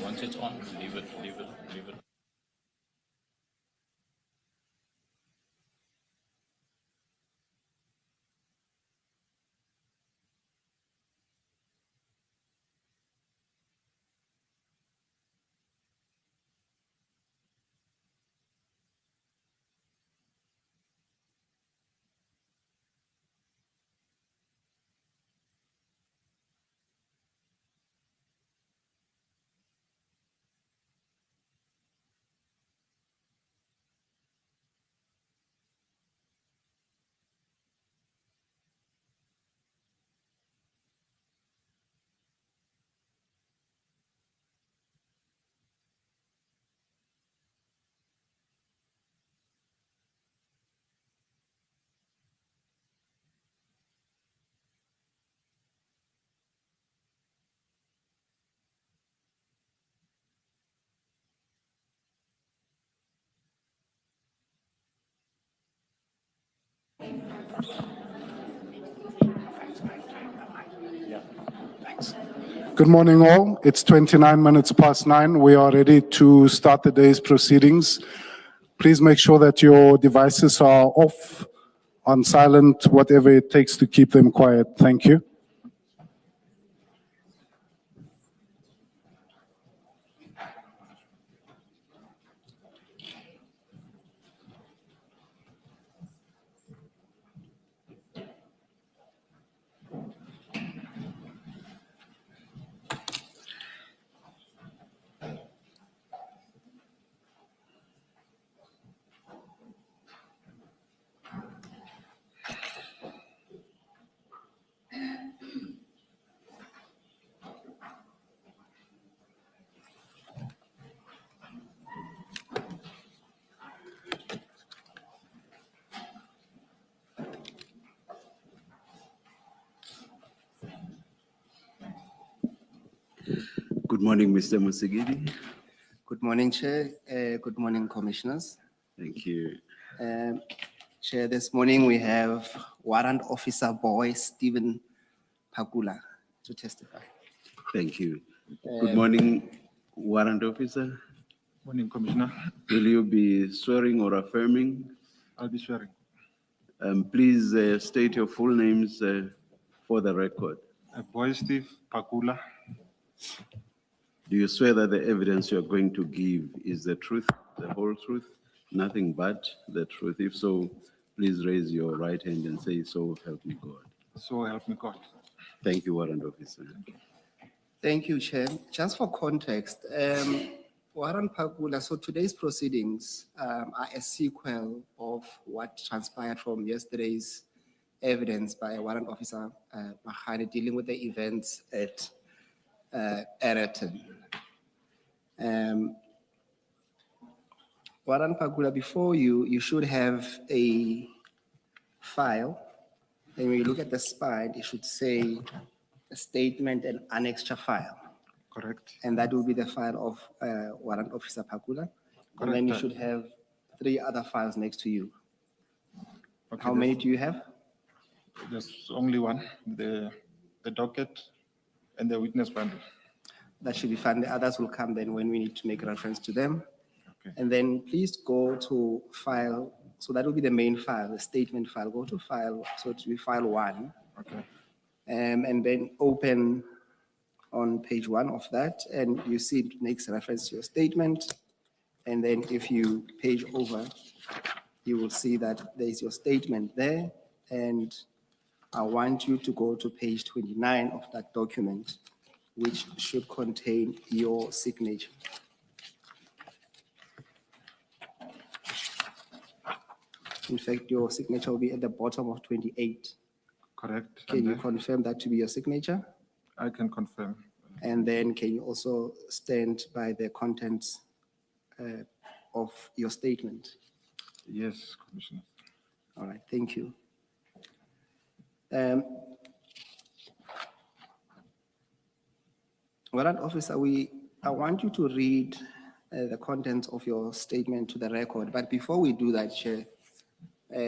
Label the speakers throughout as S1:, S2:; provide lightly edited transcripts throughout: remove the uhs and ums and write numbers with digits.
S1: Once it's on, leave it.
S2: Good morning, all. It's 29 minutes past 9. We are ready to start the day's proceedings. Please make sure that your devices are off, on silent, whatever it takes to keep them quiet. Thank you.
S3: Good morning, Mr. Musigidi.
S4: Good morning, Chair. Good morning, Commissioners.
S3: Thank you.
S4: Chair, this morning we have Warrant Officer Boy Stephen Pakula to testify.
S3: Thank you. Good morning, Warrant Officer.
S5: Morning, Commissioner.
S3: Will you be swearing or affirming?
S5: I'll be swearing.
S3: Please state your full names for the record.
S5: Boy Steve Pakula.
S3: Do you swear that the evidence you are going to give is the truth, the whole truth, nothing but the truth? If so, please raise your right hand and say, "So help me God."
S5: So help me God.
S3: Thank you, Warrant Officer.
S4: Thank you, Chair. Just for context, Warrant Pakula, so today's proceedings are a sequel of what transpired from yesterday's evidence by Warrant Officer Mahani dealing with the events at Ayrton. Warrant Pakula, before you should have a file. And when you look at the spine, it should say a statement and annexed file.
S5: Correct.
S4: And that will be the file of Warrant Officer Pakula. And then you should have 3 other files next to you.
S5: Okay,
S4: How many do you have?
S5: There's only one, the docket and the witness bundle.
S4: That should be fine. The others will come then when we need to make reference to them.
S5: Okay.
S4: And then please go to file. So that will be the main file, the statement file. Go to file, so it will be file 1.
S5: Okay.
S4: And then open on page 1 of that. And you see it makes reference to your statement. And then if you page over, you will see that there is your statement there. And I want you to go to page 29 of that document, which should contain your signature. In fact, your signature will be at the bottom of 28.
S5: Correct.
S4: Can you confirm that to be your signature?
S5: I can confirm.
S4: And then can you also stand by the contents of your statement?
S5: Yes, Commissioner.
S4: All right, thank you. Warrant Officer, I want you to read the contents of your statement to the record. But before we do that, Chair,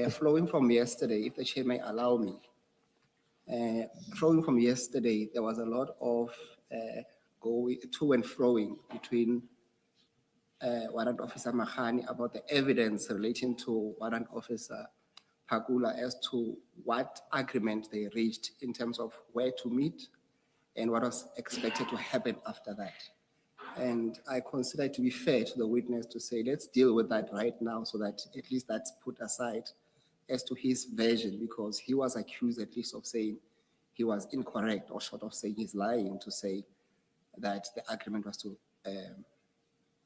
S4: flowing from yesterday, if the Chair may allow me, flowing from yesterday, there was a lot of going to and froing between Warrant Officer Mahani about the evidence relating to Warrant Officer Pagula as to what agreement they reached in terms of where to meet and what was expected to happen after that. And I consider it to be fair to the witness to say, let's deal with that right now so that at least that's put aside as to his version, because he was accused at least of saying he was incorrect, or short of saying he's lying to say that the agreement was to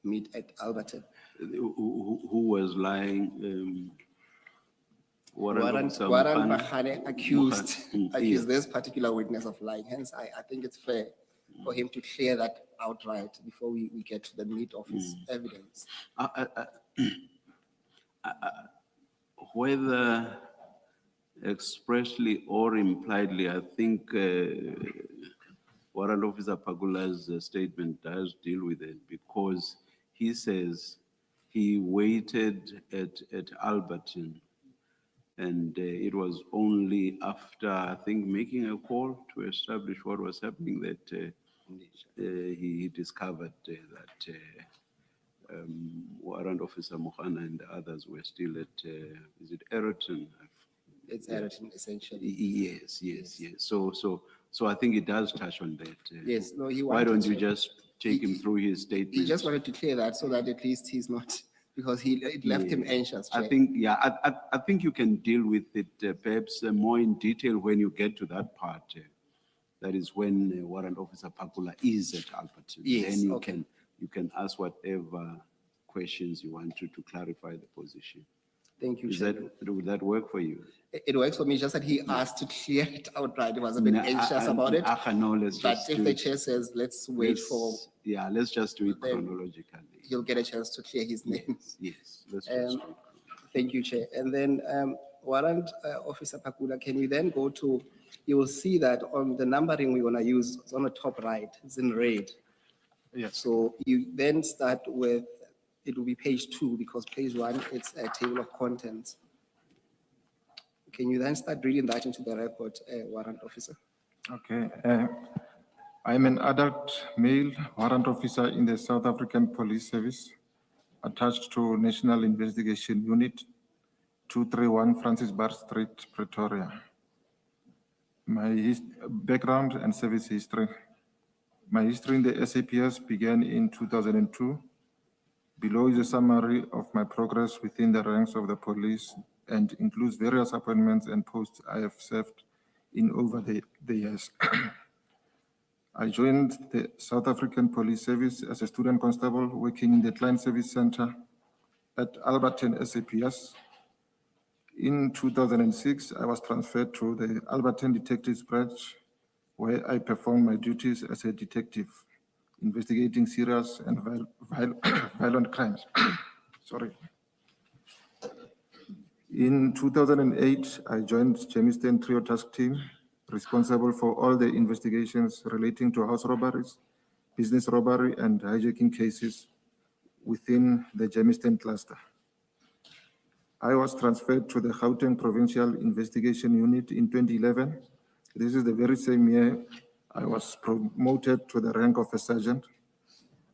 S4: meet at Alberton.
S3: Who was lying?
S4: Warrant
S3: Officer
S4: Mahane
S3: Mohane?
S4: accused
S3: Yes.
S4: this particular witness of lying. Hence, I think it's fair for him to clear that outright before we get to the meat of his evidence.
S3: Whether expressly or impliedly, I think Warrant Officer Pagula's statement does deal with it, because he says he waited at Alberton, and it was only after, I think, making a call to establish what was happening that he discovered that Warrant Officer Mohana and others were still at, is it Eriton?
S4: It's Eriton, essentially.
S3: Yes. So I think it does touch on that.
S4: Yes, no, he
S3: Why don't
S4: wanted
S3: you
S4: to-
S3: just take him through his statement?
S4: He just wanted to clear that so that at least he's not, because it left him anxious.
S3: I
S4: Chair.
S3: think, yeah, I think you can deal with it perhaps more in detail when you get to that part. That is when Warrant Officer Pagula is at Alberton.
S4: Yes,
S3: Then
S4: okay.
S3: you can ask whatever questions you want to clarify the position.
S4: Thank you,
S3: Is
S4: Chair.
S3: that, would that work for you?
S4: It works for me, just that he asked to clear it outright. He was a bit
S3: No,
S4: anxious about it.
S3: No, let's
S4: But
S3: just
S4: if
S3: do
S4: the
S3: it.
S4: chair says, let's wait for,
S3: Yeah, let's just do it
S4: Then-
S3: chronologically.
S4: he'll get a chance to clear his name.
S3: Yes, let's just do it.
S4: Thank you, Chair. And then Warrant Officer Pakula, can we then go to, you will see that on the numbering we're gonna use, it's on the top right, it's in red.
S5: Yes.
S4: So you then start with, it will be page 2, because page 1, it's a table of contents. Can you then start reading that into the record, Warrant Officer?
S5: Okay. I'm an adult male warrant officer in the South African Police Service, attached to National Investigation Unit, 231 Francis Bar Street, Pretoria. My background and service history. My history in the SAPS began in 2002. Below is a summary of my progress within the ranks of the police and includes various appointments and posts I have served in over the years. I joined the South African Police Service as a student constable working in the Client Service Center at Alberton SAPS. In 2006, I was transferred to the Alberton Detectives Branch, where I performed my duties as a detective, investigating serious and violent crimes. Sorry. In 2008, I joined Jamestown Trio Task Team, responsible for all the investigations relating to house robberies, business robbery, and hijacking cases within the Jamestown cluster. I was transferred to the Gauteng Provincial Investigation Unit in 2011. This is the very same year I was promoted to the rank of a sergeant.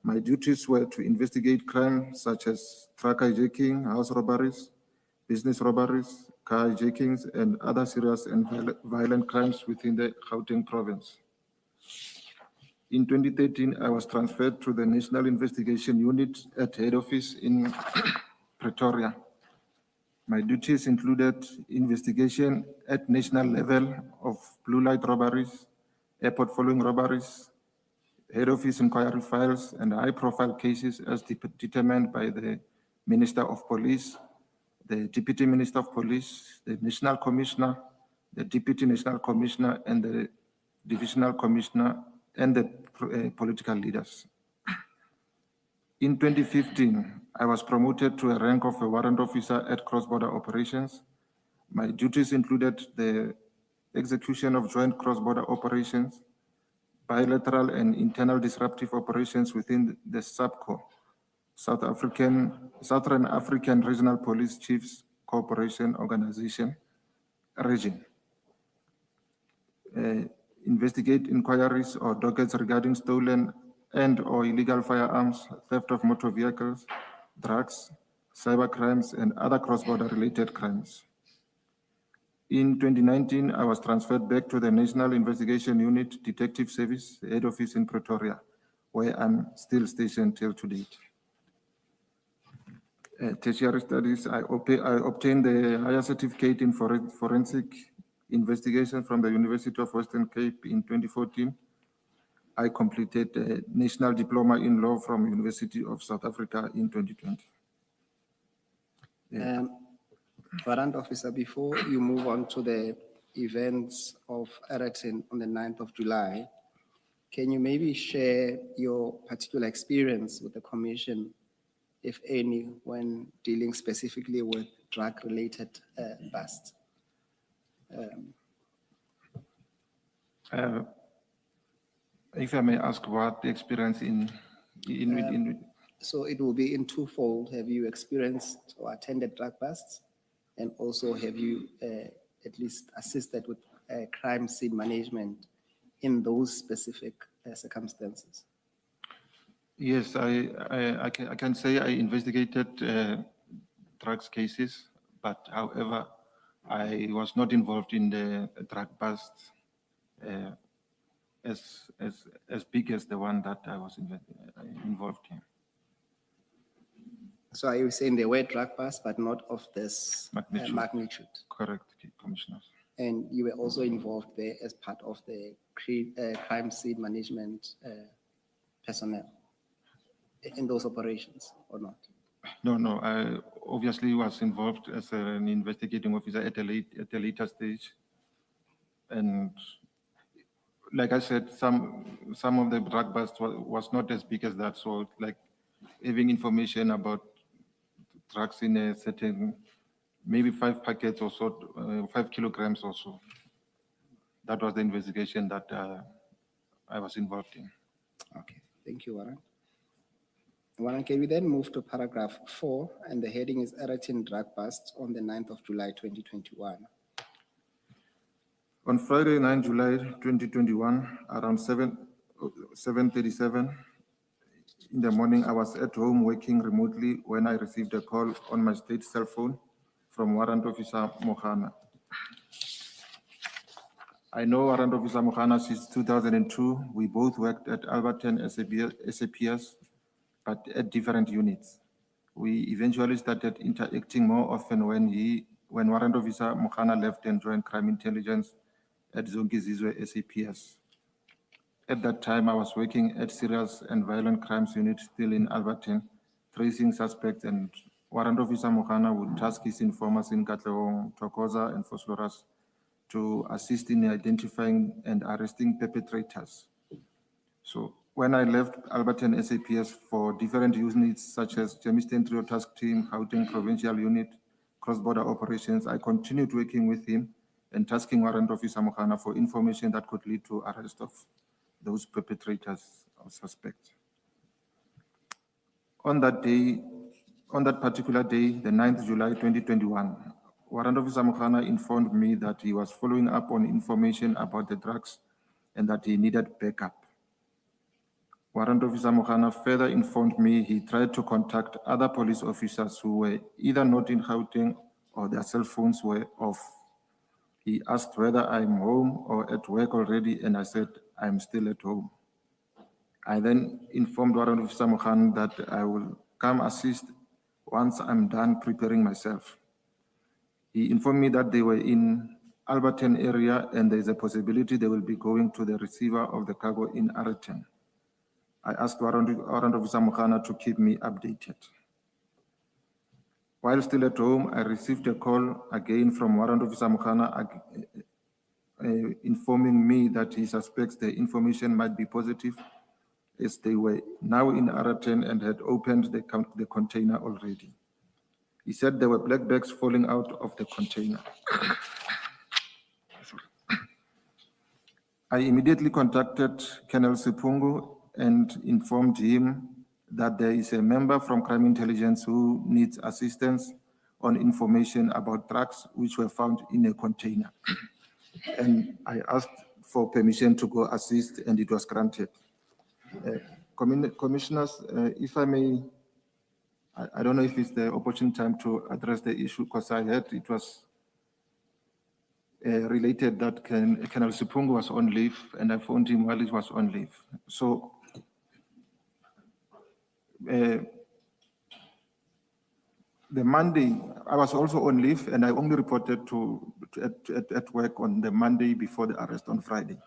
S5: My duties were to investigate crimes such as truck hijacking, house robberies, business robberies, car hijackings, and other serious and violent crimes within the Gauteng province. In 2013, I was transferred to the National Investigation Unit at head office in Pretoria. My duties included investigation at national level of blue light robberies, airport following robberies, head office inquiry files, and high-profile cases as determined by the Minister of Police, the Deputy Minister of Police, the National Commissioner, the Deputy National Commissioner, and the Divisional Commissioner, and the political leaders. In 2015, I was promoted to a rank of a warrant officer at cross-border operations. My duties included the execution of joint cross-border operations, bilateral and internal disruptive operations within the SAPCO, Southern African Regional Police Chiefs Cooperation Organization, region. Investigate inquiries or dockets regarding stolen and/or illegal firearms, theft of motor vehicles, drugs, cyber crimes, and other cross-border related crimes. In 2019, I was transferred back to the National Investigation Unit Detective Service, head office in Pretoria, where I'm still stationed till to date. Tertiary studies, I obtained the higher certificate in forensic investigation from the University of Western Cape in 2014. I completed a national diploma in law from University of South Africa in 2020.
S4: Warrant Officer, before you move on to the events of Aratin on the 9th of July, can you maybe share your particular experience with the commission, if any, when dealing specifically with drug-related busts?
S5: If I may ask, what the experience in
S4: So it will be in twofold. Have you experienced or attended drug busts? And also, have you at least assisted with crime scene management in those specific circumstances?
S5: Yes, I can say I investigated drugs cases, but however, I was not involved in the drug busts as big as the one that I was involved in.
S4: So are you saying there were drug busts, but not of this magnitude?
S5: Correct, Commissioners.
S4: And you were also involved there as part of the crime scene management personnel in those operations, or not?
S5: No, I obviously was involved as an investigating officer at a later stage. And like I said, some of the drug busts was not as big as that. So like having information about drugs in a certain, maybe 5 packets or so, 5 kilograms or so. That was the investigation that I was involved in.
S4: Okay, thank you, Warren. Warren, can we then move to paragraph 4, and the heading is Aratin drug bust on the 9th of July, 2021.
S5: On Friday, 9 July 2021, around 7:37 in the morning, I was at home working remotely when I received a call on my state cell phone from Warrant Officer Mohana. I know Warrant Officer Mohana since 2002. We both worked at Alberton SAPS, but at different units. We eventually started interacting more often when Warrant Officer Mohana left and joined Crime Intelligence at Zongizizwe SAPS. At that time, I was working at Serious and Violent Crimes Unit still in Alberton, tracing suspects, and Warrant Officer Mohana would task his informers in Katlehong, Thokoza, and Vosloorus to assist in identifying and arresting perpetrators. So when I left Alberton SAPS for different units such as Germiston Trio Task Team, Gauteng Provincial Unit, cross-border operations, I continued working with him and tasking Warrant Officer Mohana for information that could lead to arrest of those perpetrators or suspects. On that particular day, the 9th July 2021, Warrant Officer Mohana informed me that he was following up on information about the drugs and that he needed backup. Warrant Officer Mohana further informed me he tried to contact other police officers who were either not in Gauteng or their cell phones were off. He asked whether I'm home or at work already, and I said, I'm still at home. I then informed Warrant Officer Mohana that I will come assist once I'm done preparing myself. He informed me that they were in Alberton area and there's a possibility they will be going to the receiver of the cargo in Aratin. I asked Warrant Officer Mohana to keep me updated. While still at home, I received a call again from Warrant Officer Mohana informing me that he suspects the information might be positive as they were now in Aratin and had opened the container already. He said there were black bags falling out of the container. I immediately contacted Colonel Sipungu and informed him that there is a member from Crime Intelligence who needs assistance on information about drugs which were found in a container. And I asked for permission to go assist, and it was granted. Commissioners, if I may, I don't know if it's the opportune time to address the issue because I heard it was related that Colonel Sipungu was on leave and I phoned him while he was on leave. So the Monday, I was also on leave and I only reported at work on the Monday before the arrest on Friday.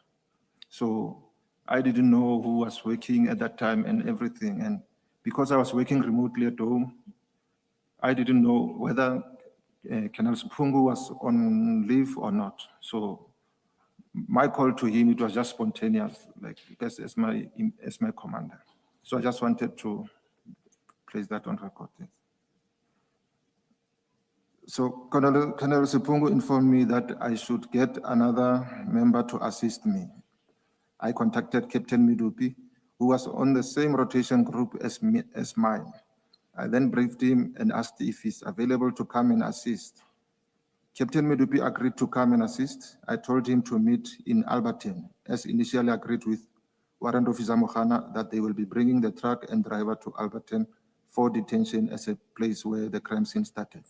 S5: So I didn't know who was working at that time and everything. And because I was working remotely at home, I didn't know whether Colonel Sipungu was on leave or not. So my call to him, it was just spontaneous, like as my commander. So I just wanted to place that on record. Yes. So Colonel Sipungu informed me that I should get another member to assist me. I contacted Captain Midupi, who was on the same rotation group as mine. I then briefed him and asked if he's available to come and assist. Captain Midupi agreed to come and assist. I told him to meet in Alberton, as initially agreed with Warrant Officer Mohana that they will be bringing the truck and driver to Alberton for detention as a place where the crime scene started.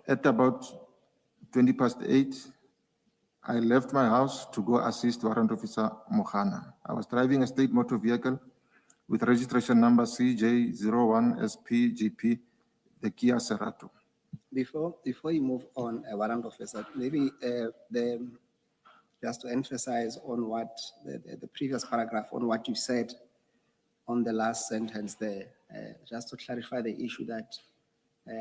S5: At about 8:20, I left my house to go assist Warrant Officer Mohana. I was driving a state motor vehicle with registration number CJ01SPGP, the Kia Cerato.
S4: Before you move on, Warrant Officer, maybe just to emphasize on what the previous paragraph, on what you said on the last sentence there, just to clarify the issue that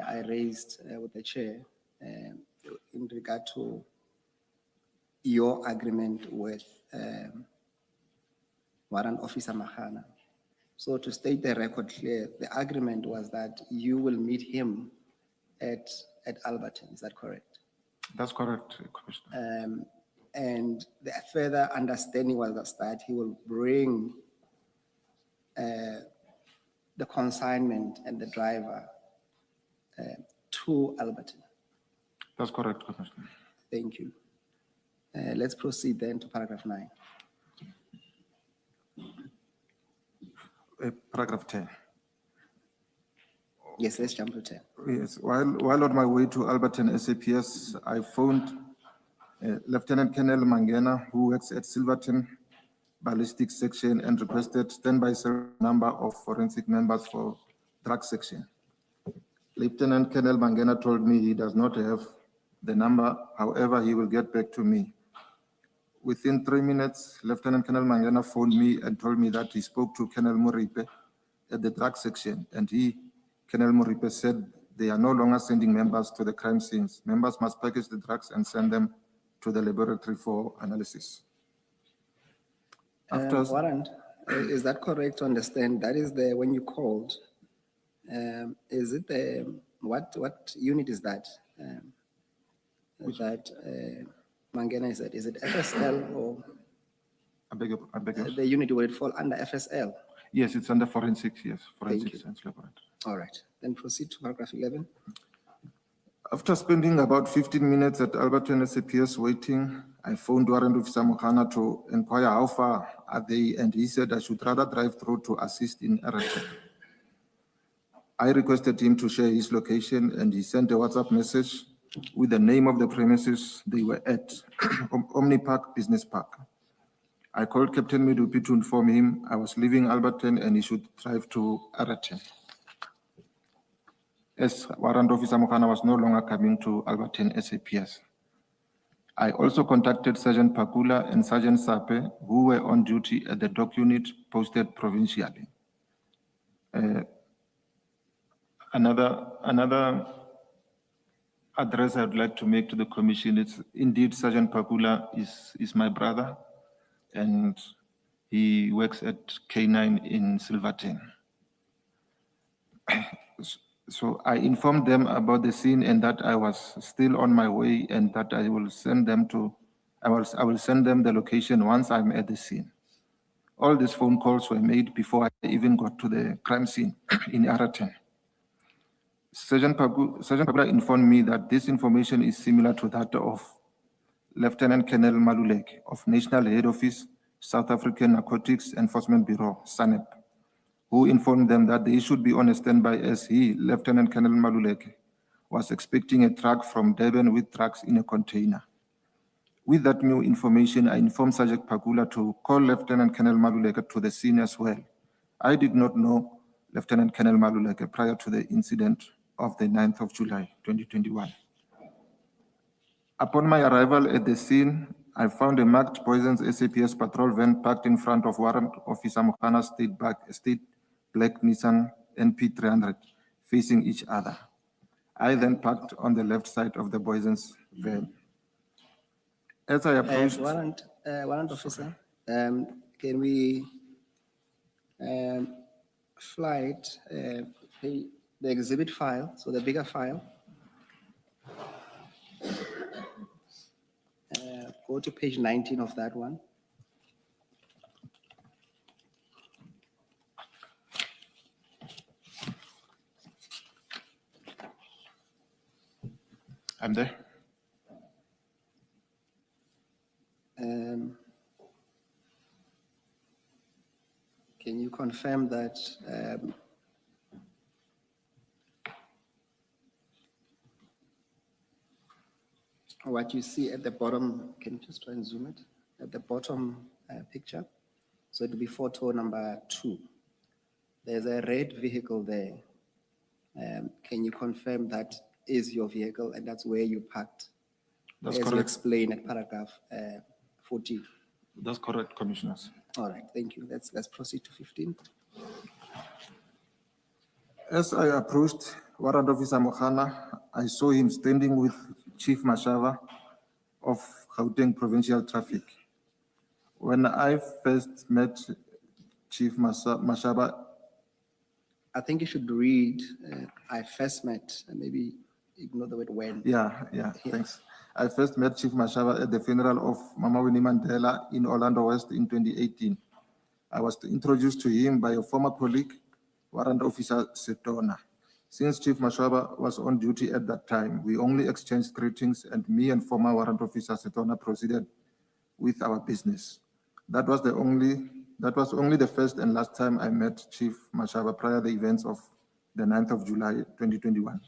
S4: I raised with the chair in regard to your agreement with Warrant Officer Mahana. So to state the record clear, the agreement was that you will meet him at Alberton, is that correct?
S5: That's correct, Commissioner.
S4: And the further understanding was that he will bring the consignment and the driver to Alberton.
S5: That's correct, Commissioner.
S4: Thank you. Let's proceed then to paragraph 9.
S5: Paragraph 10.
S4: Yes, let's jump to 10.
S5: Yes, while on my way to Alberton SAPS, I phoned Lieutenant Colonel Mangena, who works at Silverton Ballistics Section, and requested standby number of forensic members for drug section. Lieutenant Colonel Mangena told me he does not have the number, however, he will get back to me. Within 3 minutes, Lieutenant Colonel Mangena phoned me and told me that he spoke to Colonel Muripe at the drug section, and Colonel Muripe said they are no longer sending members to the crime scenes. Members must package the drugs and send them to the laboratory for analysis.
S4: Warrant, is that correct to understand? That is when you called, is it what unit is that? Mangena is that, is it FSL or?
S5: I beg your
S4: the unit, will it fall under FSL?
S5: Yes, it's under forensics, yes, forensic science laboratory.
S4: All right, then proceed to paragraph 11.
S5: After spending about 15 minutes at Alberton SAPS waiting, I phoned Warrant Officer Mohana to inquire how far are they, and he said I should rather drive through to assist in Erecton. I requested him to share his location, and he sent a WhatsApp message with the name of the premises they were at, Omni Park Business Park. I called Captain Midupi to inform him I was leaving Alberton and he should drive to Erecton, as Warrant Officer Mohana was no longer coming to Alberton SAPS. I also contacted Sergeant Pakula and Sergeant Sape, who were on duty at the dock unit posted provincially. Another address I would like to make to the commission is indeed Sergeant Pakula is my brother, and he works at K9 in Silverton. So I informed them about the scene and that I was still on my way, and that I will send them I will send them the location once I'm at the scene. All these phone calls were made before I even got to the crime scene in Erecton. Sergeant Pakula informed me that this information is similar to that of Lieutenant Colonel Maluleke of National Head Office South African Narcotics Enforcement Bureau, SANEP, who informed them that they should be on a standby as he, Lieutenant Colonel Maluleke, was expecting a truck from Durban with drugs in a container. With that new information, I informed Sergeant Pagula to call Lieutenant Colonel Maluleke to the scene as well. I did not know Lieutenant Colonel Maluleke prior to the incident of the 9th of July, 2021. Upon my arrival at the scene, I found a marked Poisons SAPS patrol van parked in front of Warrant Officer Mohana's state black Nissan NP300 facing each other. I then parked on the left side of the Poisons van. As I approached,
S4: Warrant officer, can we flight the exhibit file, so the bigger file? Go to page 19 of that one.
S5: I'm there.
S4: Can you confirm that what you see at the bottom, can you just try and zoom it? At the bottom picture, so it'll be photo number 2. There's a red vehicle there. Can you confirm that is your vehicle and that's where you parked?
S5: That's
S4: as you
S5: correct.
S4: explain at paragraph 14.
S5: That's correct, Commissioners.
S4: All right, thank you. Let's proceed to 15.
S5: As I approached Warrant Officer Mohana, I saw him standing with Chief Mashava of Gauteng Provincial Traffic. When I first met Chief Mashava,
S4: I think you should read, I first met, and maybe ignore the word when.
S5: yeah, thanks. I first met Chief Mashava at the funeral of Mama Winnie Mandela in Orlando West in 2018. I was introduced to him by a former colleague, Warrant Officer Setona. Since Chief Mashava was on duty at that time, we only exchanged greetings and me and former Warrant Officer Setona proceeded with our business. That was only the first and last time I met Chief Mashava prior to the events of the 9th of July, 2021.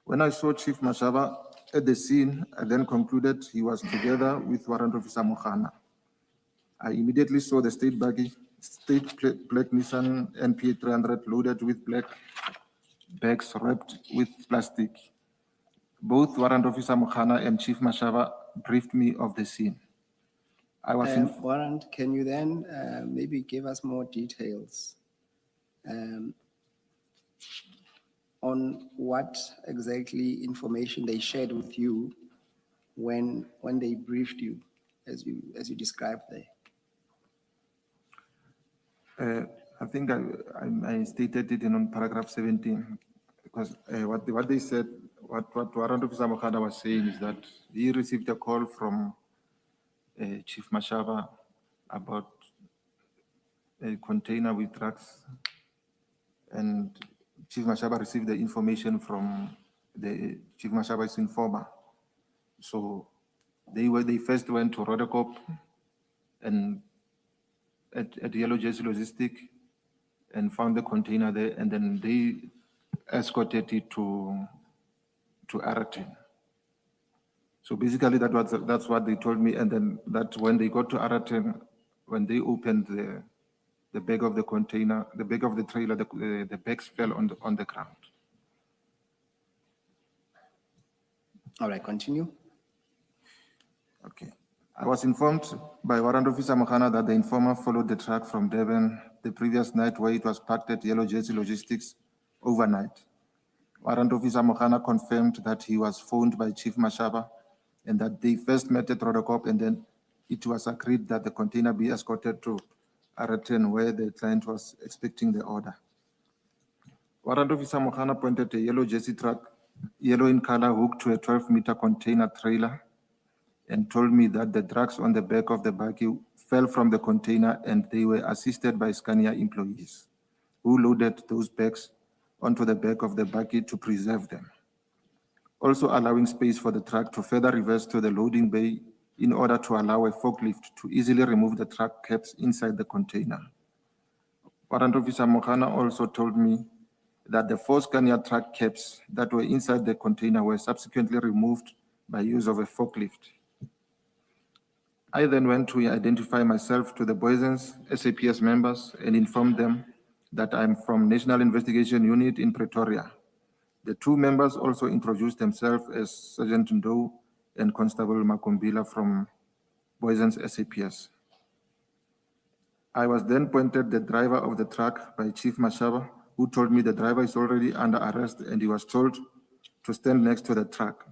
S5: When I saw Chief Mashava at the scene, I then concluded he was together with Warrant Officer Mohana. I immediately saw the state black Nissan NP300 loaded with black bags wrapped with plastic. Both Warrant Officer Mohana and Chief Mashava briefed me of the scene. I was
S4: Warrant, can you then maybe give us more details on what exactly information they shared with you when they briefed you, as you described there?
S5: I think I stated it in paragraph 17, because what they said, what Warrant Officer Mohana was saying is that he received a call from Chief Mashava about a container with drugs, and Chief Mashava received the information from the Chief Mashava's informer. So they first went to Rodekop and at Yellow Jersey Logistic and found the container there, and then they escorted it to Aratin. So basically that's what they told me, and then that when they got to Aratin, when they opened the bag of the container, the bag of the trailer, the bags fell on the ground.
S4: All right, continue.
S5: Okay. I was informed by Warrant Officer Mohana that the informer followed the truck from Durban the previous night where it was parked at Yellow Jersey Logistics overnight. Warrant Officer Mohana confirmed that he was phoned by Chief Mashava and that they first met at Rodekop, and then it was agreed that the container be escorted to Araten where the client was expecting the order. Warrant Officer Mohana pointed a yellow Jersey truck, yellow in color, hooked to a 12-meter container trailer, and told me that the drugs on the back of the buggy fell from the container and they were assisted by Scania employees who loaded those bags onto the back of the buggy to preserve them, also allowing space for the truck to further reverse to the loading bay in order to allow a forklift to easily remove the truck cabs inside the container. Warrant Officer Mokhana also told me that the 4 Scania truck cabs that were inside the container were subsequently removed by use of a forklift. I then went to identify myself to the Boysens SAPS members and informed them that I'm from National Investigation Unit in Pretoria. The 2 members also introduced themselves as Sergeant Ndou and Constable Makumbila from Boysens SAPS. I was then pointed the driver of the truck by Chief Mashaba, who told me the driver is already under arrest and he was told to stand next to the truck.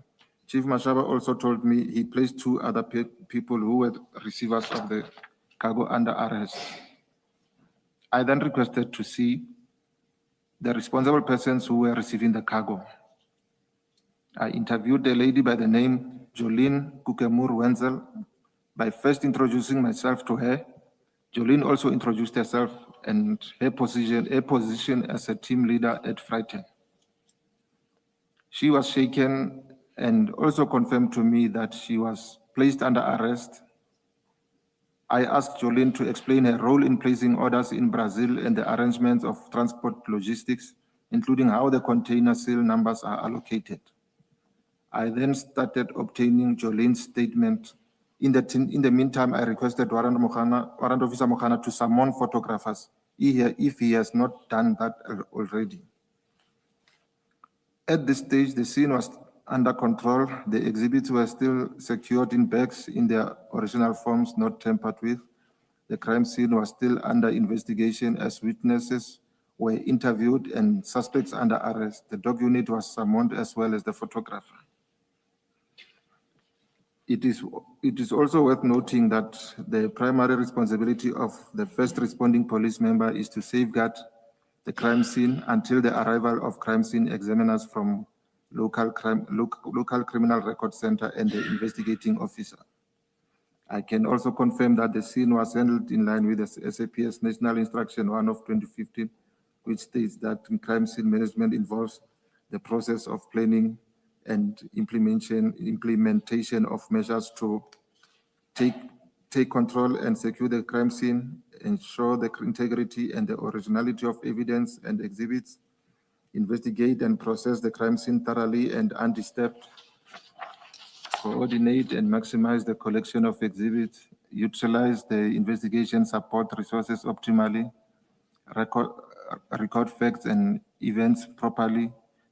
S5: Chief Mashaba also told me he placed 2 other people who were receivers of the cargo under arrest. I then requested to see the responsible persons who were receiving the cargo. I interviewed a lady by the name Jolene Kukemur Wenzel. By first introducing myself to her, Jolene also introduced herself and her position as a team leader at Frighten. She was shaken and also confirmed to me that she was placed under arrest. I asked Jolene to explain her role in placing orders in Brazil and the arrangements of transport logistics, including how the container seal numbers are allocated. I then started obtaining Jolene's statement. In the meantime, I requested Warrant Officer Mokhana to summon photographers if he has not done that already. At this stage, the scene was under control. The exhibits were still secured in bags in their original forms, not tampered with. The crime scene was still under investigation as witnesses were interviewed and suspects under arrest. The dog unit was summoned as well as the photographer. It is also worth noting that the primary responsibility of the first responding police member is to safeguard the crime scene until the arrival of crime scene examiners from local criminal record center and the investigating officer. I can also confirm that the scene was handled in line with the SAPS National Instruction 1 of 2015, which states that crime scene management involves the process of planning and implementation of measures to take control and secure the crime scene, ensure the integrity and the originality of evidence and exhibits, investigate and process the crime scene thoroughly and undisturbed, coordinate and maximize the collection of exhibits, utilize the investigation support resources optimally, record facts and events properly,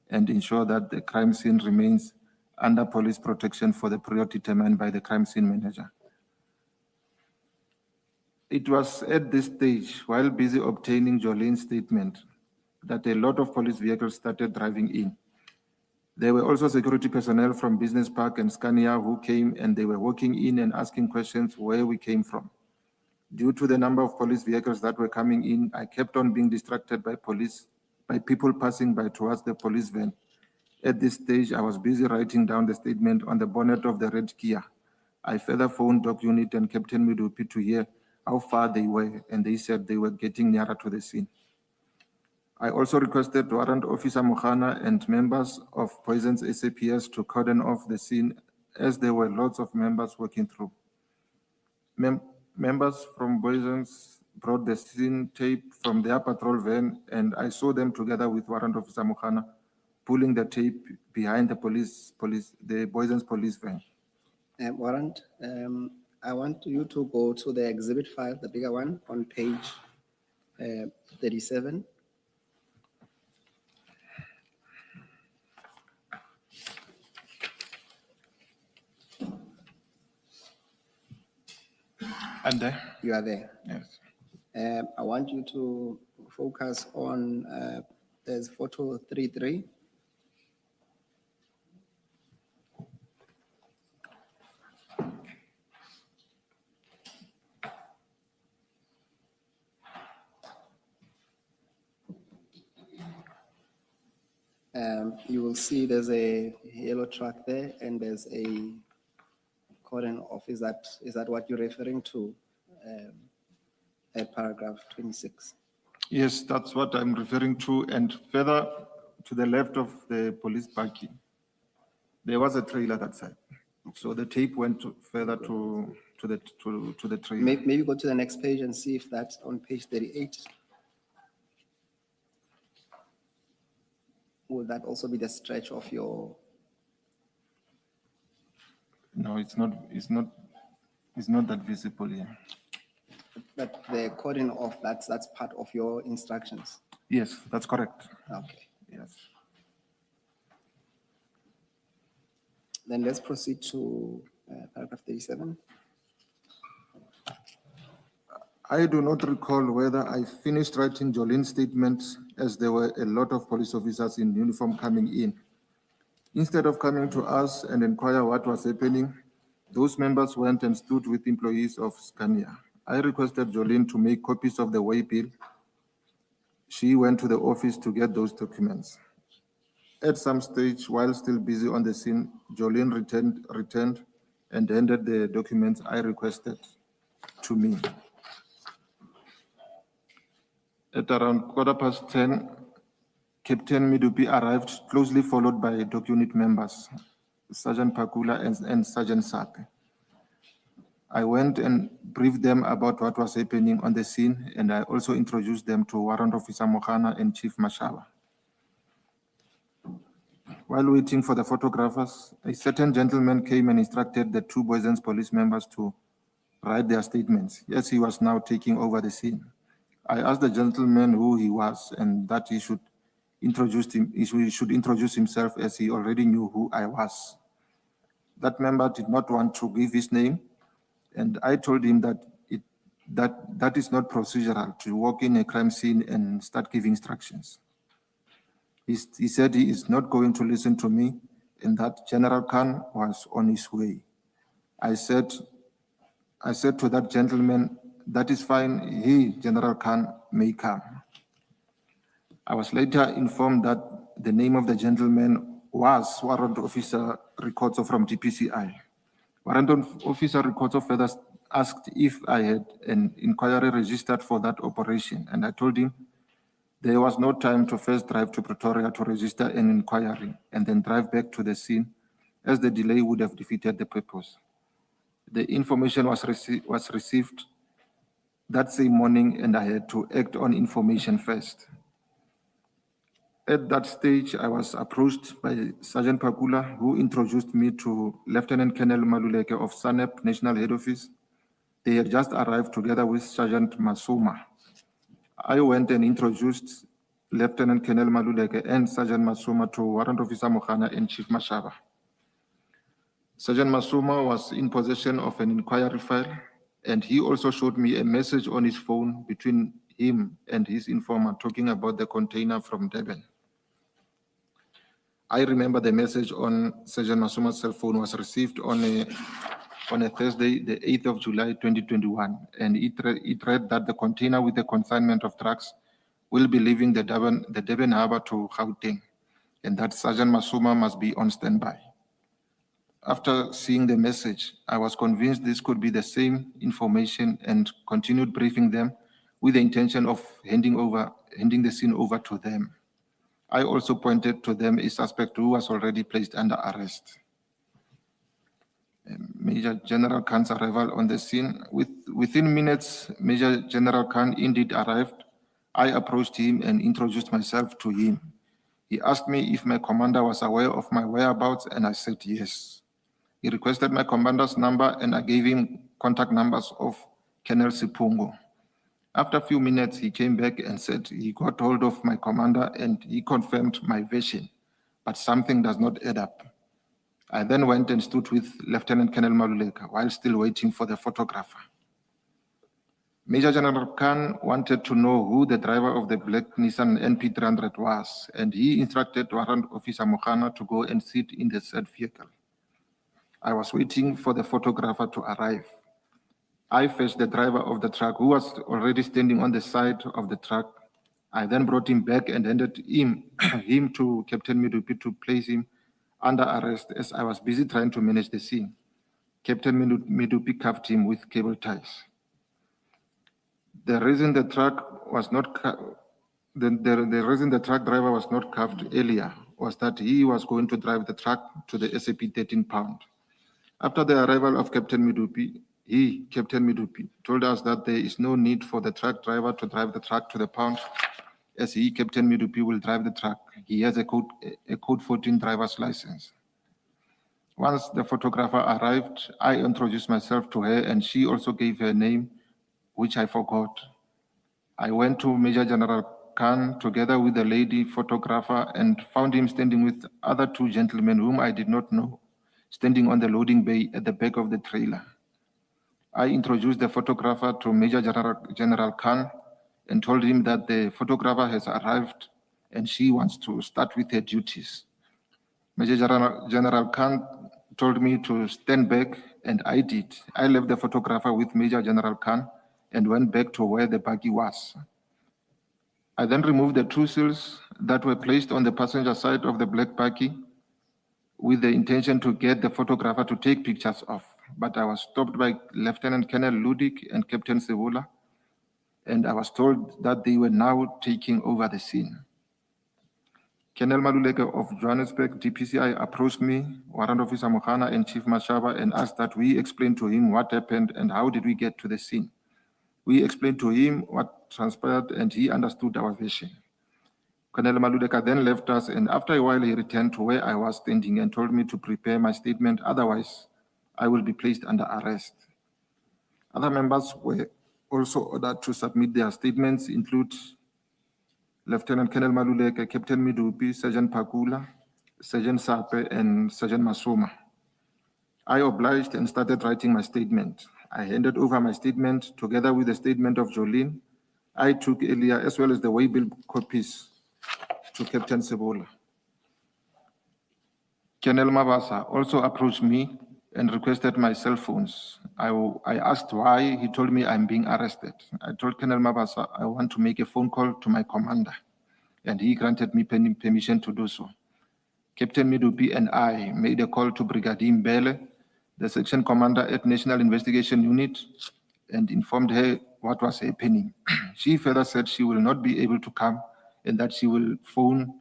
S5: and ensure that the crime scene remains under police protection for the period determined by the crime scene manager. It was at this stage, while busy obtaining Jolene's statement, that a lot of police vehicles started driving in. There were also security personnel from Business Park and Scania who came, and they were walking in and asking questions where we came from. Due to the number of police vehicles that were coming in, I kept on being distracted by people passing by towards the police van. At this stage, I was busy writing down the statement on the bonnet of the red Kia. I further phoned Doc Unit and Captain Midupi to hear how far they were, and they said they were getting nearer to the scene. I also requested Warrant Officer Mokhana and members of Poison's SAPS to cordon off the scene as there were lots of members working through. Members from Poison's brought the scene tape from their patrol van, and I saw them together with Warrant Officer Mokhana pulling the tape behind the Poison's police van.
S4: Warrant, I want you to go to the exhibit file, the bigger one, on page 37.
S5: And there?
S4: You are there.
S5: Yes.
S4: I want you to focus on, there's photo 33. You will see there's a yellow truck there and there's a cordon off. Is that what you're referring to? At paragraph 26.
S5: Yes, that's what I'm referring to. And further to the left of the police parking, there was a trailer that side. So the tape went further to the trailer.
S4: Maybe go to the next page and see if that's on page 38. Will that also be the stretch of your,
S5: No, it's not that visible here.
S4: that the coding of that's part of your instructions?
S5: Yes, that's correct.
S4: Okay.
S5: Yes.
S4: Then let's proceed to paragraph 37.
S5: I do not recall whether I finished writing Jolene's statement as there were a lot of police officers in uniform coming in. Instead of coming to us and inquire what was happening, those members went and stood with employees of Scania. I requested Jolene to make copies of the way bill. She went to the office to get those documents. At some stage, while still busy on the scene, Jolene returned and handed the documents I requested to me. At around 10:15, Captain Midupi arrived, closely followed by dock unit members, Sergeant Pakula and Sergeant Sape. I went and briefed them about what was happening on the scene, and I also introduced them to Warrant Officer Mohana and Chief Mashaba. While waiting for the photographers, a certain gentleman came and instructed the two Boysen's police members to write their statements. Yes, he was now taking over the scene. I asked the gentleman who he was and that he should introduce himself, as he already knew who I was. That member did not want to give his name, and I told him that that is not procedural to walk in a crime scene and start giving instructions. He said he is not going to listen to me and that General Khan was on his way. I said to that gentleman, that is fine, he, General Khan, may come. I was later informed that the name of the gentleman was Warrant Officer Rikhotso from DPCI. Warrant Officer Rikhotso further asked if I had an inquiry registered for that operation, and I told him there was no time to first drive to Pretoria to register an inquiry and then drive back to the scene, as the delay would have defeated the purpose. The information was received that same morning, and I had to act on information first. At that stage, I was approached by Sergeant Pakula, who introduced me to Lieutenant Colonel Maluleke of SANEP National Head Office. They had just arrived together with Sergeant Masuma. I went and introduced Lieutenant Colonel Maluleke and Sergeant Masuma to Warrant Officer Mohana and Chief Mashaba. Sergeant Masuma was in possession of an inquiry file, and he also showed me a message on his phone between him and his informant talking about the container from Durban. I remember the message on Sergeant Masuma's cell phone was received on a Thursday, the 8th of July, 2021, and it read that the container with the consignment of drugs will be leaving the Durban harbor to Gauteng, and that Sergeant Masuma must be on standby. After seeing the message, I was convinced this could be the same information and continued briefing them with the intention of handing the scene over to them. I also pointed to them a suspect who was already placed under arrest. Major General Khan's arrival on the scene. Within minutes, Major General Khan indeed arrived. I approached him and introduced myself to him. He asked me if my commander was aware of my whereabouts, and I said yes. He requested my commander's number, and I gave him contact numbers of Colonel Sipungo. After a few minutes, he came back and said he got hold of my commander and he confirmed my version, but something does not add up. I then went and stood with Lieutenant Colonel Maluleka while still waiting for the photographer. Major General Khan wanted to know who the driver of the black Nissan NP300 was, and he instructed Warrant Officer Mohana to go and sit in the said vehicle. I was waiting for the photographer to arrive. I fetched the driver of the truck, who was already standing on the side of the truck. I then brought him back and handed him to Captain Midupi to place him under arrest, as I was busy trying to manage the scene. Captain Midupi cuffed him with cable ties. The reason the truck was not the reason the truck driver was not cuffed earlier was that he was going to drive the truck to the SAP 13 pound. After the arrival of Captain Midupi, Captain Midupi, told us that there is no need for the truck driver to drive the truck to the pound, as Captain Midupi, will drive the truck. He has a code 14 driver's license. Once the photographer arrived, I introduced myself to her and she also gave her name, which I forgot. I went to Major General Khan together with the lady photographer and found him standing with other two gentlemen whom I did not know, standing on the loading bay at the back of the trailer. I introduced the photographer to Major General Khan and told him that the photographer has arrived and she wants to start with her duties. Major General Khan told me to stand back, and I did. I left the photographer with Major General Khan and went back to where the buggy was. I then removed the two seals that were placed on the passenger side of the black buggy with the intention to get the photographer to take pictures of, but I was stopped by Lieutenant Colonel Ludik and Captain Sebula, and I was told that they were now taking over the scene. Colonel Maluleke of Johannesburg DPCI approached me, Warrant Officer Mohana and Chief Mashaba, and asked that we explain to him what happened and how did we get to the scene. We explained to him what transpired and he understood our version. Colonel Maluleke then left us, and after a while he returned to where I was standing and told me to prepare my statement, otherwise I will be placed under arrest. Other members were also ordered to submit their statements, include Lieutenant Colonel Maluleke, Captain Midupi, Sergeant Pakula, Sergeant Sape, and Sergeant Masoma. I obliged and started writing my statement. I handed over my statement together with the statement of Jolene I took earlier, as well as the waybill copies, to Captain Sebola. Colonel Mabasa also approached me and requested my cell phones. I asked why. He told me I'm being arrested. I told Colonel Mabasa I want to make a phone call to my commander, and he granted me permission to do so. Captain Midupi and I made a call to Brigadier Mbele, the section commander at National Investigation Unit, and informed her what was happening. She further said she will not be able to come and that she will phone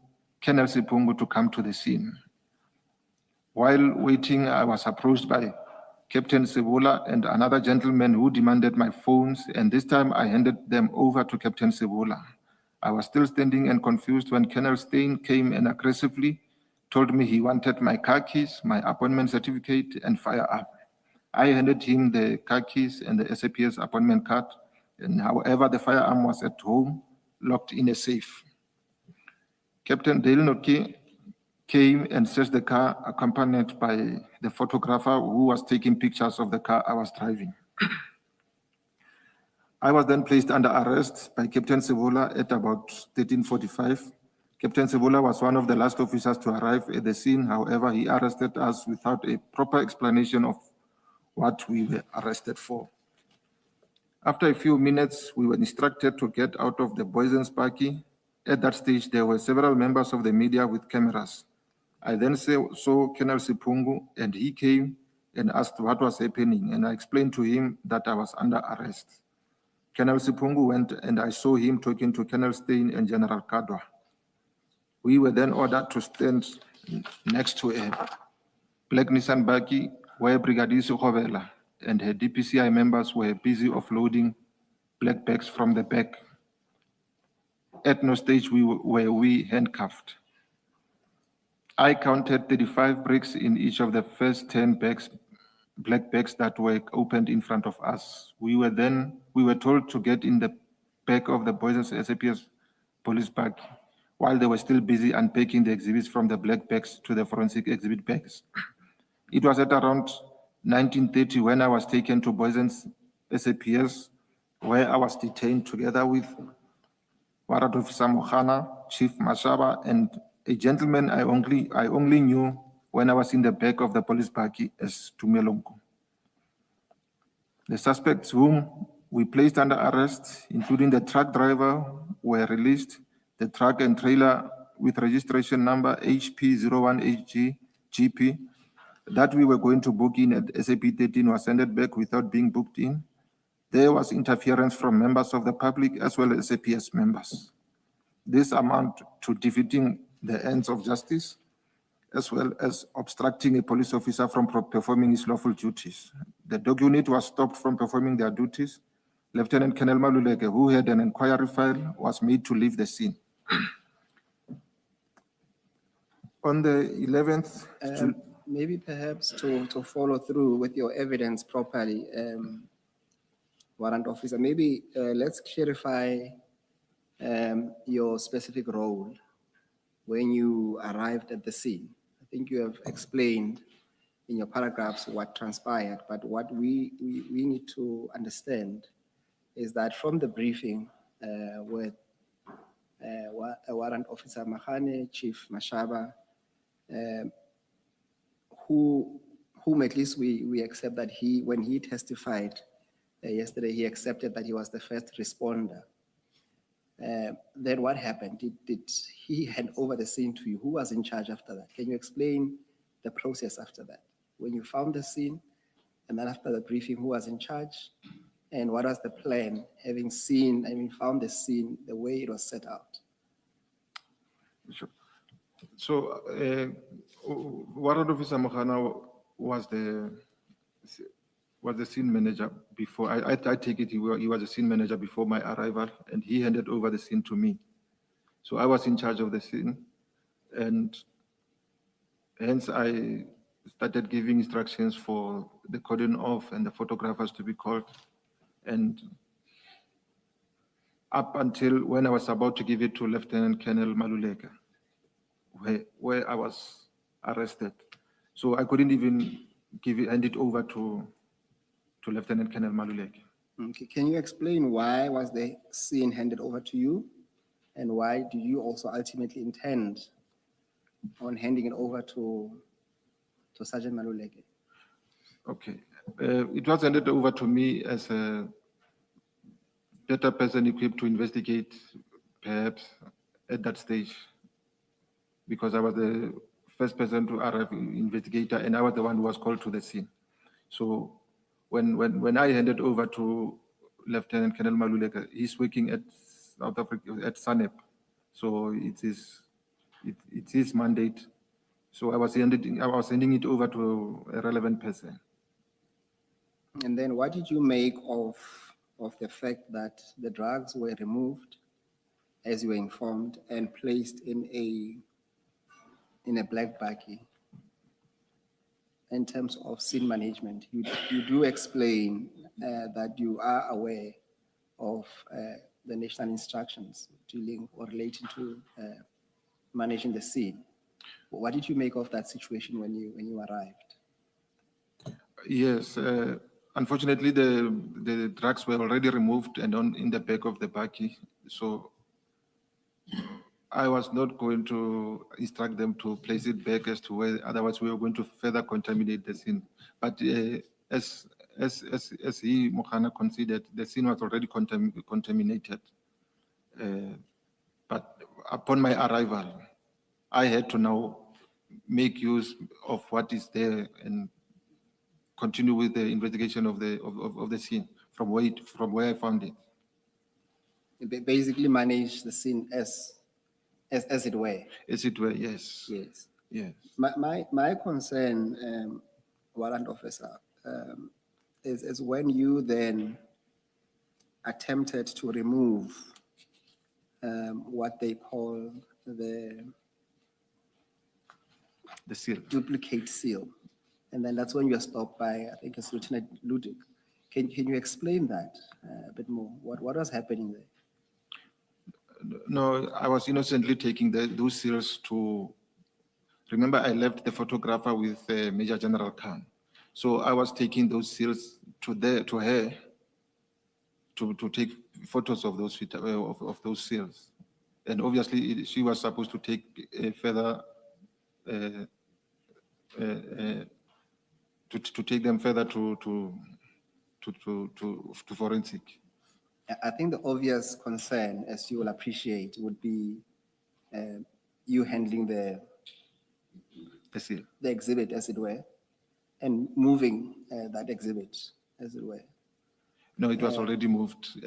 S5: Colonel Sipungu to come to the scene. While waiting, I was approached by Captain Sebola and another gentleman who demanded my phones, and this time I handed them over to Captain Sebola. I was still standing and confused when Colonel Stein came and aggressively told me he wanted my car keys, my appointment certificate, and firearm. I handed him the car keys and the SAPS appointment card, and however, the firearm was at home, locked in a safe. Captain Dale Noki came and searched the car, accompanied by the photographer who was taking pictures of the car I was driving. I was then placed under arrest by Captain Sebola at about 13:45. Captain Sebola was one of the last officers to arrive at the scene. However, he arrested us without a proper explanation of what we were arrested for. After a few minutes, we were instructed to get out of the Boysen's Parky. At that stage, there were several members of the media with cameras. I then saw Colonel Sipungu, and he came and asked what was happening, and I explained to him that I was under arrest. Colonel Sipungu went, and I saw him talking to Colonel Stein and General Kadwa. We were then ordered to stand next to a black Nissan buggy where Brigadier Sukhovela and her DPCI members were busy offloading black bags from the back. At no stage were we handcuffed. I counted 35 bricks in each of the first 10 bags, black bags that were opened in front of us. We were told to get in the back of the Boysen's SAPS police bag while they were still busy unpacking the exhibits from the black bags to the forensic exhibit bags. It was at around 19:30 when I was taken to Boysen's SAPS, where I was detained together with Warrant Officer Mohana, Chief Mashaba, and a gentleman I only knew when I was in the back of the police buggy as Tumelongo. The suspects whom we placed under arrest, including the truck driver, were released. The truck and trailer with registration number HP01HG that we were going to book in at SAP 13 was sent back without being booked in. There was interference from members of the public as well as SAPS members. This amounted to defeating the ends of justice. as well as obstructing a police officer from performing his lawful duties. The dog unit was stopped from performing their duties. Lieutenant Colonel Maluleke, who had an inquiry file, was made to leave the scene. On the 11th,
S4: Maybe perhaps to follow through with your evidence properly, warrant officer, maybe let's clarify your specific role when you arrived at the scene. I think you have explained in your paragraphs what transpired, but what we need to understand is that from the briefing with warrant officer Mahane, Chief Mashaba, whom at least we accept that when he testified yesterday, he accepted that he was the first responder. Then what happened? Did he hand over the scene to you? Who was in charge after that? Can you explain the process after that? When you found the scene, and then after the briefing, who was in charge? And what was the plan, having found the scene the way it was set out?
S5: Sure. So, Warrant Officer Mohana was the scene manager before. I take it he was the scene manager before my arrival, and he handed over the scene to me. So I was in charge of the scene, and hence I started giving instructions for the cordon off and the photographers to be called. And up until when I was about to give it to Lieutenant Colonel Maluleke, where I was arrested. So I couldn't even hand it over to Lieutenant Colonel Maluleke.
S4: Okay. Can you explain why was the scene handed over to you, and why do you also ultimately intend on handing it over to Sergeant Maluleke?
S5: Okay. It was handed over to me as a better person equipped to investigate, perhaps at that stage, because I was the first person to arrive, investigator, and I was the one who was called to the scene. So when I handed over to Lieutenant Colonel Maluleke, he's working at South Africa at SANEP, so it's his mandate. So I was handing it over to a relevant person.
S4: And then what did you make of the fact that the drugs were removed, as you were informed, and placed in a black baggie? In terms of scene management, you do explain that you are aware of the national instructions dealing or relating to managing the scene. What did you make of that situation when you arrived?
S5: Yes, unfortunately, the drugs were already removed and in the back of the baggie. So I was not going to instruct them to place it back as to where, otherwise we were going to further contaminate the scene. But as he, Mohana, considered, the scene was already contaminated. But upon my arrival, I had to now make use of what is there and continue with the investigation of the scene from where I found it.
S4: Basically manage the scene as it were.
S5: As it were, yes.
S4: Yes.
S5: Yes.
S4: My concern, warrant officer, is when you then attempted to remove what they call the
S5: seal.
S4: duplicate seal. And then that's when you are stopped by, I think it's Lieutenant Ludwig. Can you explain that a bit more? What was happening there?
S5: No, I was innocently taking those seals to, remember I left the photographer with Major General Khan. So I was taking those seals to her to take photos of those of those seals. And obviously she was supposed to take further, to take them further to forensic.
S4: I think the obvious concern, as you will appreciate, would be you handling the
S5: seal.
S4: The exhibit, as it were, and moving that exhibit, as it were.
S5: No, it was already moved.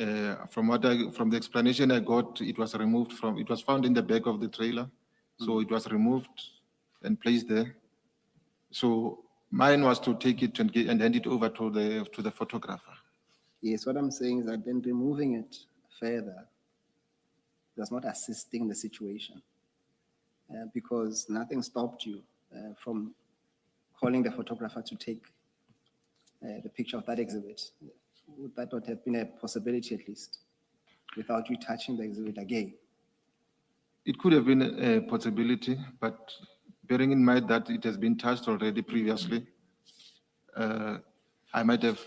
S5: From the explanation I got, it was removed it was found in the back of the trailer. So it was removed and placed there. So mine was to take it and hand it over to the photographer.
S4: Yes, what I'm saying is that then removing it further was not assisting the situation because nothing stopped you from calling the photographer to take the picture of that exhibit. Would that not have been a possibility at least without you touching the exhibit again?
S5: It could have been a possibility, but bearing in mind that it has been touched already previously, I might have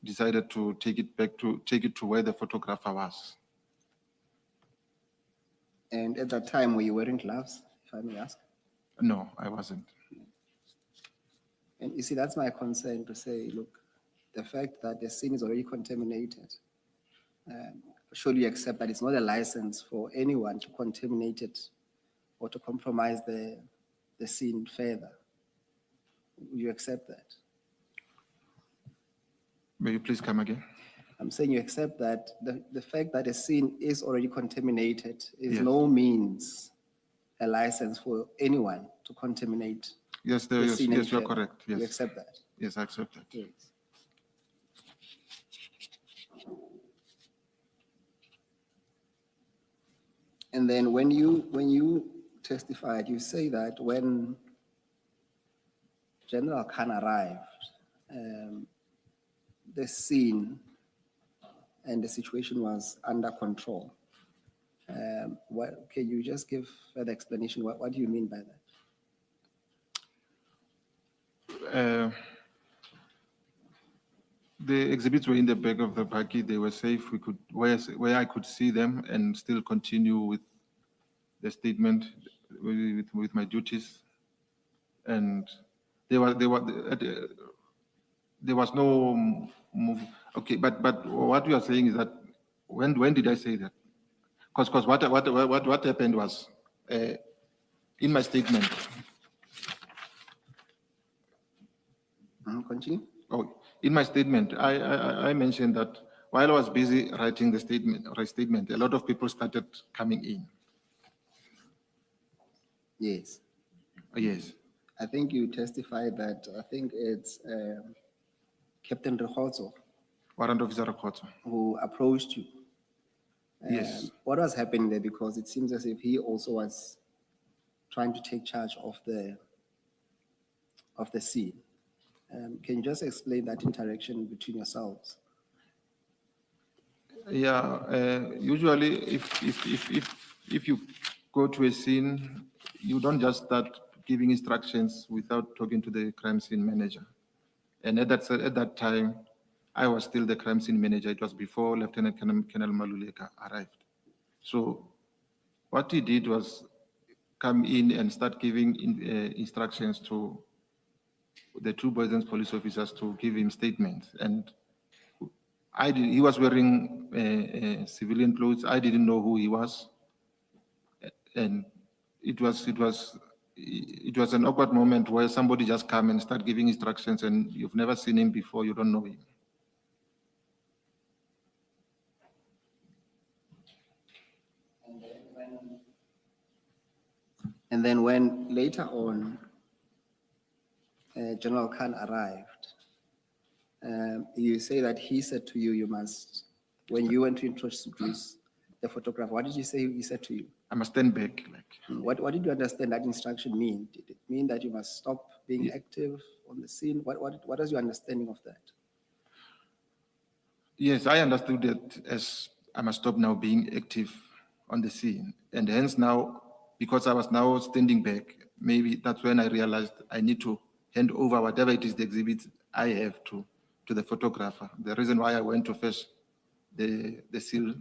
S5: decided to take it to where the photographer was.
S4: And at that time, were you wearing gloves, if I may ask?
S5: No, I wasn't.
S4: And you see, that's my concern to say, look, the fact that the scene is already contaminated, should you accept that it's not a license for anyone to contaminate it or to compromise the scene further? Would you accept that?
S5: May you please come again?
S4: I'm saying you accept that the fact that a scene is already contaminated is
S5: Yes.
S4: no means a license for anyone to contaminate
S5: Yes,
S4: the
S5: yes,
S4: scene any
S5: yes, you're
S4: further.
S5: correct.
S4: You
S5: Yes,
S4: accept that?
S5: yes, I accept that.
S4: Yes. And then when you testified, you say that when General Khan arrived, the scene and the situation was under control. Can you just give further explanation? What do you mean by that?
S5: The exhibits were in the back of the buggy. They were safe. We could where I could see them and still continue with the statement with my duties. And there was no move. Okay, but what you are saying is that when did I say that? Because what happened was in my statement.
S4: Continue.
S5: Oh, in my statement, I mentioned that while I was busy writing the statement, a lot of people started coming in.
S4: Yes.
S5: Yes,
S4: I think you testified that, I think it's Captain Rehozo
S5: Warrant Officer Rakotso.
S4: who approached you.
S5: Yes.
S4: What was happening there? Because it seems as if he also was trying to take charge of the scene. Can you just explain that interaction between yourselves?
S5: Yeah, usually if you go to a scene, you don't just start giving instructions without talking to the crime scene manager. And at that time, I was still the crime scene manager. It was before Lieutenant Colonel Maluleka arrived. So what he did was come in and start giving instructions to the two Boysen's police officers to give him statements. And he was wearing civilian clothes. I didn't know who he was. And it was an awkward moment where somebody just come and start giving instructions and you've never seen him before, you don't know him.
S4: And then when later on, General Khan arrived, you say that he said to you, you must, when you went to introduce the photograph, what did you say he said to you?
S5: I must stand back.
S4: What did you understand that instruction mean? Did it mean that you must stop being active on the scene? What is your understanding of that?
S5: Yes, I understood that as I must stop now being active on the scene. And hence now, because I was now standing back, maybe that's when I realized I need to hand over whatever it is the exhibit I have to the photographer. The reason why I went to fetch the seal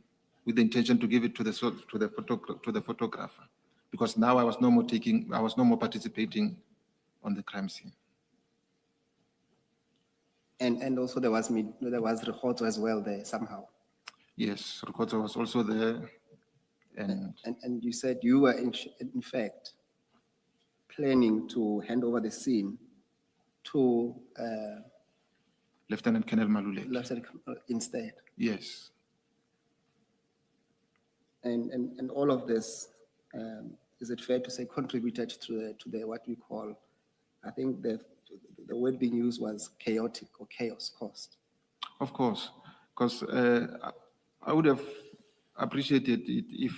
S5: with the intention to give it to the photographer, because now I was no more participating on the crime scene.
S4: And also there was Rehoto as well there somehow.
S5: Yes, Rakotso was also there.
S4: And you said you were in fact planning to hand over the scene to
S5: Lieutenant Colonel Maluleka.
S4: Lieutenant instead.
S5: Yes.
S4: And all of this is it fair to say, contributed to the what we call, I think the word being used was chaotic or chaos caused.
S5: Of course, because I would have appreciated it if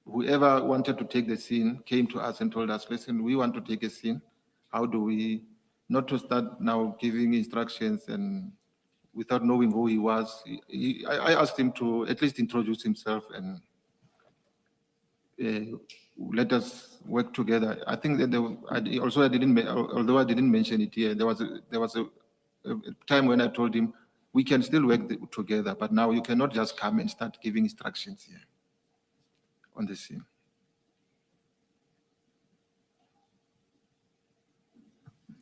S5: whoever wanted to take the scene came to us and told us, listen, we want to take a scene. How do we, not to start now giving instructions and without knowing who he was. I asked him to at least introduce himself and let us work together. I think that although I didn't mention it here, there was a time when I told him we can still work together, but now you cannot just come and start giving instructions here on the scene.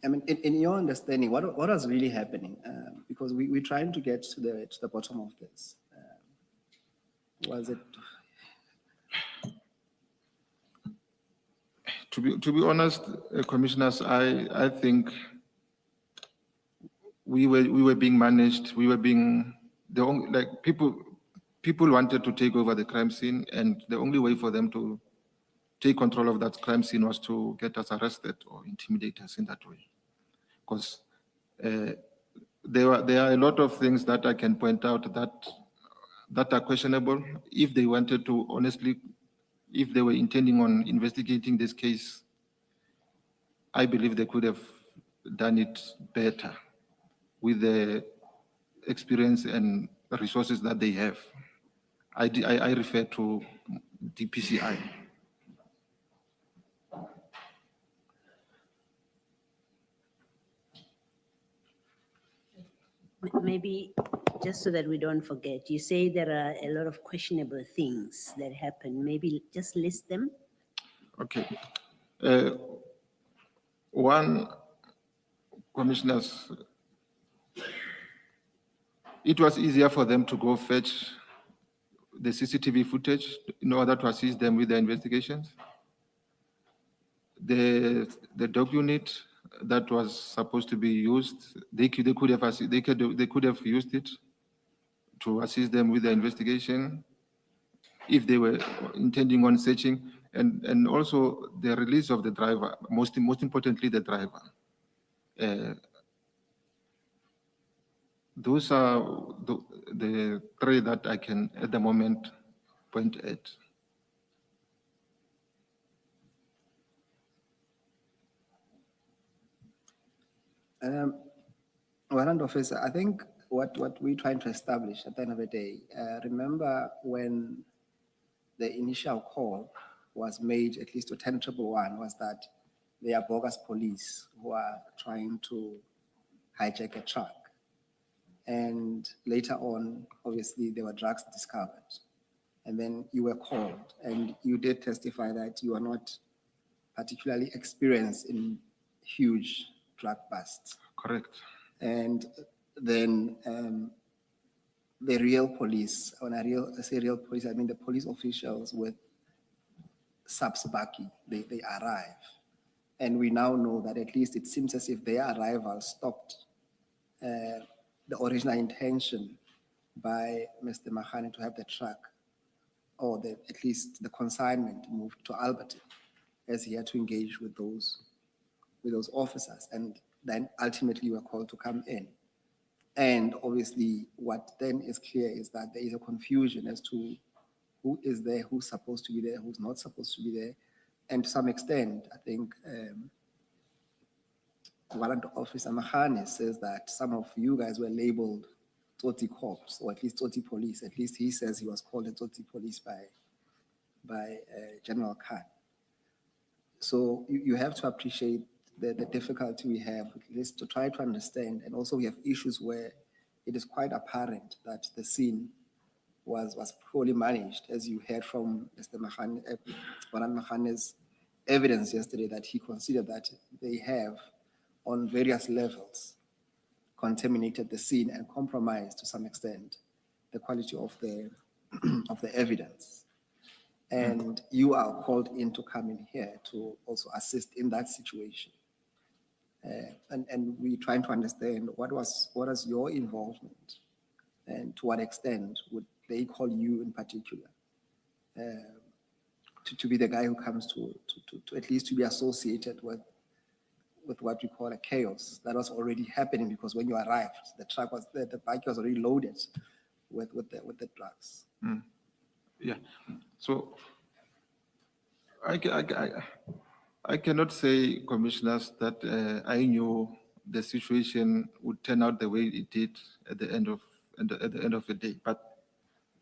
S4: I mean, in your understanding, what was really happening? Because we're trying to get to the bottom of this. Was it?
S5: To be honest, commissioners, I think we were being managed. We were being the only, like people wanted to take over the crime scene, and the only way for them to take control of that crime scene was to get us arrested or intimidate us in that way. Because there are a lot of things that I can point out that are questionable. If they wanted to honestly, if they were intending on investigating this case, I believe they could have done it better with the experience and resources that they have. I refer to DPCI.
S1: Maybe just so that we don't forget, you say there are a lot of questionable things that happen. Maybe just list them.
S5: Okay. One, commissioners, it was easier for them to go fetch the CCTV footage in order to assist them with their investigations. The dog unit that was supposed to be used, they could have used it to assist them with the investigation if they were intending on searching, and also the release of the driver, most importantly the driver. Those are the three that I can at the moment point at.
S4: Warrant officer, I think what we're trying to establish at the end of the day, remember when the initial call was made, at least to 10-111, was that they are bogus police who are trying to hijack a truck. And later on, obviously, there were drugs discovered. And then you were called, and you did testify that you are not particularly experienced in huge drug busts.
S5: Correct.
S4: And then the real police, when I say real police, I mean the police officials with Subs-Baki, they arrive. And we now know that at least it seems as if their arrival stopped the original intention by Mr. Mahane to have the truck, or at least the consignment, moved to Alberton, as he had to engage with those officers, and then ultimately were called to come in. And obviously, what then is clear is that there is a confusion as to who is there, who's supposed to be there, who's not supposed to be there. And to some extent, I think Warrant Officer Mahane says that some of you guys were labeled Tsotsi Corps, or at least Tsotsi Police. At least he says he was called a Tsotsi Police by General Khan. So you have to appreciate the difficulty we have, at least to try to understand. And also we have issues where it is quite apparent that the scene was poorly managed, as you heard from Mr. Mahane, Warrant Mahane's evidence yesterday, that he considered that they have, on various levels, contaminated the scene and compromised to some extent the quality of the evidence. And you are called in to come in here to also assist in that situation. And we're trying to understand what was your involvement, and to what extent would they call you in particular to be the guy who comes to at least to be associated with what we call a chaos that was already happening, because when you arrived, the bike was already loaded with the drugs.
S5: Yeah, so I cannot say, commissioners, that I knew the situation would turn out the way it did at the end of the day. But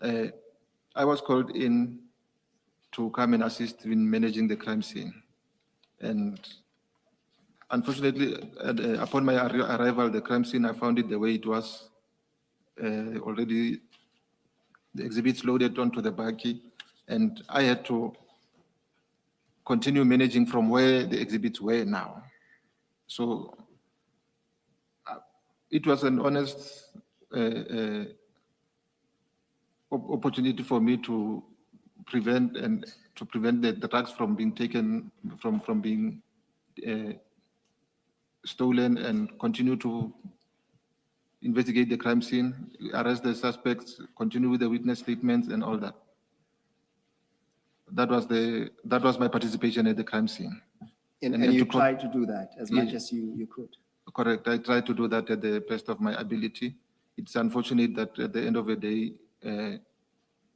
S5: I was called in to come and assist in managing the crime scene, and unfortunately, upon my arrival at the crime scene, I found it the way it was. Already, the exhibits loaded onto the buggy, and I had to continue managing from where the exhibits were now. So it was an honest opportunity for me to prevent the drugs from being taken, from being stolen, and continue to investigate the crime scene, arrest the suspects, continue with the witness statements and all that. That was my participation at the crime scene.
S4: And you tried to do that as much as you could.
S5: Correct. I tried to do that at the best of my ability. It's unfortunate that at the end of the day,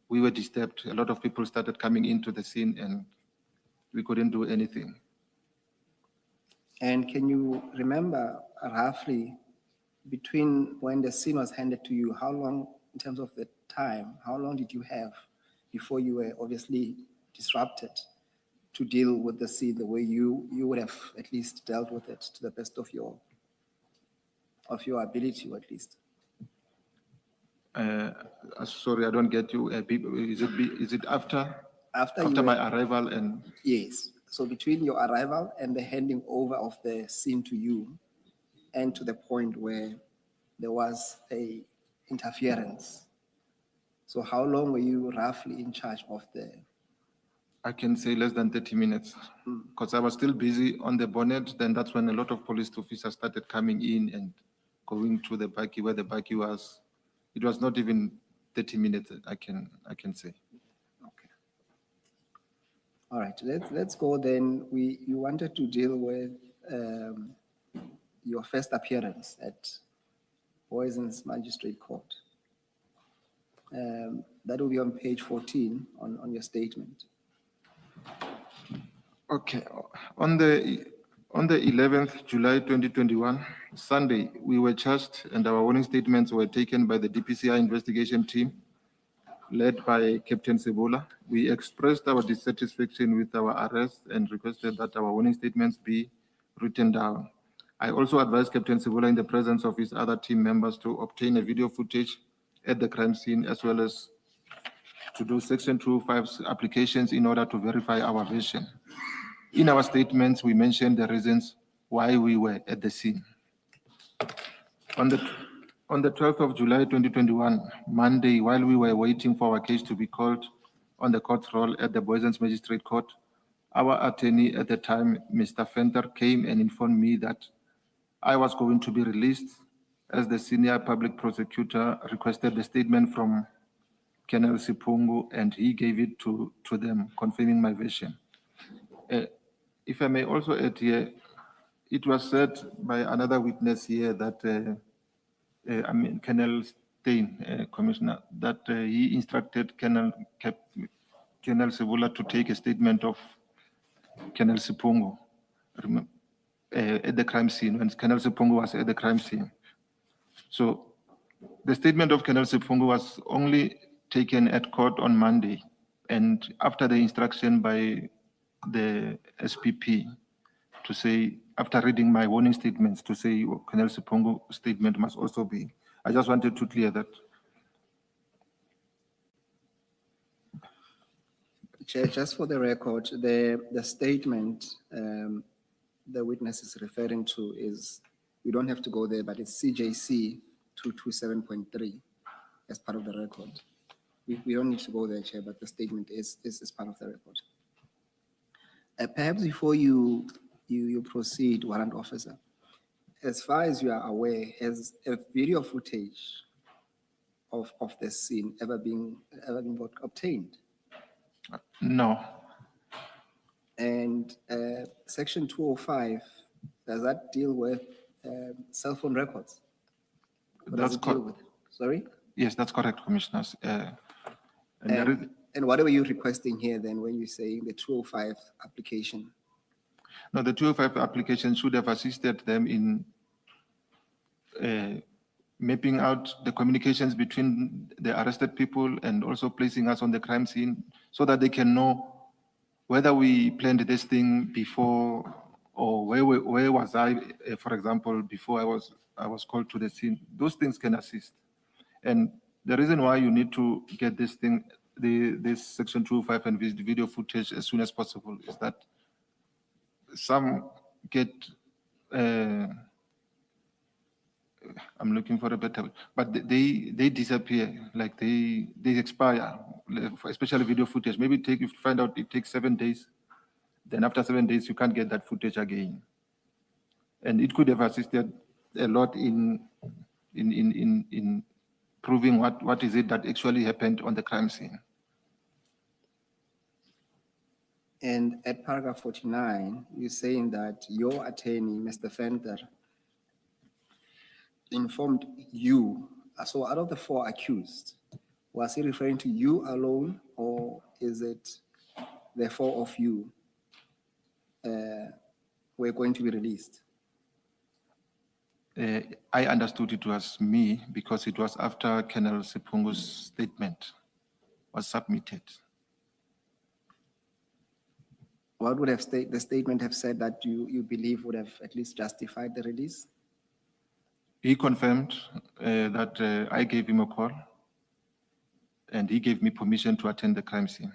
S5: we were disturbed. A lot of people started coming into the scene and we couldn't do anything.
S4: And can you remember roughly between when the scene was handed to you, how long, in terms of the time, how long did you have before you were obviously disrupted to deal with the scene the way you would have at least dealt with it to the best of your ability, or at least?
S5: Sorry, I don't get you. Is it after my arrival? And
S4: yes. So between your arrival and the handing over of the scene to you, and to the point where there was a interference. So how long were you roughly in charge of the?
S5: I can say less than 30 minutes, because I was still busy on the bonnet. Then that's when a lot of police officers started coming in and going to the buggy where the buggy was. It was not even 30 minutes, I can say.
S4: Okay. All right, let's go then. You wanted to deal with your first appearance at Boyson's Magistrate Court. That will be on page 14 on your statement.
S5: Okay, on the 11th July 2021, Sunday, we were charged and our warning statements were taken by the DPCI investigation team led by Captain Sebola. We expressed our dissatisfaction with our arrest and requested that our warning statements be written down. I also advised Captain Sebola in the presence of his other team members to obtain a video footage at the crime scene, as well as to do Section 205's applications in order to verify our version. In our statements, we mentioned the reasons why we were at the scene. On the 12th of July 2021, Monday, while we were waiting for our case to be called on the court roll at the Boyson's Magistrate Court, our attorney at the time, Mr. Fenter, came and informed me that I was going to be released as the senior public prosecutor requested the statement from Colonel Sipungu, and he gave it to them, confirming my version. If I may also add here, it was said by another witness here that, Colonel Stein, Commissioner, that he instructed Colonel Sebola to take a statement of Colonel Sipungu at the crime scene, when Colonel Sipungu was at the crime scene. So the statement of Colonel Sipungu was only taken at court on Monday, and after the instruction by the SPP to say, after reading my warning statements, to say Colonel Sipungu's statement must also be. I just wanted to clear that.
S4: Chair, just for the record, the statement the witness is referring to is, we don't have to go there, but it's CJC 227.3 as part of the record. We don't need to go there, Chair, but the statement is part of the record. Perhaps before you proceed, Warrant Officer, as far as you are aware, has a video footage of the scene ever been obtained?
S5: No.
S4: And section 205, does that deal with cell phone records? What does
S5: That's
S4: it deal
S5: correct.
S4: with? Sorry?
S5: Yes, that's correct, Commissioners. And there is,
S4: And what are you requesting here then when you're saying the 205 application?
S5: no, the 205 application should have assisted them in mapping out the communications between the arrested people and also placing us on the crime scene so that they can know whether we planned this thing before or where was I, for example, before I was called to the scene. Those things can assist. And the reason why you need to get this thing, this section 205 and video footage as soon as possible is that some get, I'm looking for a better, but they disappear, like they expire, especially video footage. Maybe if you find out it takes 7 days, then after 7 days, you can't get that footage again. And it could have assisted a lot in proving what is it that actually happened on the crime scene.
S4: And at paragraph 49, you're saying that your attorney, Mr. Fender, informed you. So out of the 4 accused, was he referring to you alone, or is it the 4 of you were going to be released?
S5: I understood it was me because it was after Colonel Sepungu's statement was submitted.
S4: What would have the statement have said that you believe would have at least justified the release?
S5: He confirmed that I gave him a call and he gave me permission to attend the crime scene.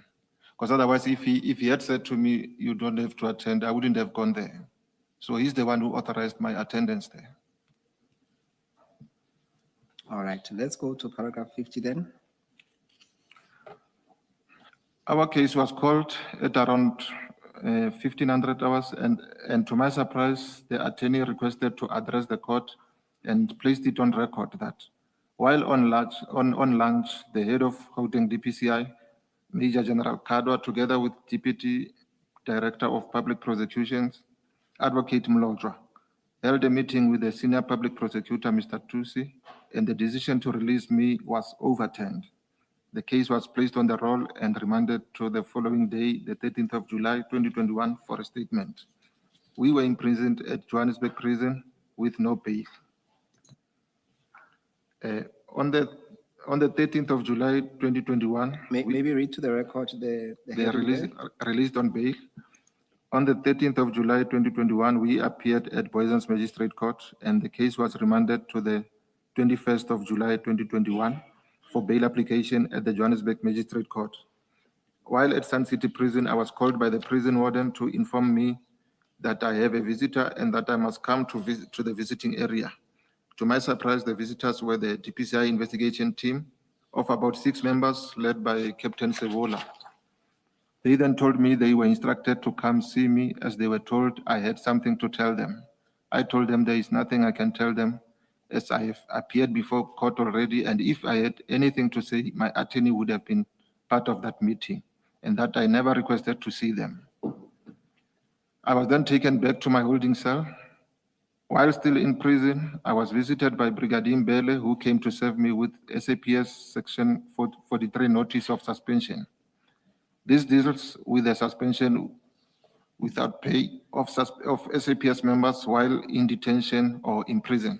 S5: Because otherwise, if he had said to me, you don't have to attend, I wouldn't have gone there. So he's the one who authorized my attendance there.
S4: All right, let's go to paragraph 50 then.
S5: Our case was called at around 1500 hours, and to my surprise, the attorney requested to address the court and placed it on record that while on lunch, the head of Gauteng DPCI, Major General Kadwa, together with Deputy Director of Public Prosecutions, Advocate Mlodra, held a meeting with the Senior Public Prosecutor, Mr. Tusi, and the decision to release me was overturned. The case was placed on the roll and remanded to the following day, the 13th of July, 2021, for a statement. We were imprisoned at Johannesburg prison with no bail. On the 13th of July, 2021,
S4: Maybe read to the record the
S5: they are
S4: heading there.
S5: released on bail. On the 13th of July, 2021, we appeared at Boyson's Magistrate Court and the case was remanded to the 21st of July, 2021 for bail application at the Johannesburg Magistrate Court. While at Sun City Prison, I was called by the prison warden to inform me that I have a visitor and that I must come to the visiting area. To my surprise, the visitors were the DPCI investigation team of about 6 members led by Captain Sevola. They then told me they were instructed to come see me as they were told I had something to tell them. I told them there is nothing I can tell them as I have appeared before court already, and if I had anything to say, my attorney would have been part of that meeting, and that I never requested to see them. I was then taken back to my holding cell. While still in prison, I was visited by Brigadier Mbele, who came to serve me with SAPS Section 43 notice of suspension. This deals with the suspension without pay of SAPS members while in detention or imprisoned.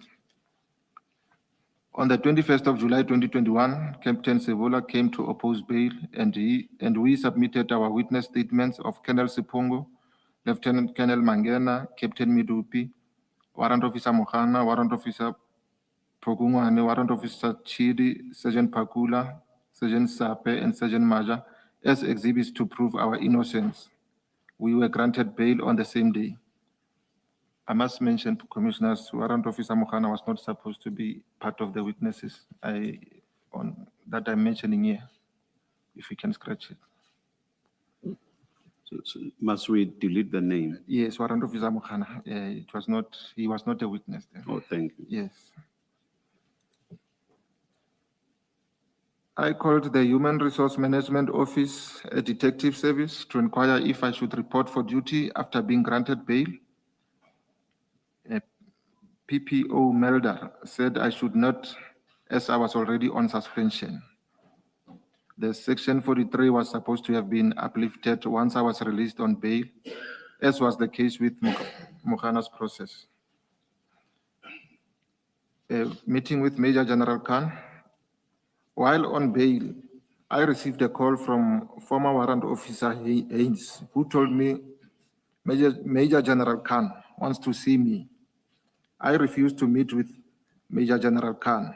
S5: On the 21st of July 2021, Captain Sevola came to oppose bail and we submitted our witness statements of Colonel Sepungu, Lieutenant Colonel Mangena, Captain Midupi, Warrant Officer Mohana, Warrant Officer Pogungwane, Warrant Officer Chidi, Sergeant Pakula, Sergeant Sape, and Sergeant Maja as exhibits to prove our innocence. We were granted bail on the same day. I must mention to Commissioners, Warrant Officer Mohana was not supposed to be part of the witnesses that I'm mentioning here. If we can scratch it.
S3: So must we delete the name?
S5: Yes, Warrant Officer Mohana. He was not a witness then.
S3: Oh, thank you.
S5: Yes. I called the Human Resource Management Office, a detective service, to inquire if I should report for duty after being granted bail. PPO Melder said I should not, as I was already on suspension. The Section 43 was supposed to have been uplifted once I was released on bail, as was the case with Mogana's process. A meeting with Major General Khan. While on bail, I received a call from former warrant officer Haynes, who told me Major General Khan wants to see me. I refused to meet with Major General Khan.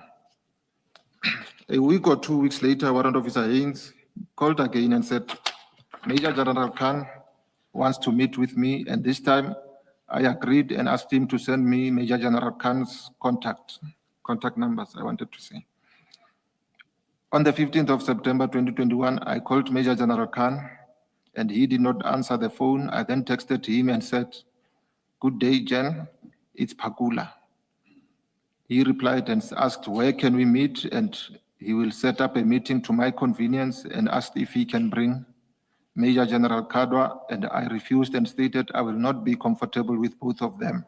S5: A week or 2 weeks later, warrant officer Haynes called again and said, Major General Khan wants to meet with me, and this time I agreed and asked him to send me Major General Khan's contact numbers, I wanted to say. On the 15th of September 2021, I called Major General Khan and he did not answer the phone. I then texted him and said, "Good day, Jen, it's Pakula." He replied and asked, "Where can we meet?" And he will set up a meeting to my convenience, and asked if he can bring Major General Kadwa, and I refused and stated I will not be comfortable with both of them.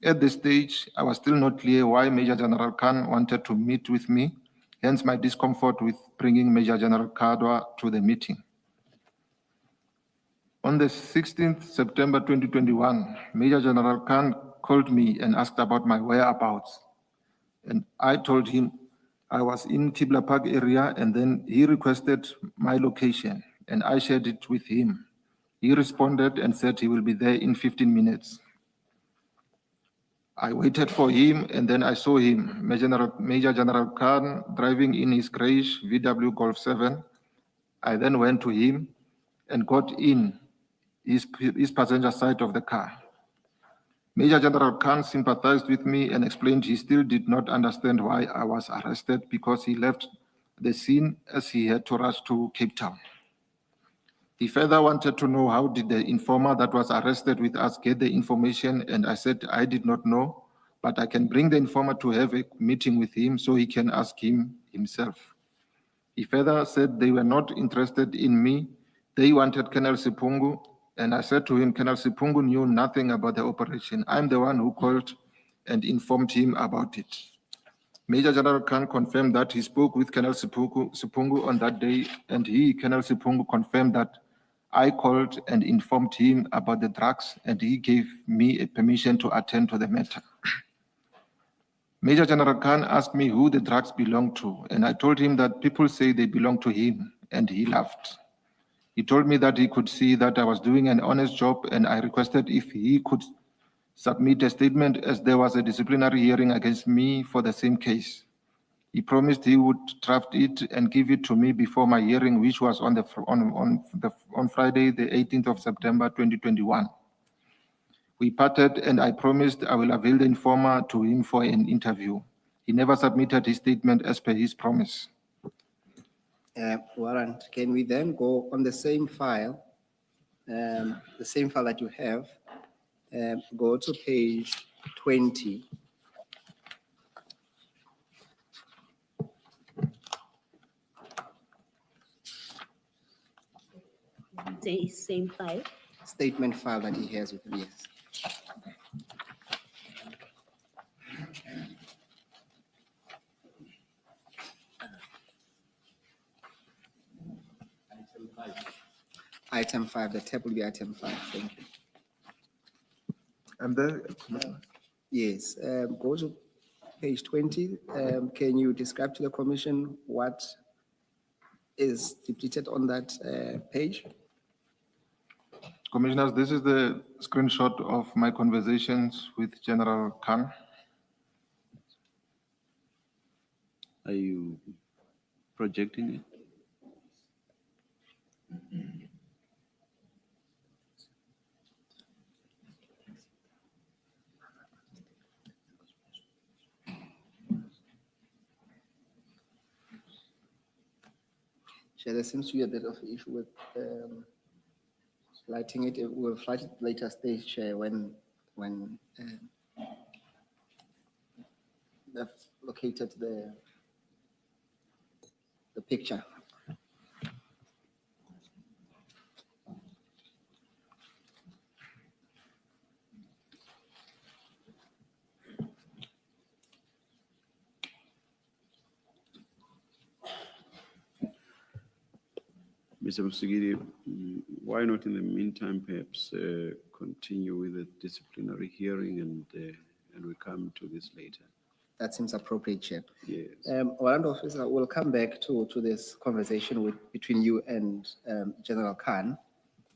S5: At this stage, I was still not clear why Major General Khan wanted to meet with me, hence my discomfort with bringing Major General Kadwa to the meeting. On the 16th September 2021, Major General Khan called me and asked about my whereabouts. And I told him I was in Kibla Park area, and then he requested my location and I shared it with him. He responded and said he will be there in 15 minutes. I waited for him, and then I saw him, Major General Khan, driving in his grayish VW Golf 7. I then went to him and got in his passenger side of the car. Major General Khan sympathized with me and explained he still did not understand why I was arrested, because he left the scene as he had to rush to Cape Town. He further wanted to know how did the informer that was arrested with us get the information, and I said I did not know, but I can bring the informer to have a meeting with him so he can ask him himself. He further said they were not interested in me. They wanted Colonel Sipungu, and I said to him, Colonel Sipungu knew nothing about the operation. I'm the one who called and informed him about it. Major General Khan confirmed that he spoke with Colonel Sipungu on that day, and he, Colonel Sipungu, confirmed that I called and informed him about the drugs, and he gave me a permission to attend to the matter. Major General Khan asked me who the drugs belong to, and I told him that people say they belong to him, and he laughed. He told me that he could see that I was doing an honest job, and I requested if he could submit a statement as there was a disciplinary hearing against me for the same case. He promised he would draft it and give it to me before my hearing, which was on Friday, the 18th of September, 2021. We parted, and I promised I will avail the informer to him for an interview. He never submitted his statement as per his promise.
S4: Warrant, can we then go on the same file, that you have, go to page 20.
S1: Same file.
S4: Statement file that he has with me. Yes. Item 5, the tab will be item 5. Thank you.
S5: And then,
S4: Yes, go to page 20. Can you describe to the commission what is depicted on that page?
S5: Commissioners, this is the screenshot of my conversations with General Khan.
S3: Are you projecting it?
S4: Chair, there seems to be a bit of issue with lighting it. We'll flight it later stage, Chair, when they've located the the picture.
S3: Mr. Musigiri, why not in the meantime perhaps continue with the disciplinary hearing and we come to this later?
S4: That seems appropriate, Chair.
S3: Yes.
S4: Warrant Officer, we'll come back to this conversation between you and General Khan.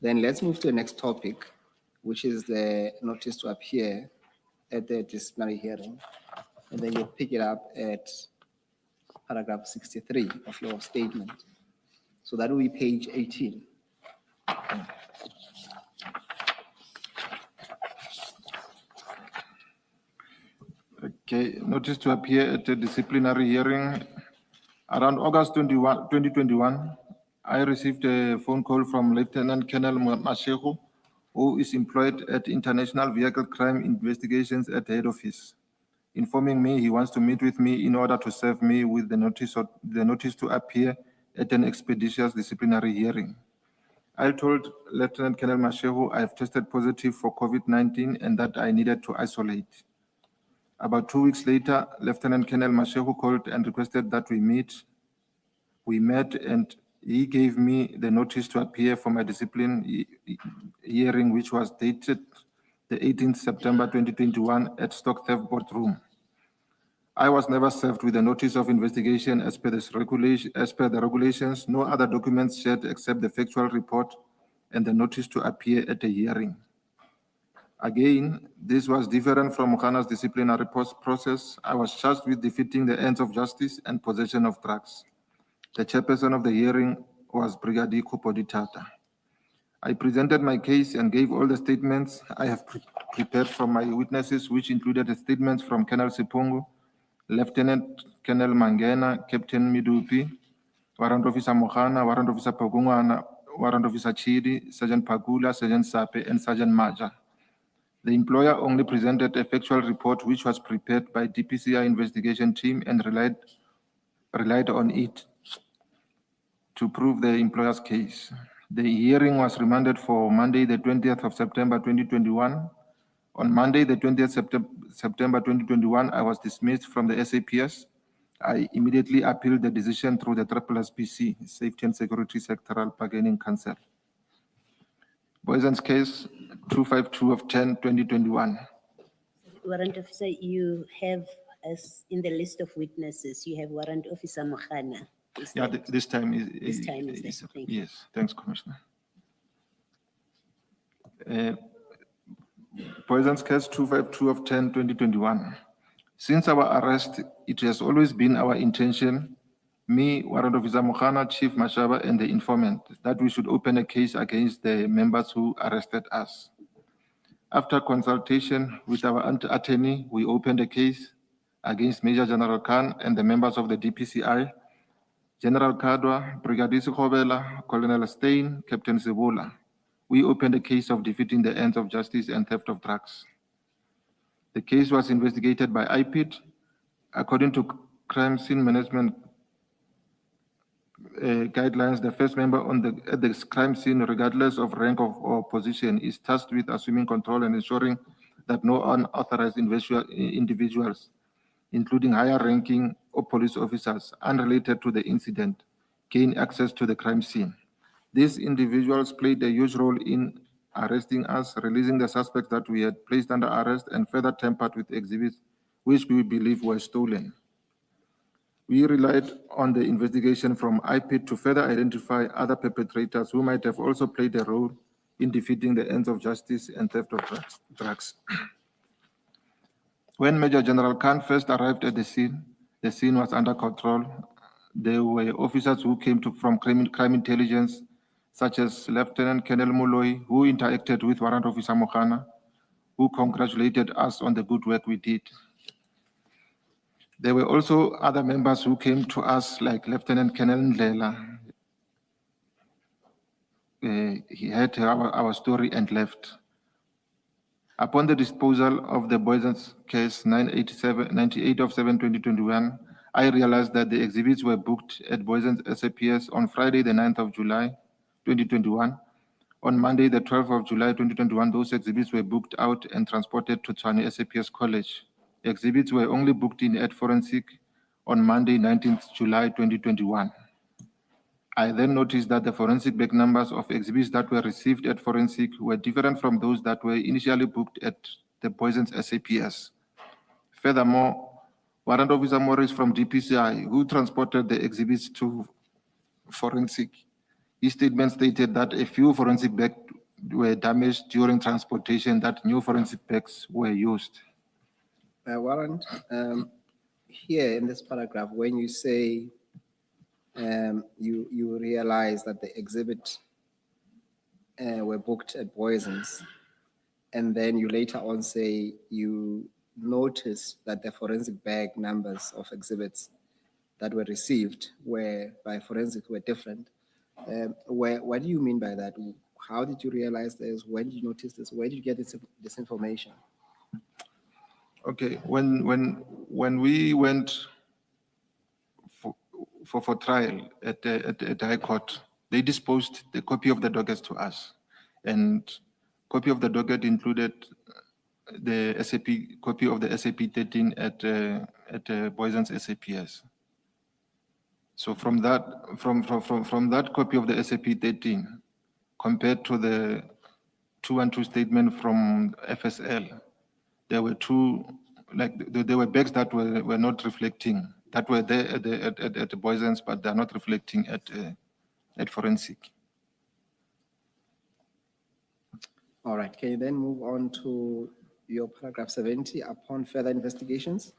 S4: Then let's move to the next topic, which is the notice to appear at the disciplinary hearing. And then you'll pick it up at paragraph 63 of your statement. So that will be page 18.
S5: Okay, notice to appear at a disciplinary hearing. Around August 2021, I received a phone call from Lieutenant Colonel Mashehu, who is employed at International Vehicle Crime Investigations at the head office, informing me he wants to meet with me in order to serve me with the notice to appear at an expeditious disciplinary hearing. I told Lieutenant Colonel Mashehu I have tested positive for COVID-19 and that I needed to isolate. About 2 weeks later, Lieutenant Colonel Mashehu called and requested that we meet. We met and he gave me the notice to appear for my discipline hearing, which was dated the 18th September 2021 at Stock Theft Board Room. I was never served with a notice of investigation as per the regulations, no other documents shared except the factual report and the notice to appear at the hearing. Again, this was different from Ghana's disciplinary process. I was charged with defeating the ends of justice and possession of drugs. The chairperson of the hearing was Brigadier Kupoditata. I presented my case and gave all the statements I have prepared from my witnesses, which included the statements from Colonel Sipungu, Lieutenant Colonel Mangena, Captain Midupi, Warrant Officer Mohana, Warrant Officer Pagungwana, Warrant Officer Chidi, Sergeant Pagula, Sergeant Sape, and Sergeant Maja. The employer only presented a factual report which was prepared by DPCI investigation team and relied on it to prove the employer's case. The hearing was remanded for Monday, the 20th of September 2021. On Monday, the 20th September 2021, I was dismissed from the SAPS. I immediately appealed the decision through the SSPC, Safety and Security Sectoral Bargaining Council. Boyson's case 252 of 10/2021.
S1: Warrant Officer, you have, as in the list of witnesses, you have Warrant Officer Mohana. Is
S5: Yeah,
S1: that-
S5: this time is.
S1: This time is there. Thank you.
S5: Yes, thanks, Commissioner. Poison's case 252 of 10/2021. Since our arrest, it has always been our intention, me, Warrant Officer Mohana, Chief Mashaba, and the informant, that we should open a case against the members who arrested us. After consultation with our attorney, we opened a case against Major General Khan and the members of the DPCI, General Kadwa, Brigadier Sikhovela, Colonel Stein, Captain Sebola. We opened a case of defeating the ends of justice and theft of drugs. The case was investigated by IPID. According to crime scene management guidelines, the first member at the crime scene, regardless of rank or position, is tasked with assuming control and ensuring that no unauthorized individuals, including higher ranking or police officers unrelated to the incident, gain access to the crime scene. These individuals played a huge role in arresting us, releasing the suspects that we had placed under arrest, and further tampered with exhibits which we believe were stolen. We relied on the investigation from IPID to further identify other perpetrators who might have also played a role in defeating the ends of justice and theft of drugs. When Major General Khan first arrived at the scene was under control. There were officers who came from crime intelligence, such as Lieutenant Colonel Moloi, who interacted with Warrant Officer Mohana, who congratulated us on the good work we did. There were also other members who came to us, like Lieutenant Colonel Ndlela. He heard our story and left. Upon the disposal of the Boyson's case 98 of 7/2021, I realized that the exhibits were booked at Boysen's SAPS on Friday, the 9th of July, 2021. On Monday, the 12th of July, 2021, those exhibits were booked out and transported to Tshwane SAPS College. Exhibits were only booked in at forensic on Monday, 19th July, 2021. I then noticed that the forensic back numbers of exhibits that were received at forensic were different from those that were initially booked at the Boysen's SAPS. Furthermore, Warrant Officer Morris from DPCI, who transported the exhibits to forensic, his statement stated that a few forensic bags were damaged during transportation, that new forensic bags were used.
S4: Warrant, here in this paragraph, when you say you realize that the exhibit were booked at Boysen's, and then you later on say you noticed that the forensic bag numbers of exhibits that were received were by forensic were different. What do you mean by that? How did you realize this? When did you notice this? Where did you get this information?
S5: Okay, when we went for trial at the High Court, they disposed the copy of the docket to us, and copy of the docket included the SAP copy of the SAP 13 at Boysen's SAPS. So from that copy of the SAP 13, compared to the 212 statement from FSL, there were there were bags that were not reflecting, that were there at the Boysen's, but they're not reflecting at forensic.
S4: All right, can you then move on to your paragraph 70, upon further investigations?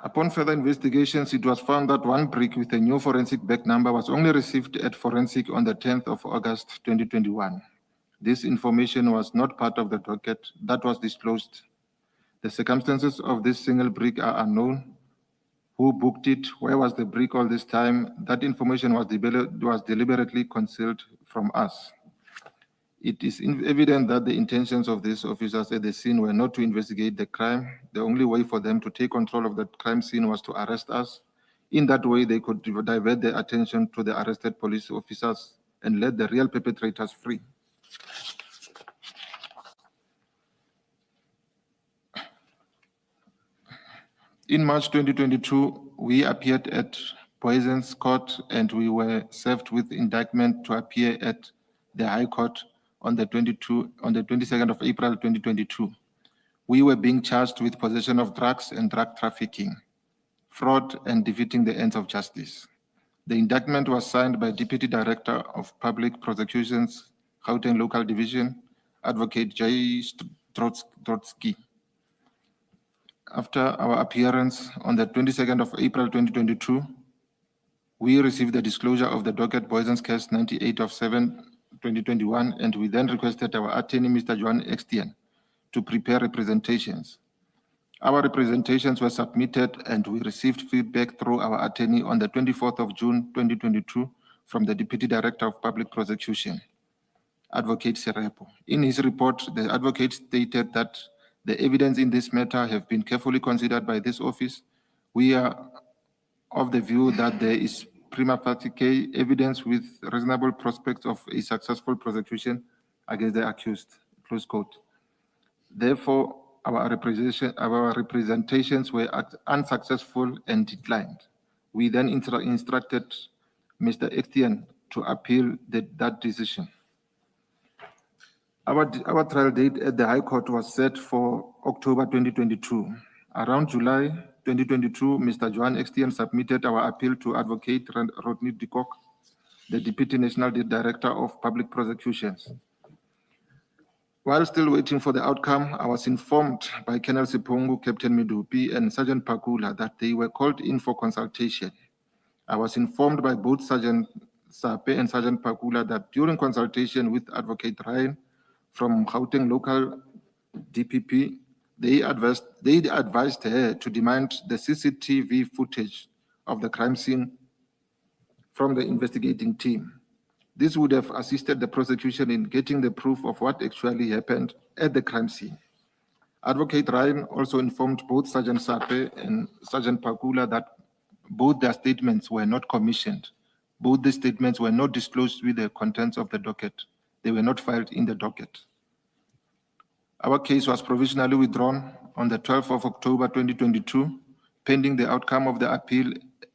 S5: Upon further investigations, it was found that one brick with a new forensic bag number was only received at forensic on the 10th of August, 2021. This information was not part of the docket that was disclosed. The circumstances of this single brick are unknown. Who booked it? Where was the brick all this time? That information was deliberately concealed from us. It is evident that the intentions of these officers at the scene were not to investigate the crime. The only way for them to take control of the crime scene was to arrest us. In that way, they could divert their attention to the arrested police officers and let the real perpetrators free. In March 2022, we appeared at Boysen's Court and we were served with indictment to appear at the High Court on the 22nd of April 2022. We were being charged with possession of drugs and drug trafficking, fraud, and defeating the ends of justice. The indictment was signed by Deputy Director of Public Prosecutions, Gauteng Local Division, Advocate J. Strotsky. After our appearance on the 22nd of April 2022, we received the disclosure of the docket Boysen's case 98 of 7/2021, and we then requested our attorney, Mr. Johan Extien, to prepare representations. Our representations were submitted and we received feedback through our attorney on the 24th of June 2022 from the Deputy Director of Public Prosecution, Advocate Serepo. In his report, the advocate stated that the evidence in this matter have been carefully considered by this office. We are of the view that there is prima facie evidence with reasonable prospects of a successful prosecution against the accused, close quote. Therefore, our representations were unsuccessful and declined. We then instructed Mr. Extien to appeal that decision. Our trial date at the High Court was set for October 2022. Around July 2022, Mr. Johan Extien submitted our appeal to Advocate Rodney de Kock, the Deputy National Director of Public Prosecutions. While still waiting for the outcome, I was informed by Colonel Sipongu, Captain Midupi, and Sergeant Pakula that they were called in for consultation. I was informed by both Sergeant Sape and Sergeant Pakula that during consultation with Advocate Ryan from Gauteng Local DPP, they advised her to demand the CCTV footage of the crime scene from the investigating team. This would have assisted the prosecution in getting the proof of what actually happened at the crime scene. Advocate Ryan also informed both Sergeant Sape and Sergeant Pakula that both their statements were not commissioned. Both the statements were not disclosed with the contents of the docket. They were not filed in the docket. Our case was provisionally withdrawn on the 12th of October 2022, pending the outcome of the appeal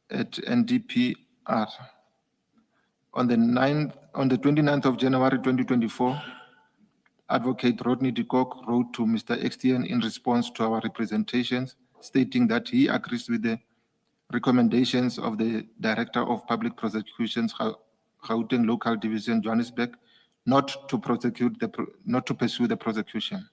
S5: at NDPR. On the 29th of January 2024, Advocate Rodney de Kock wrote to Mr. Extian in response to our representations, stating that he agrees with the recommendations of the Director of Public Prosecutions, Gauteng Local Division, Johannesburg, not to pursue the prosecution.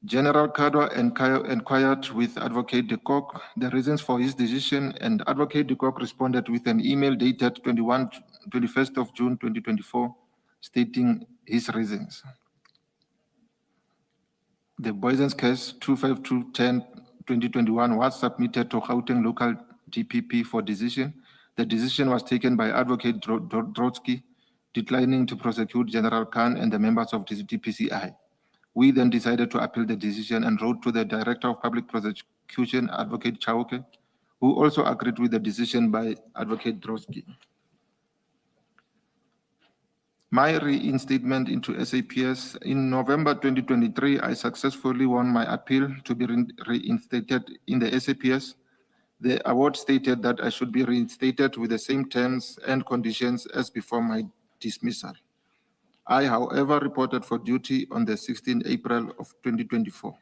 S5: General Kadwa inquired with Advocate de Kock the reasons for his decision, and Advocate de Kock responded with an email dated 21st of June 2024, stating his reasons. The Boyson's case 25210-2021 was submitted to Gauteng Local DPP for decision. The decision was taken by Advocate Drotsky, declining to prosecute General Khan and the members of the DPCI. We then decided to appeal the decision and wrote to the Director of Public Prosecution, Advocate Chauke, who also agreed with the decision by Advocate Drotsky. My reinstatement into SAPS in November 2023, I successfully won my appeal to be reinstated in the SAPS. The award stated that I should be reinstated with the same terms and conditions as before my dismissal. I, however, reported for duty on the 16th April of 2024.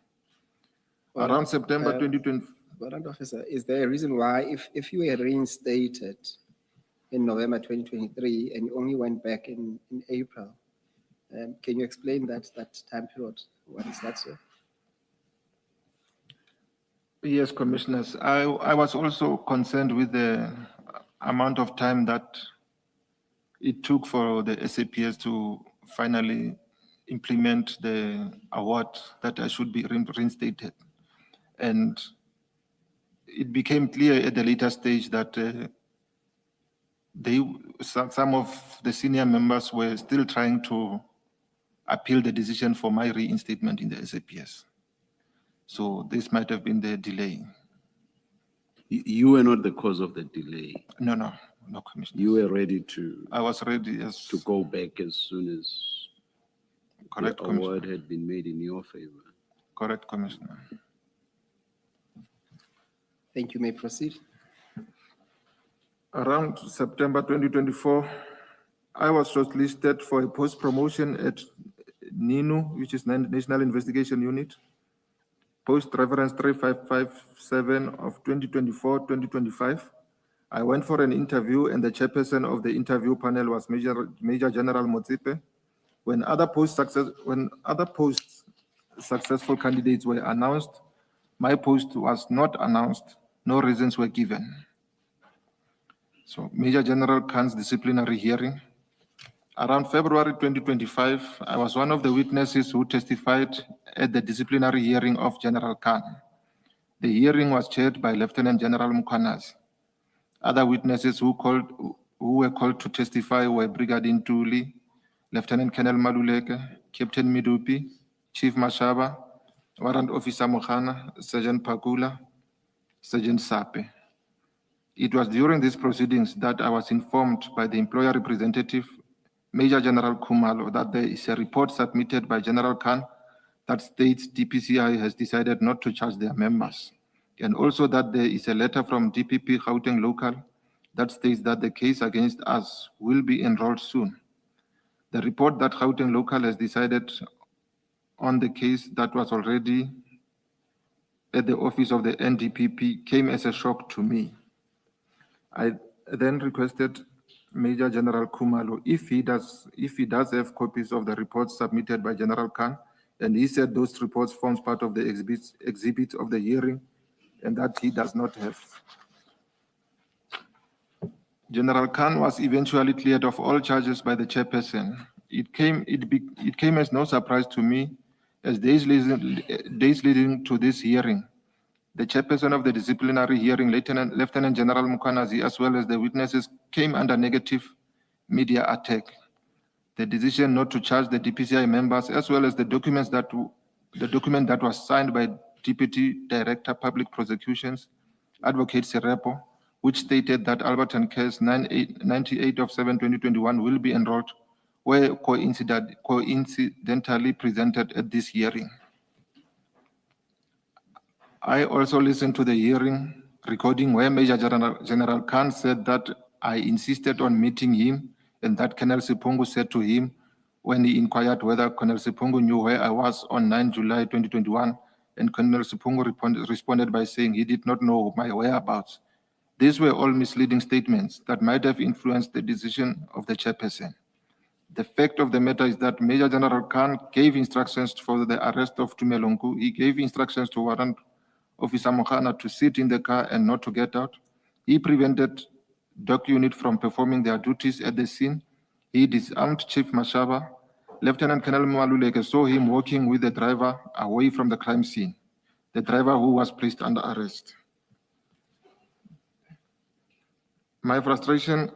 S5: Around September 2020.
S4: Warrant Officer, is there a reason why if you were reinstated in November 2023 and you only went back in April, can you explain that time period? What is that, sir?
S5: Yes, Commissioners. I was also concerned with the amount of time that it took for the SAPS to finally implement the award that I should be reinstated. And it became clear at the later stage that some of the senior members were still trying to appeal the decision for my reinstatement in the SAPS. So this might have been the delay.
S3: You were not the cause of the delay.
S5: No, Commissioner.
S3: You were ready to.
S5: I was ready, yes.
S3: To go back as soon as
S5: Correct,
S3: the
S5: Commissioner.
S3: award had been made in your favor.
S5: Correct, Commissioner.
S4: Thank you. May proceed.
S5: Around September 2024, I was shortlisted for a post-promotion at NINU, which is National Investigation Unit, post reference 3557 of 2024-2025. I went for an interview and the chairperson of the interview panel was Major General Motsipe. When other post-successful candidates were announced, my post was not announced, no reasons were given. So Major General Khan's disciplinary hearing. Around February 2025, I was one of the witnesses who testified at the disciplinary hearing of General Khan. The hearing was chaired by Lieutenant General Mukhwanazi. Other witnesses who were called to testify were Brigadier Ntuli, Lieutenant Colonel Maluleke, Captain Midupi, Chief Mashaba, Warrant Officer Mokhana, Sergeant Pakula, Sergeant Sape. It was during these proceedings that I was informed by the employer representative, Major General Kumalo, that there is a report submitted by General Khan that states DPCI has decided not to charge their members, and also that there is a letter from DPP Gauteng Local that states that the case against us will be enrolled soon. The report that Gauteng Local has decided on the case that was already at the office of the NDPP came as a shock to me. I then requested Major General Kumalo if he does have copies of the reports submitted by General Khan, and he said those reports forms part of the exhibit of the hearing, and that he does not have. General Khan was eventually cleared of all charges by the chairperson. It came as no surprise to me, as days leading to this hearing, the chairperson of the disciplinary hearing, Lieutenant General Mukhwanazi, as well as the witnesses, came under negative media attack. The decision not to charge the DPCI members, as well as the documents that the document that was signed by Deputy Director Public Prosecutions, Advocate Serepo, which stated that Albert and Case 98 of 7/2021 will be enrolled, were coincidentally presented at this hearing. I also listened to the hearing recording where Major General Khan said that I insisted on meeting him and that Colonel Sipungu said to him when he inquired whether Colonel Sipungu knew where I was on 9 July 2021, and Colonel Sipungu responded by saying he did not know my whereabouts. These were all misleading statements that might have influenced the decision of the chairperson. The fact of the matter is that Major General Khan gave instructions for the arrest of Tumelongu. He gave instructions to Warrant Officer Mokhana to sit in the car and not to get out. He prevented Doc Unit from performing their duties at the scene. He disarmed Chief Mashaba. Lieutenant Colonel Mwaluleke saw him walking with the driver away from the crime scene, the driver who was placed under arrest. My frustration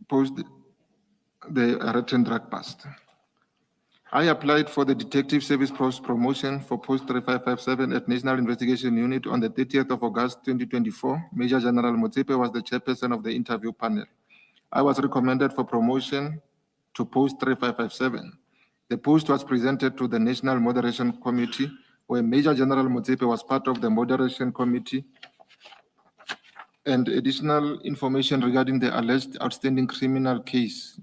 S5: posed the written drug bust. I applied for the Detective Service Post promotion for Post 3557 at National Investigation Unit on the 30th of August 2024. Major General Motsepe was the chairperson of the interview panel. I was recommended for promotion to Post 3557. The post was presented to the National Moderation Committee, where Major General Motsepe was part of the Moderation Committee, and additional information regarding the alleged outstanding criminal case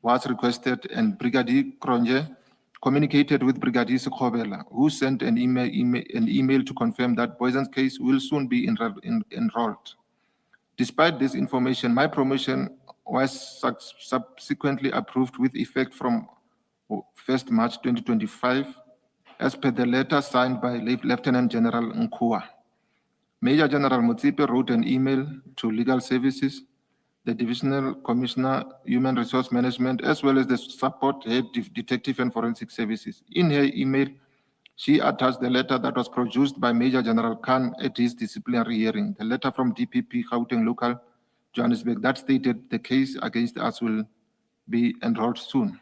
S5: was requested, and Brigadier Kronje communicated with Brigadier Sekhovela, who sent an email to confirm that Boysen's case will soon be enrolled. Despite this information, my promotion was subsequently approved with effect from 1st March 2025, as per the letter signed by Lieutenant General Nkua. Major General Motsepe wrote an email to Legal Services, the Divisional Commissioner, Human Resource Management, as well as the Support Head Detective and Forensic Services. In her email, she attached the letter that was produced by Major General Khan at his disciplinary hearing, the letter from DPP Gauteng Local, Johannesburg, that stated the case against us will be enrolled soon.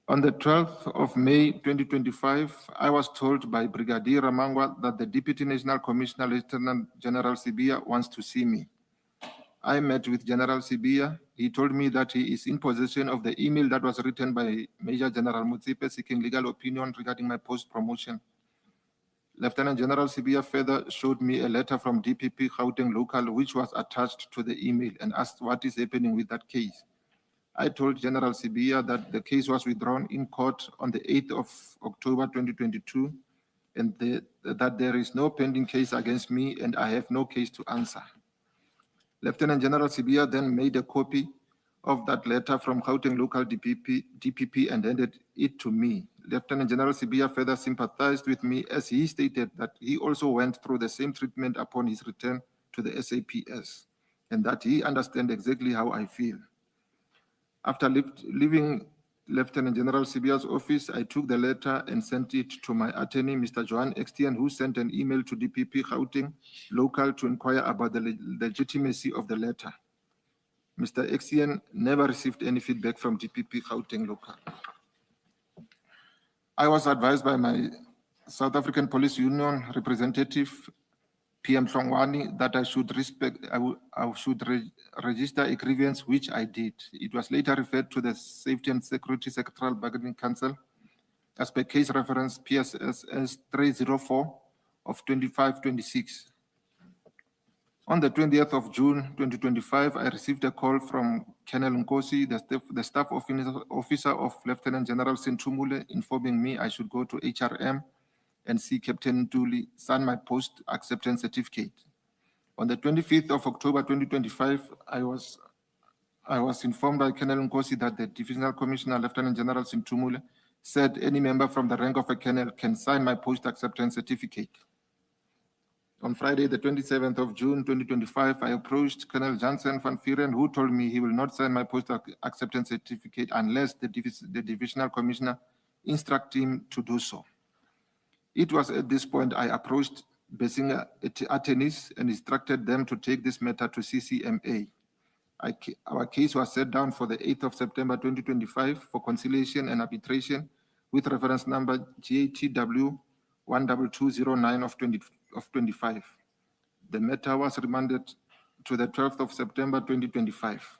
S5: On the 12th of May 2025, I was told by Brigadier Ramangwa that the Deputy National Commissioner, Lieutenant General Sibia, wants to see me. I met with General Sibia. He told me that he is in possession of the email that was written by Major General Motsepe seeking legal opinion regarding my post promotion. Lieutenant General Sibia further showed me a letter from DPP Gauteng Local, which was attached to the email, and asked what is happening with that case. I told General Sibia that the case was withdrawn in court on the 8th of October 2022, and that there is no pending case against me and I have no case to answer. Lieutenant General Sibia then made a copy of that letter from Gauteng Local DPP and handed it to me. Lieutenant General Sibia further sympathized with me, as he stated that he also went through the same treatment upon his return to the SAPS, and that he understands exactly how I feel. After leaving Lieutenant General Sibia's office, I took the letter and sent it to my attorney, Mr. Johan Extian, who sent an email to DPP Gauteng Local to inquire about the legitimacy of the letter. Mr. Extian never received any feedback from DPP Gauteng Local. I was advised by my South African Police Union representative, PM Hlongwani, that I should register a grievance, which I did. It was later referred to the Safety and Security Sectoral Bargaining Council as per case reference PSS 304 of 2526. On the 20th of June 2025, I received a call from Colonel Nkosi, the staff officer of Lieutenant General Sentumule, informing me I should go to HRM and see Captain Ntuli sign my post acceptance certificate. On the 25th of October 2025, I was informed by Colonel Nkosi that the Divisional Commissioner, Lieutenant General Sentumule, said any member from the rank of a colonel can sign my post acceptance certificate. On Friday, the 27th of June 2025, I approached Colonel Jansen van Vieren, who told me he will not sign my post acceptance certificate unless the Divisional Commissioner instructs him to do so. It was at this point I approached Besinga attorneys and instructed them to take this matter to CCMA. Our case was set down for the 8th of September 2025 for conciliation and arbitration, with reference number GATW 12209 of 25. The matter was remanded to the 12th of September 2025.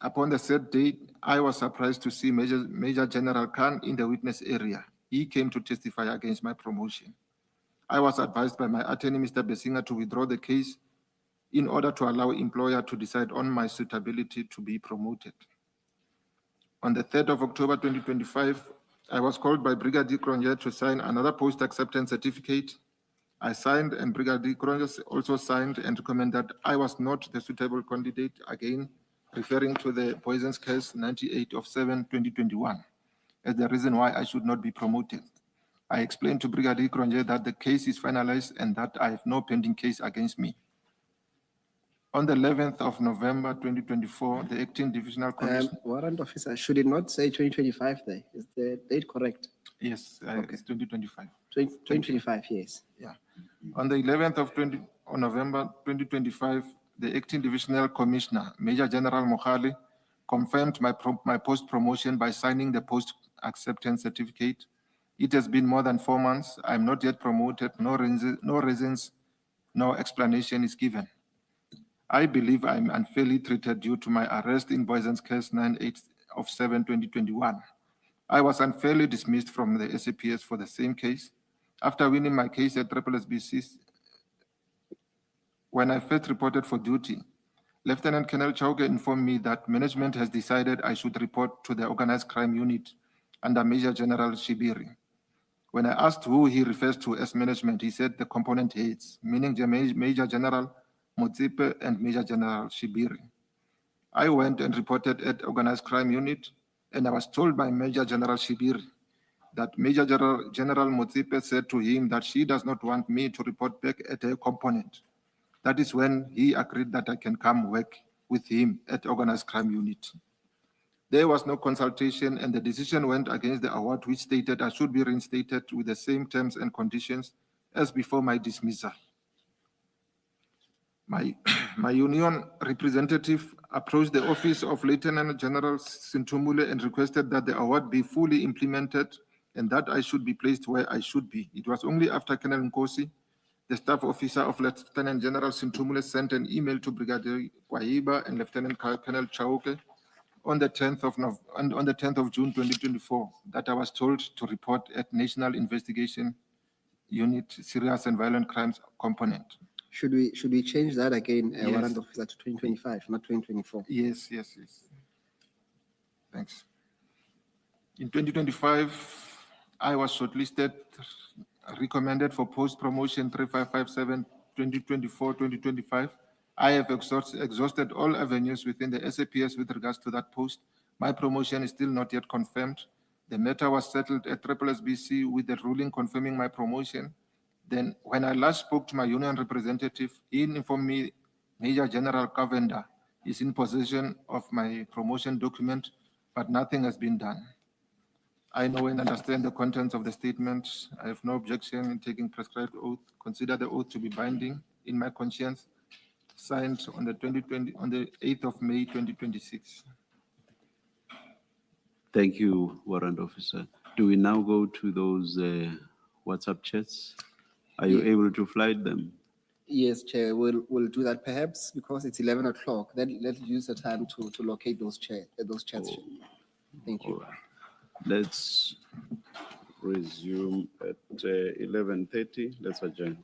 S5: Upon the said date, I was surprised to see Major General Khan in the witness area. He came to testify against my promotion. I was advised by my attorney, Mr. Besinga, to withdraw the case in order to allow employer to decide on my suitability to be promoted. On the 3rd of October 2025, I was called by Brigadier Kronje to sign another post-acceptance certificate. I signed and Brigadier Kronje also signed and recommended that I was not the suitable candidate, again referring to the poisons case 98 of 7/2021 as the reason why I should not be promoted. I explained to Brigadier Kronje that the case is finalized and that I have no pending case against me. On the 11th of November 2024, the acting divisional commissioner.
S4: Warrant officer, should it not say 2025 there? Is the date correct?
S5: Yes, it's 2025.
S4: 2025, yes.
S5: Yeah. On the 11th of November 2025, the acting divisional commissioner, Major General Mohali, confirmed my post promotion by signing the post acceptance certificate. It has been more than 4 months. I'm not yet promoted. No reasons, no explanation is given. I believe I'm unfairly treated due to my arrest in Boysen's case 98 of 7/2021. I was unfairly dismissed from the SAPS for the same case. After winning my case at SSBC, when I first reported for duty, Lieutenant Colonel Chauke informed me that management has decided I should report to the organized crime unit under Major General Shibiri. When I asked who he refers to as management, he said the component heads, meaning Major General Motsipe and Major General Shibiri. I went and reported at organized crime unit, and I was told by Major General Shibiri that Major General Motsipe said to him that she does not want me to report back at her component. That is when he agreed that I can come work with him at organized crime unit. There was no consultation, and the decision went against the award, which stated I should be reinstated with the same terms and conditions as before my dismissal. My union representative approached the office of Lieutenant General Sintumule and requested that the award be fully implemented and that I should be placed where I should be. It was only after Colonel Nkosi, the staff officer of Lieutenant General Sintumule, sent an email to Brigadier Kwaiba and Lieutenant Colonel Chauke on the 10th of June 2024 that I was told to report at National Investigation Unit Serious and Violent Crimes Component.
S4: Should we change that again,
S5: Yes.
S4: warrant officer, to 2025, not 2024?
S5: Yes. Thanks. In 2025, I was shortlisted, recommended for post promotion 3557 2024-2025. I have exhausted all avenues within the SAPS with regards to that post. My promotion is still not yet confirmed. The matter was settled at SSBC with the ruling confirming my promotion. Then when I last spoke to my union representative, he informed me Major General Cavenda is in possession of my promotion document, but nothing has been done. I know and understand the contents of the statement. I have no objection in taking prescribed oath. Consider the oath to be binding in my conscience. Signed on the 8th of May 2026.
S3: Thank you, Warrant Officer. Do we now go to those WhatsApp chats? Are you able to flight them?
S4: Yes, Chair, we'll do that perhaps because it's 11 o'clock. Then let's use the time to locate those chats. Thank you.
S3: All right. Let's resume at 11:30. Let's adjourn.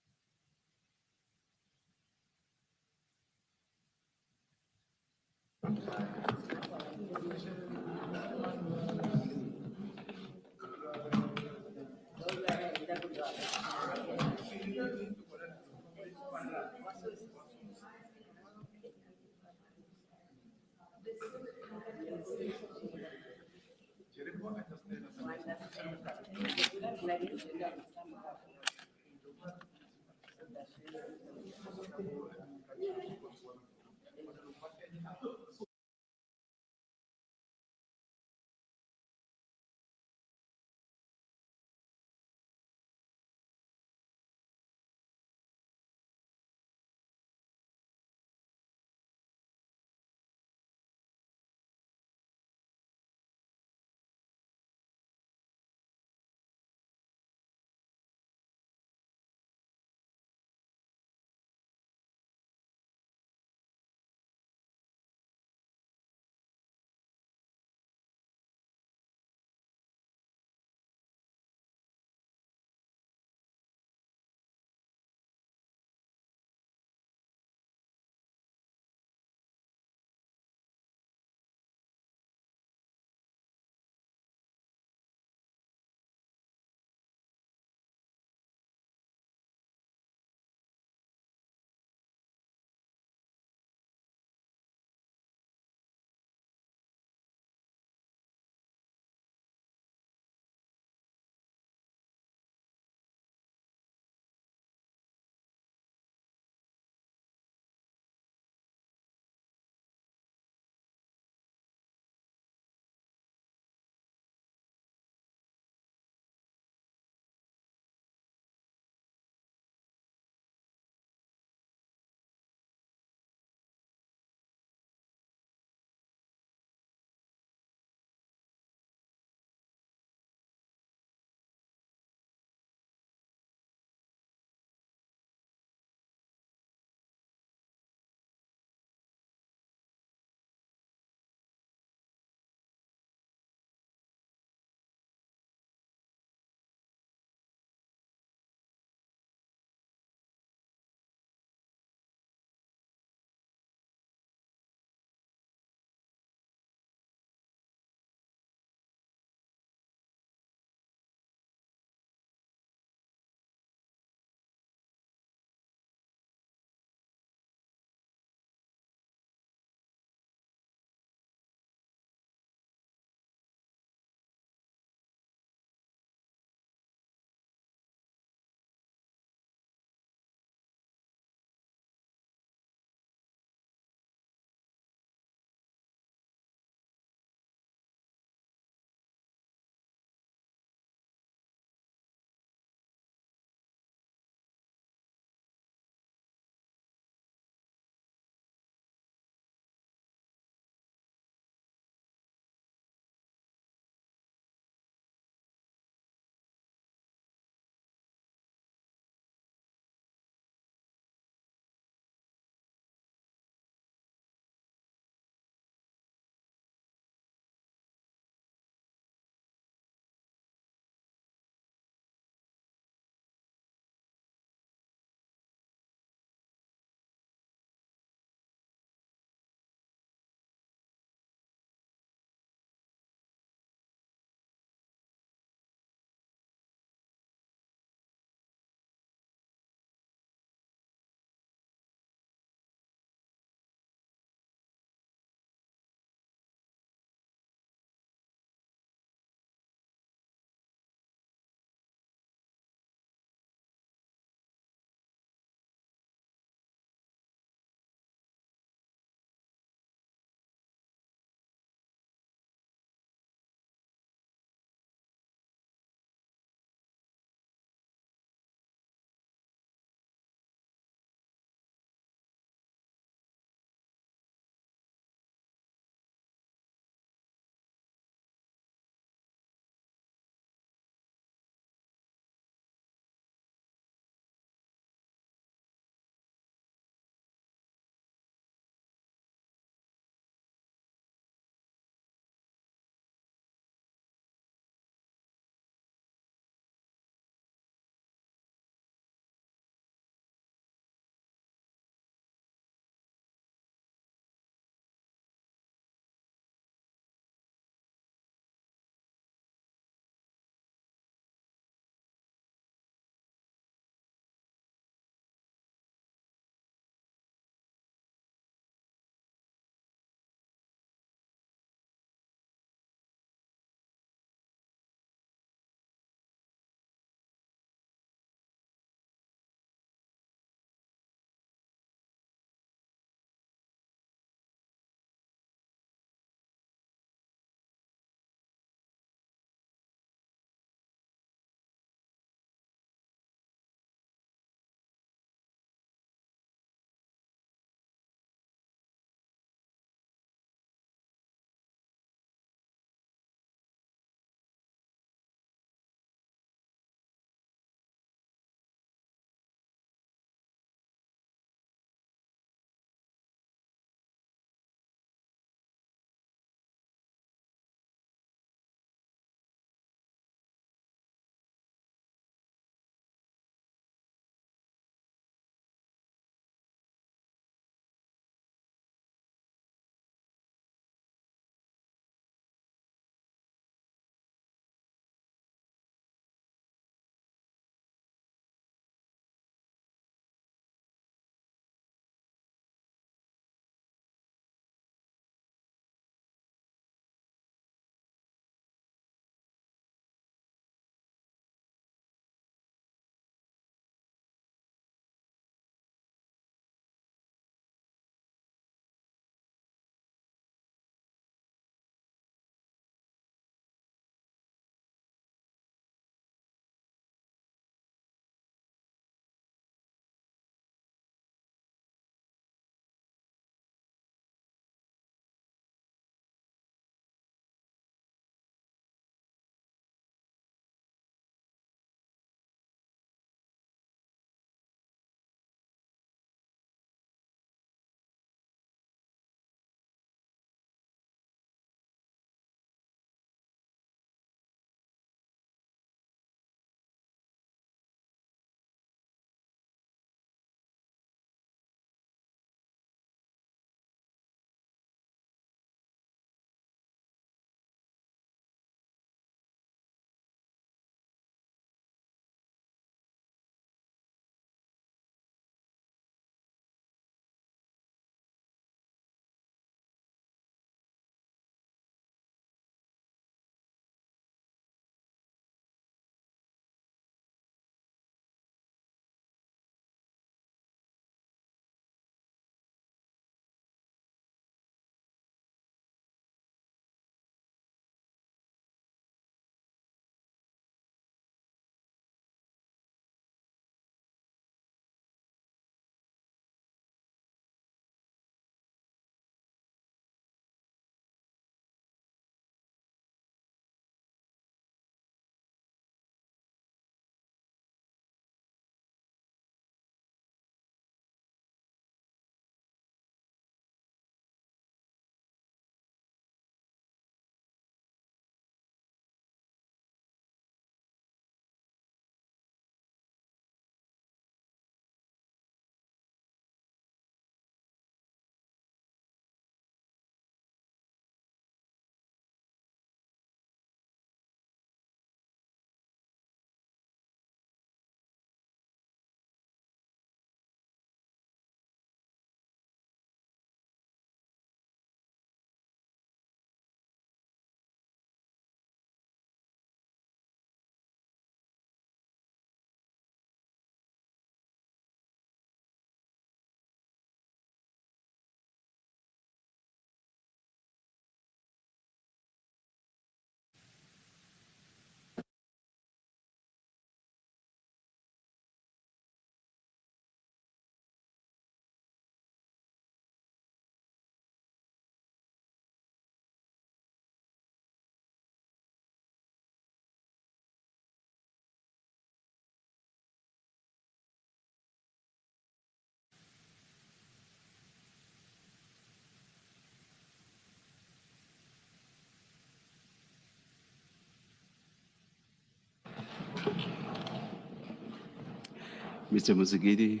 S3: Mr. Musigidi,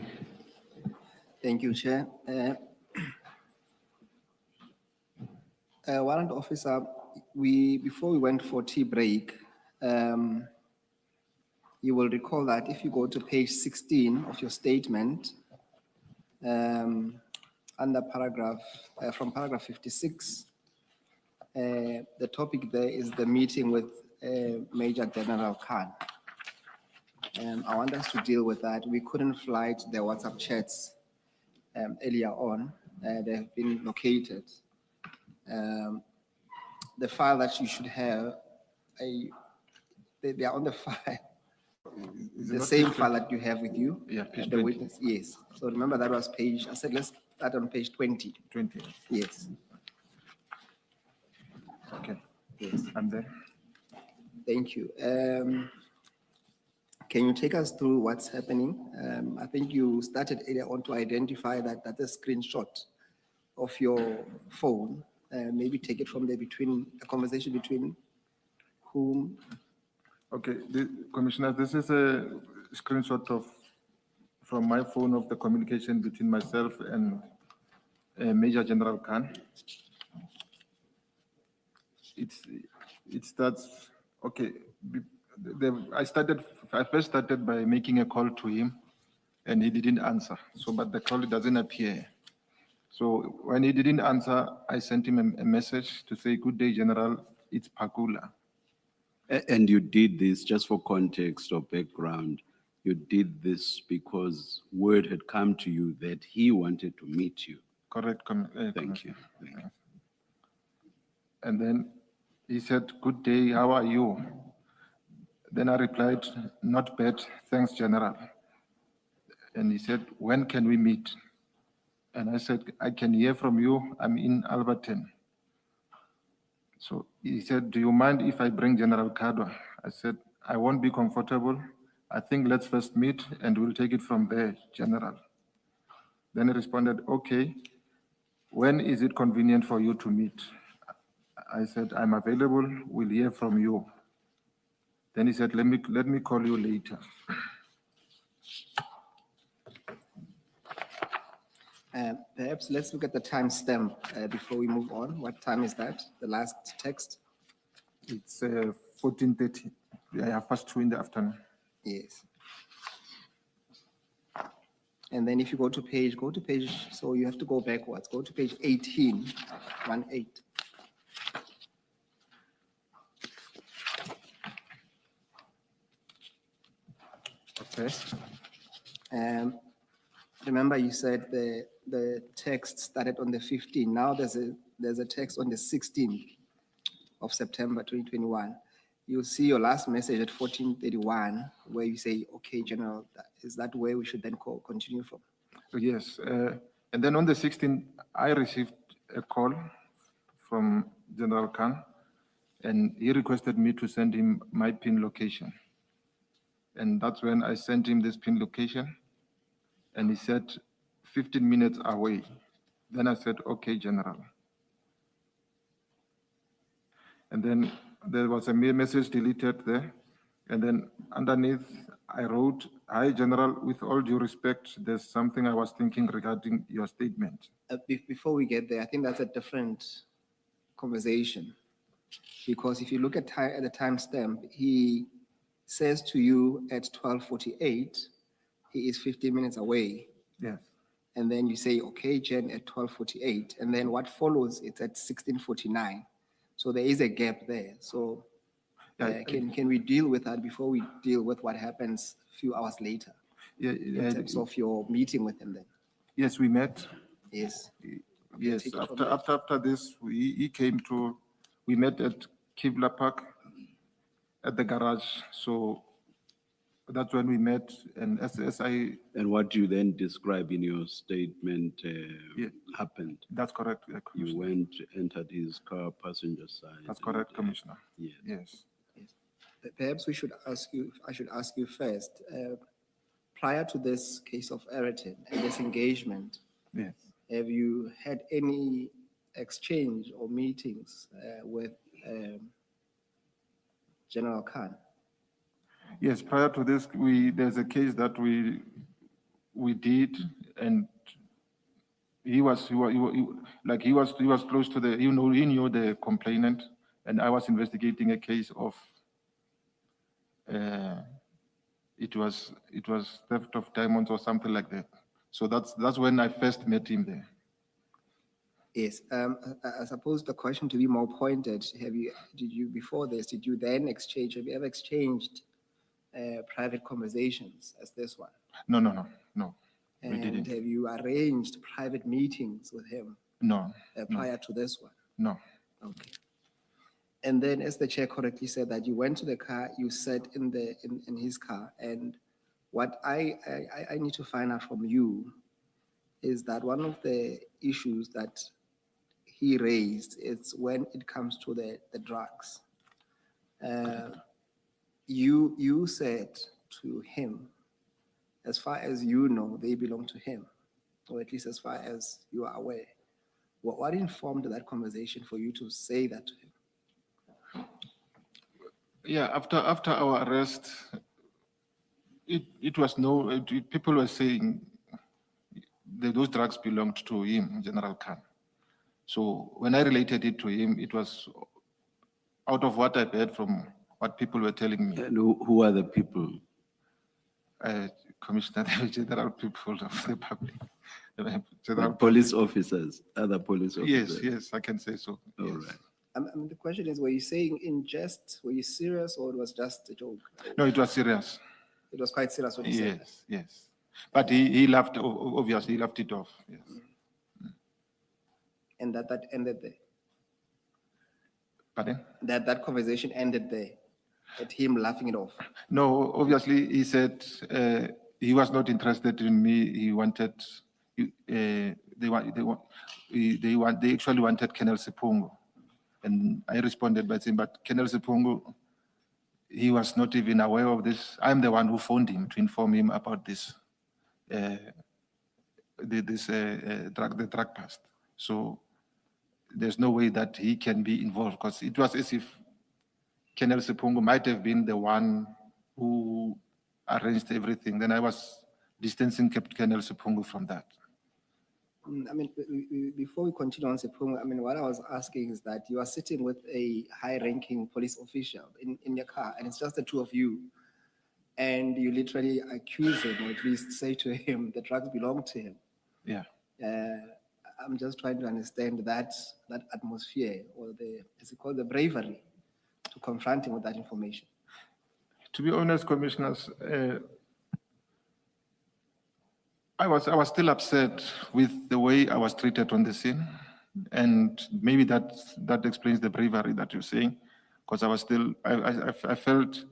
S4: Thank you, Chair. Warrant Officer, before we went for tea break, you will recall that if you go to page 16 of your statement, under from paragraph 56, the topic there is the meeting with Major General Khan. I want us to deal with that. We couldn't flight the WhatsApp chats earlier on. They have been located. The file that you should have, they are on the file.
S5: Is it
S4: The
S5: not
S4: same
S5: page
S4: file that you have with you.
S5: Yeah, page
S4: The
S5: 20.
S4: witness, yes. So remember that was page, I said, let's start on page 20.
S5: 20,
S4: Yes,
S5: okay.
S4: yes.
S5: And then,
S4: Thank you. Can you take us through what's happening? I think you started earlier on to identify that that's a screenshot of your phone. Maybe take it from there between a conversation between whom?
S5: okay, Commissioner, this is a screenshot from my phone of the communication between myself and Major General Khan. It starts, okay, I first started by making a call to him and he didn't answer. So, but the call doesn't appear. So when he didn't answer, I sent him a message to say, "Good day, General, it's Pakula."
S3: and you did this just for context or background. You did this because word had come to you that he wanted to meet you.
S5: Correct.
S3: Thank you.
S5: And then he said, "Good day, how are you?" Then I replied, "Not bad, thanks, General." And he said, "When can we meet?" And I said, "I can hear from you, I'm in Alberton." So he said, "Do you mind if I bring General Kadwa?" I said, "I won't be comfortable. I think let's first meet and we'll take it from there, General." Then he responded, "Okay, when is it convenient for you to meet?" I said, "I'm available, we'll hear from you." Then he said, let me call you later.
S4: Perhaps let's look at the timestamp before we move on. What time is that? The last text?
S5: It's 14:30, 2:30 in the afternoon.
S4: Yes. And then if you go to page, so you have to go backwards. Go to page 18, 18.
S5: Okay.
S4: Remember you said the text started on the 15th. Now there's a text on the 16th of September 2021. You'll see your last message at 14:31 where you say, "Okay, General," is that where we should then continue from?
S5: Yes, and then on the 16th, I received a call from General Khan, and he requested me to send him my PIN location. And that's when I sent him this PIN location, and he said 15 minutes away. Then I said, "Okay, General." And then there was a message deleted there. And then underneath, I wrote, "Hi, General, with all due respect, there's something I was thinking regarding your statement."
S4: Before we get there, I think that's a different conversation. Because if you look at the timestamp, he says to you at 12:48, he is 15 minutes away.
S5: Yes.
S4: And then you say, "Okay, Jen," at 12:48. And then what follows, it's at 16:49. So there is a gap there. So can we deal with that before we deal with what happens a few hours later in terms of your meeting with him then?
S5: Yes, we met.
S4: Yes.
S5: Yes,
S4: Take it from there.
S5: after this, we met at Kibla Park at the garage. So that's when we met. And as I,
S3: And what you then describe in your statement
S5: Yeah.
S3: happened.
S5: that's correct,
S3: You
S5: Commissioner.
S3: entered his car, passenger side.
S5: That's correct, Commissioner.
S3: Yeah.
S5: Yes.
S4: Perhaps I should ask you first, prior to this case of Ayrton and this engagement,
S5: Yes.
S4: have you had any exchange or meetings with General Khan?
S5: Yes, prior to this, there's a case that we we did, and he was close to the, he knew the complainant, and I was investigating a case of, it was theft of diamonds or something like that. So that's when I first met him there.
S4: Yes, I suppose the question to be more pointed, have you then exchange, have you ever exchanged private conversations as this one?
S5: No, we
S4: And
S5: didn't.
S4: have you arranged private meetings with him
S5: No,
S4: prior to this one?
S5: no.
S4: Okay. And then, as the chair correctly said, that you went to the car, you sat in his car, and what I need to find out from you is that one of the issues that he raised is when it comes to the drugs. You said to him, as far as you know, they belong to him, or at least as far as you are aware. What informed that conversation for you to say that to him?
S5: Yeah, after our arrest, people were saying that those drugs belonged to him, General Khan. So when I related it to him, it was out of what I've heard from what people were telling me.
S3: And who are the people?
S5: Commissioner, general people of the public.
S3: Police officers, other police
S5: Yes,
S3: officers?
S5: yes, I can say so.
S3: All
S5: Yes.
S3: right.
S4: The question is, were you saying in jest? Were you serious, or it was just a joke?
S5: No, it was serious.
S4: It was quite serious what you said.
S5: Yes, yes. But he laughed, obviously, he laughed it off. Yes.
S4: And that ended there.
S5: Pardon?
S4: That conversation ended there, at him laughing it off.
S5: No, obviously, he said he was not interested in me. He wanted, they actually wanted Colonel Sipungu. And I responded by saying, but Colonel Sipungu, he was not even aware of this. I'm the one who phoned him to inform him about this, the drug bust. So there's no way that he can be involved, because it was as if Colonel Sipungu might have been the one who arranged everything. Then I was distancing Colonel Sipungu from that.
S4: I mean, before we continue on Sipungu, I mean, what I was asking is that you are sitting with a high-ranking police official in your car, and it's just the two of you, and you literally accuse him, or at least say to him, the drugs belong to him.
S5: Yeah.
S4: I'm just trying to understand that atmosphere, or is it called the bravery, to confront him with that information.
S5: To be honest, commissioners, I was still upset with the way I was treated on the scene, and maybe that explains the bravery that you're saying, because I was still, I felt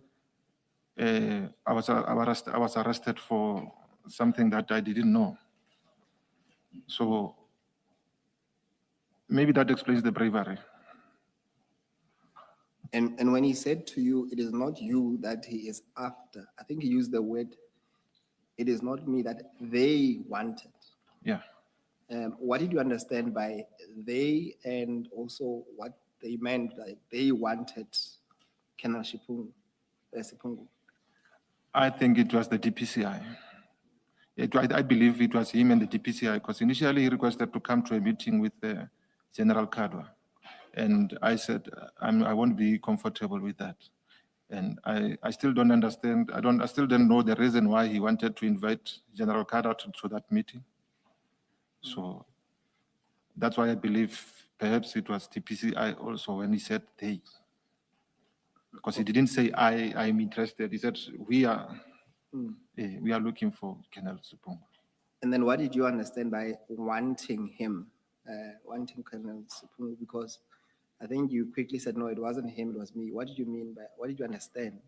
S5: I was arrested for something that I didn't know. So maybe that explains the bravery.
S4: And when he said to you, it is not you that he is after, I think he used the word, it is not me that they wanted.
S5: Yeah.
S4: What did you understand by they, and also what they meant, like they wanted Colonel Sipungu?
S5: I think it was the DPCI. I believe it was him and the DPCI, because initially he requested to come to a meeting with General Kadwa. And I said, I won't be comfortable with that. And I still don't understand. I still don't know the reason why he wanted to invite General Kadwa to that meeting. So that's why I believe perhaps it was DPCI also when he said they. Because he didn't say I'm interested. He said we are looking for Colonel Sipungu.
S4: And then what did you understand by wanting him, wanting Colonel Sipungu? Because I think you quickly said, no, it wasn't him, it was me. What did you mean by, what did you understand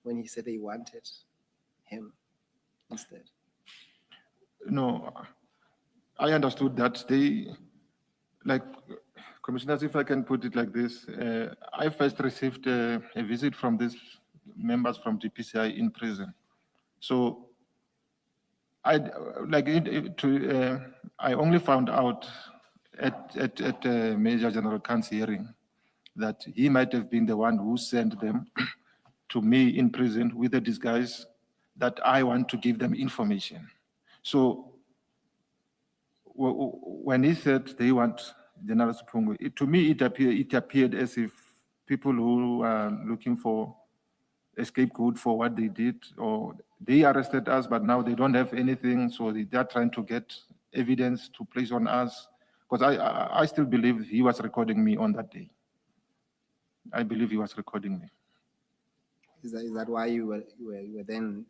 S4: when he said they wanted him instead?
S5: No, I understood that they, like, commissioners, if I can put it like this, I first received a visit from these members from DPCI in prison. So I only found out at Major General Khan's hearing that he might have been the one who sent them to me in prison with the disguise that I want to give them information. So when he said they want General Siphungu, to me it appeared as if people who are looking for a scapegoat for what they did, or they arrested us, but now they don't have anything, so they are trying to get evidence to place on us. Because I still believe he was recording me on that day. I believe he was recording me.
S4: Is that why you were then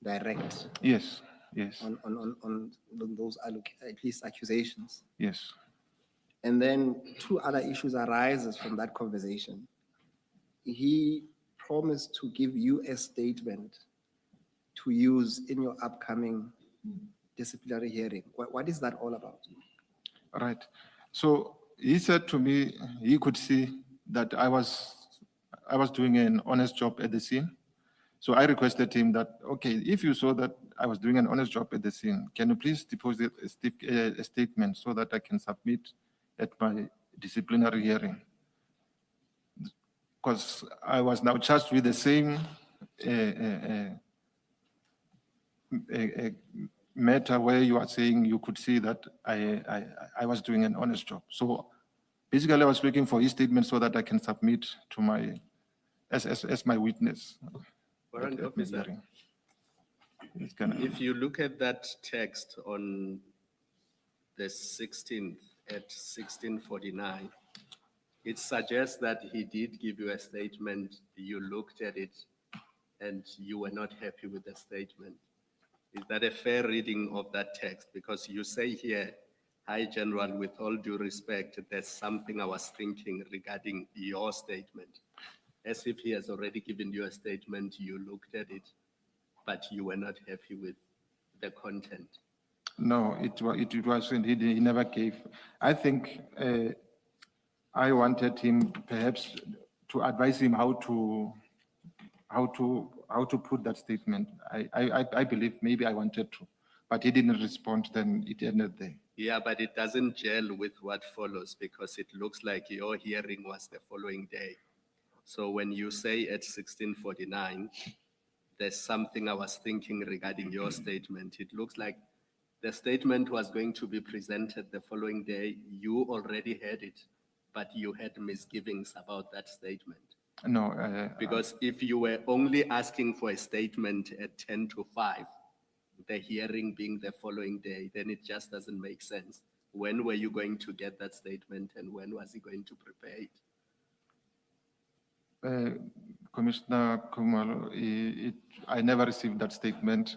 S4: direct
S5: Yes, yes,
S4: on those at least accusations?
S5: yes.
S4: And then two other issues arises from that conversation. He promised to give you a statement to use in your upcoming disciplinary hearing. What is that all about?
S5: Right. So he said to me, he could see that I was doing an honest job at the scene. So I requested him that, okay, if you saw that I was doing an honest job at the scene, can you please deposit a statement so that I can submit at my disciplinary hearing? Because I was now charged with the same matter where you are saying you could see that I was doing an honest job. So basically I was looking for his statement so that I can submit to my, as my witness.
S6: Warrant
S5: at my
S6: officer,
S5: hearing. It's kinda-
S6: if you look at that text on the 16th at 16:49, it suggests that he did give you a statement, you looked at it, and you were not happy with the statement. Is that a fair reading of that text? Because you say here, "Hi, General, with all due respect, there's something I was thinking regarding your statement." As if he has already given you a statement, you looked at it, but you were not happy with the content.
S5: No, it wasn't, he never gave. I think I wanted him perhaps to advise him how to put that statement. I believe maybe I wanted to, but he didn't respond, then it ended there.
S6: Yeah, but it doesn't gel with what follows because it looks like your hearing was the following day. So when you say at 16:49, there's something I was thinking regarding your statement, it looks like the statement was going to be presented the following day. You already had it, but you had misgivings about that statement.
S5: No,
S6: Because if you were only asking for a statement at 10 to 5, the hearing being the following day, then it just doesn't make sense. When were you going to get that statement and when was he going to prepare it?
S5: Commissioner Kumalo, I never received that statement.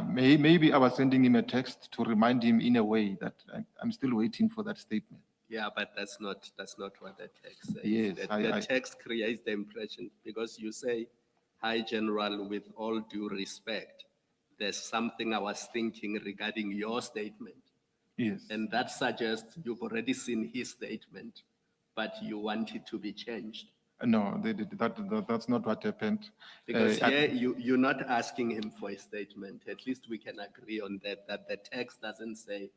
S5: Maybe I was sending him a text to remind him in a way that I'm still waiting for that statement.
S6: Yeah, but that's not what the text says.
S5: Yes,
S6: The text creates the impression because you say, "Hi, General, with all due respect, there's something I was thinking regarding your statement."
S5: Yes.
S6: And that suggests you've already seen his statement, but you want it to be changed.
S5: No, that's not what happened.
S6: Because here you're not asking him for a statement. At least we can agree on that the text doesn't say,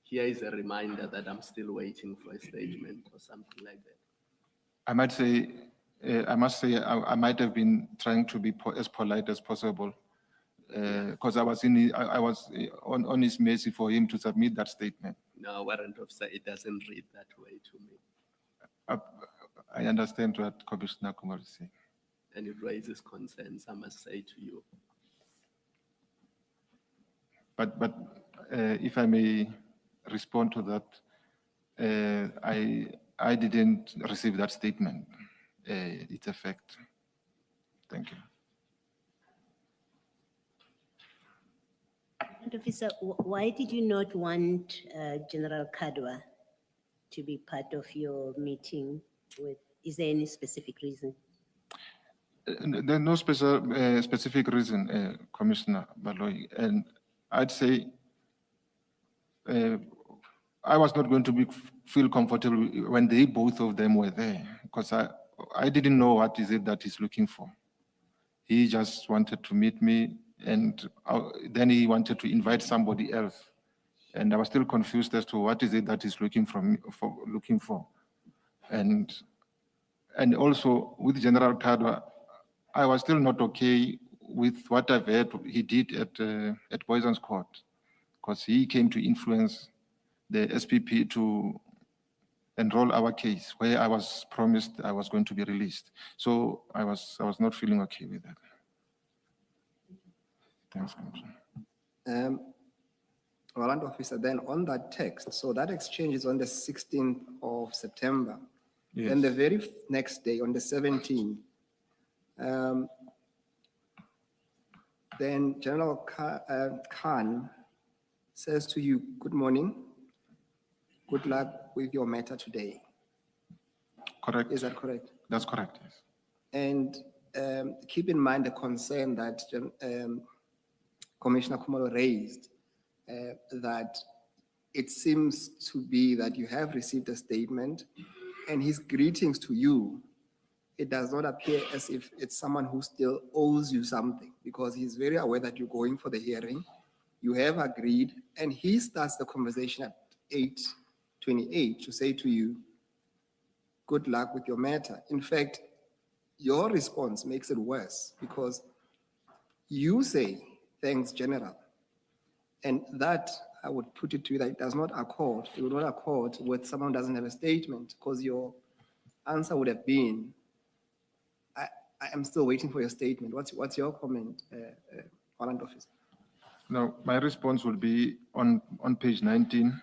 S6: "Here is a reminder that I'm still waiting for a statement," or something like that.
S5: I must say, I might have been trying to be as polite as possible, because I was on his mercy for him to submit that statement.
S6: No, warrant officer, it doesn't read that way to me.
S5: I understand what Commissioner Kumar is saying.
S6: And it raises concerns, I must say to you.
S5: But if I may respond to that, I didn't receive that statement. It's a fact. Thank you.
S1: Officer, why did you not want General Kadwa to be part of your meeting with, is there any specific reason?
S5: There's no specific reason, Commissioner Baloyi, and I'd say I was not going to feel comfortable when both of them were there, because I didn't know what is it that he's looking for. He just wanted to meet me, and then he wanted to invite somebody else, and I was still confused as to what is it that he's looking for. And also with General Kadwa, I was still not okay with what I've heard he did at Poison's Court, because he came to influence the SPP to enroll our case, where I was promised I was going to be released. So I was not feeling okay with that. Thanks, Commissioner.
S4: Warrant officer, then on that text, so that exchange is on the 16th of September. Then the
S5: Yes.
S4: very next day, on the 17th, then General Khan says to you, "Good morning. Good luck with your matter today."
S5: Correct.
S4: Is that correct?
S5: That's correct, yes.
S4: And keep in mind the concern that Commissioner Kumalo raised, that it seems to be that you have received a statement and his greetings to you, it does not appear as if it's someone who still owes you something, because he's very aware that you're going for the hearing. You have agreed, and he starts the conversation at 8:28 to say to you, "Good luck with your matter." In fact, your response makes it worse, because you say, "Thanks, General." And that, I would put it to you, that it does not accord, it would not accord with someone who doesn't have a statement, because your answer would have been, I am still waiting for your statement. What's your comment, Warrant Officer?
S5: Now, my response will be on page 19,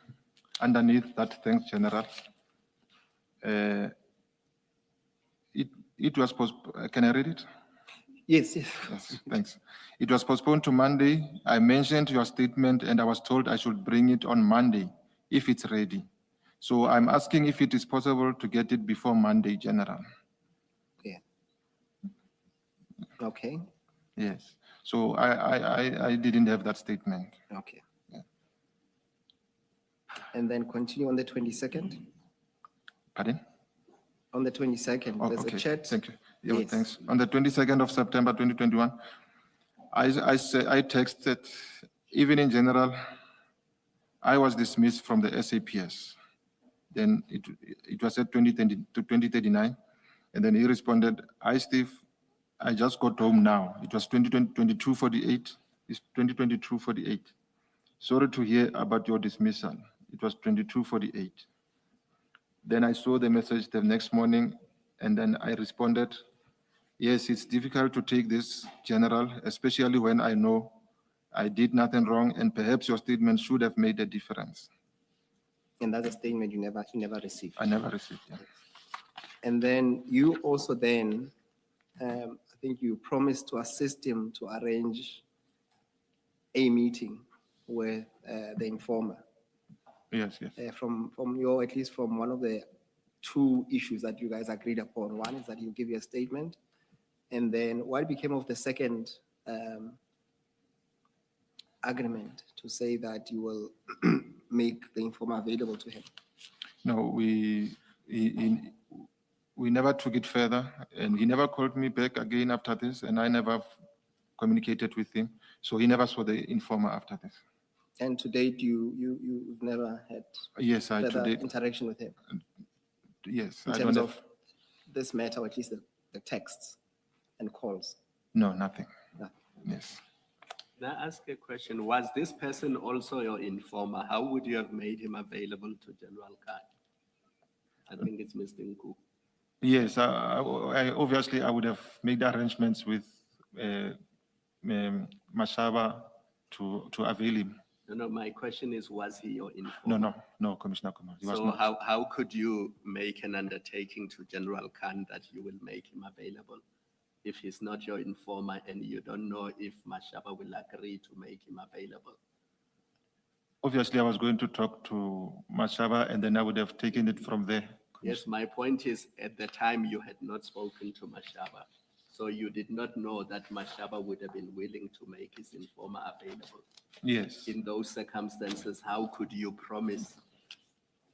S5: underneath that, "Thanks, General." It was can I read it?
S4: Yes, yes.
S5: Yes, thanks. It was postponed to Monday. I mentioned your statement and I was told I should bring it on Monday if it's ready. So I'm asking if it is possible to get it before Monday, General.
S4: Yeah. Okay,
S5: Yes. So I didn't have that statement.
S4: okay. And then continue on the 22nd.
S5: Pardon?
S4: On the 22nd,
S5: Oh,
S4: there's a
S5: okay.
S4: chat.
S5: Thank you. Yeah,
S4: Yes.
S5: thanks. On the 22nd of September, 2021, I texted, even in general, I was dismissed from the SAPS. Then it was at 2020 to 2039. And then he responded, "Hi, Steve, I just got home now." It was 2248. It's 2022-48. "Sorry to hear about your dismissal." It was 2248. Then I saw the message the next morning, and then I responded, "Yes, it's difficult to take this, General, especially when I know I did nothing wrong, and perhaps your statement should have made a difference."
S4: And that's a statement you never received.
S5: I never received it.
S4: And then you also then, I think you promised to assist him to arrange a meeting with the informer.
S5: Yes, yes.
S4: From your, at least from one of the two issues that you guys agreed upon. One is that he'll give you a statement. And then what became of the second agreement to say that you will make the informer available to him?
S5: No, we never took it further, and he never called me back again after this, and I never communicated with him. So he never saw the informer after this.
S4: And to date, you've never had
S5: Yes, I
S4: further
S5: today.
S4: interaction with him
S5: Yes,
S4: in
S5: I
S4: terms
S5: don't
S4: of
S5: have.
S4: this matter, or at least the texts and calls?
S5: No, nothing.
S4: Nothing.
S5: Yes.
S6: Can I ask a question? Was this person also your informer? How would you have made him available to General Khan? I think it's Mr. Nku.
S5: Yes, I obviously I would have made arrangements with Mashaba to avail him.
S6: No, my question is, was he your informer?
S5: No, Commissioner Kumar. He was
S6: So
S5: not.
S6: how could you make an undertaking to General Khan that you will make him available if he's not your informer and you don't know if Mashaba will agree to make him available?
S5: Obviously, I was going to talk to Mashaba and then I would have taken it from there.
S6: Yes, my point is, at the time you had not spoken to Mashaba. So you did not know that Mashaba would have been willing to make his informer available.
S5: Yes.
S6: In those circumstances, how could you promise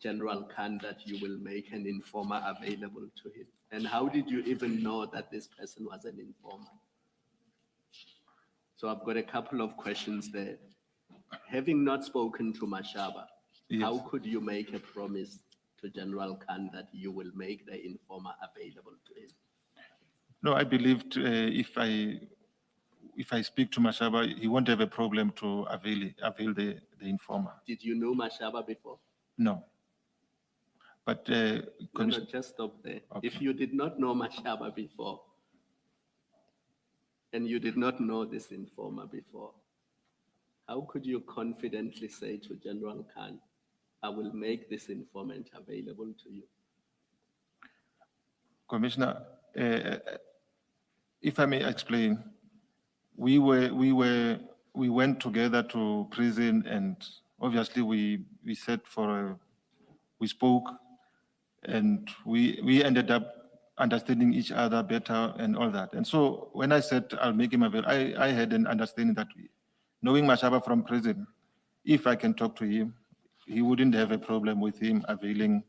S6: General Khan that you will make an informer available to him? And how did you even know that this person was an informer? So I've got a couple of questions there. Having not spoken to Mashaba, how
S5: Yes.
S6: could you make a promise to General Khan that you will make the informer available to him?
S5: No, I believed if I if I speak to Mashaba, he won't have a problem to avail the informer.
S6: Did you know Mashaba before?
S5: No. But
S6: No,
S5: Commissioner,
S6: just stop there.
S5: Okay.
S6: If you did not know Mashaba before, and you did not know this informer before, how could you confidently say to General Khan, I will make this informant available to you?
S5: Commissioner, if I may explain, we went together to prison, and obviously we spoke, and we ended up understanding each other better and all that. And so when I said I'll make him available, I had an understanding that knowing Mashaba from prison, if I can talk to him, he wouldn't have a problem with him availing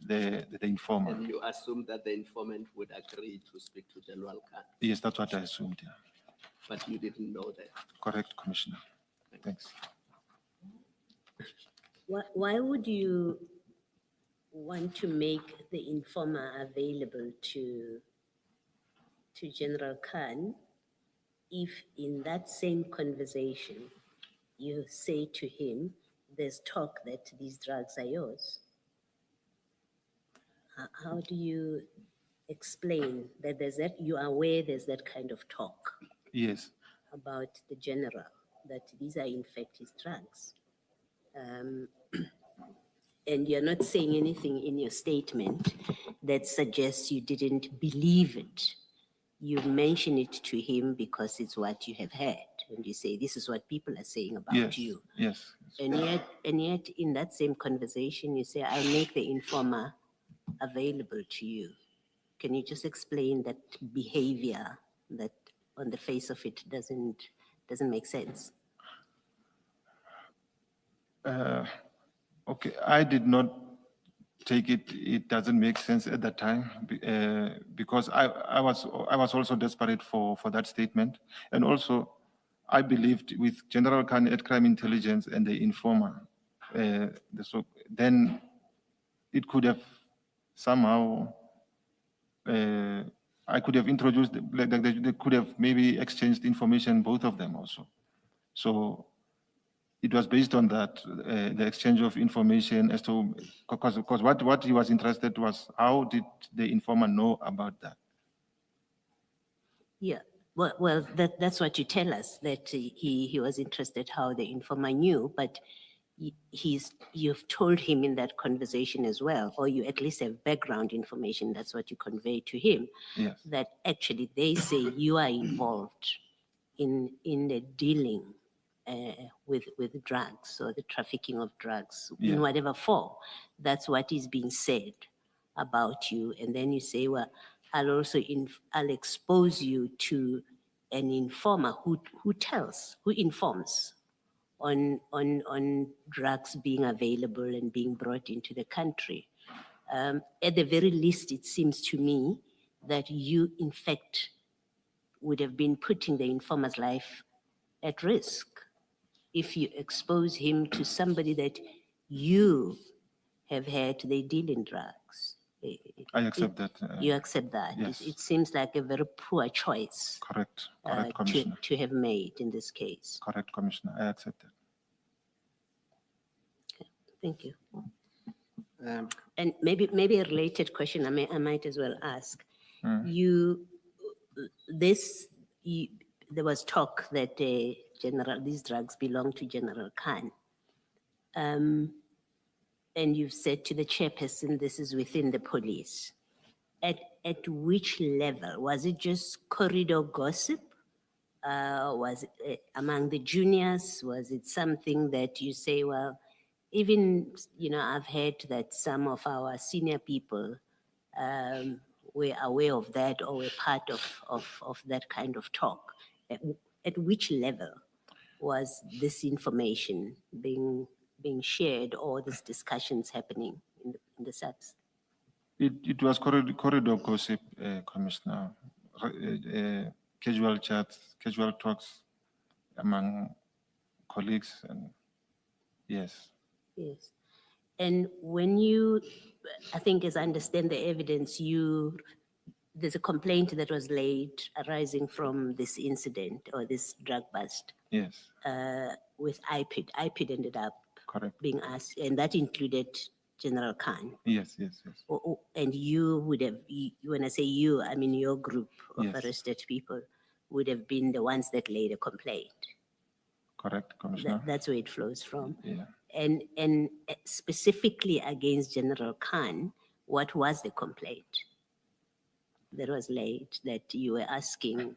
S5: the informer.
S6: And you assumed that the informant would agree to speak to General Khan,
S5: Yes, that's what I assumed, yeah.
S6: but you didn't know that.
S5: Correct, Commissioner. Thanks.
S1: Why would you want to make the informer available to General Khan if in that same conversation you say to him, there's talk that these drugs are yours? How do you explain that you are aware there's that kind of talk
S5: Yes.
S1: about the general, that these are in fact his drugs? And you're not saying anything in your statement that suggests you didn't believe it. You mention it to him because it's what you have heard. And you say, this is what people are saying about
S5: Yes.
S1: you.
S5: Yes.
S1: And yet in that same conversation, you say, I'll make the informer available to you. Can you just explain that behavior that on the face of it doesn't make sense?
S5: Okay, I did not take it. It doesn't make sense at that time because I was also desperate for that statement, and also I believed with General Khan at Crime Intelligence and the informer, so then it could have somehow I could have introduced like they could have maybe exchanged information, both of them also. So it was based on that, the exchange of information as to, because what he was interested was, how did the informer know about that?
S1: Yeah, well, that's what you tell us, that he was interested how the informer knew, but you've told him in that conversation as well, or you at least have background information, that's what you convey to him,
S5: Yes.
S1: that actually they say you are involved in the dealing with drugs or the trafficking of drugs
S5: Yeah.
S1: in whatever form. That's what is being said about you. And then you say, well, I'll also I'll expose you to an informer who informs on drugs being available and being brought into the country. At the very least, it seems to me that you, in fact, would have been putting the informer's life at risk if you expose him to somebody that you have had they deal in drugs.
S5: I accept that.
S1: You accept that?
S5: Yes.
S1: It seems like a very poor choice
S5: Correct, Commissioner.
S1: to have made in this case.
S5: Correct, Commissioner, I accept that.
S1: Thank you.
S4: Um,
S1: And maybe a related question I might as well ask. There was talk that these drugs belong to General Khan. And you've said to the chairperson, this is within the police. At which level? Was it just corridor gossip? Was it among the juniors? Was it something that you say, well, even, I've heard that some of our senior people were aware of that or were part of that kind of talk. At which level was this information being shared or these discussions happening in the SAPS?
S5: It was corridor gossip, Commissioner, casual chats, casual talks among colleagues, and yes.
S1: Yes. And I think as I understand the evidence, you there's a complaint that was laid arising from this incident or this drug bust
S5: Yes,
S1: with IPID. IPID ended up
S5: correct.
S1: being asked, and that included General Khan.
S5: Yes, yes, yes.
S1: And you would have, when I say you, I mean your group of
S5: Yes.
S1: arrested people would have been the ones that laid a complaint.
S5: Correct, Commissioner.
S1: That's where it flows from.
S5: Yeah.
S1: And specifically against General Khan, what was the complaint that was laid that you were asking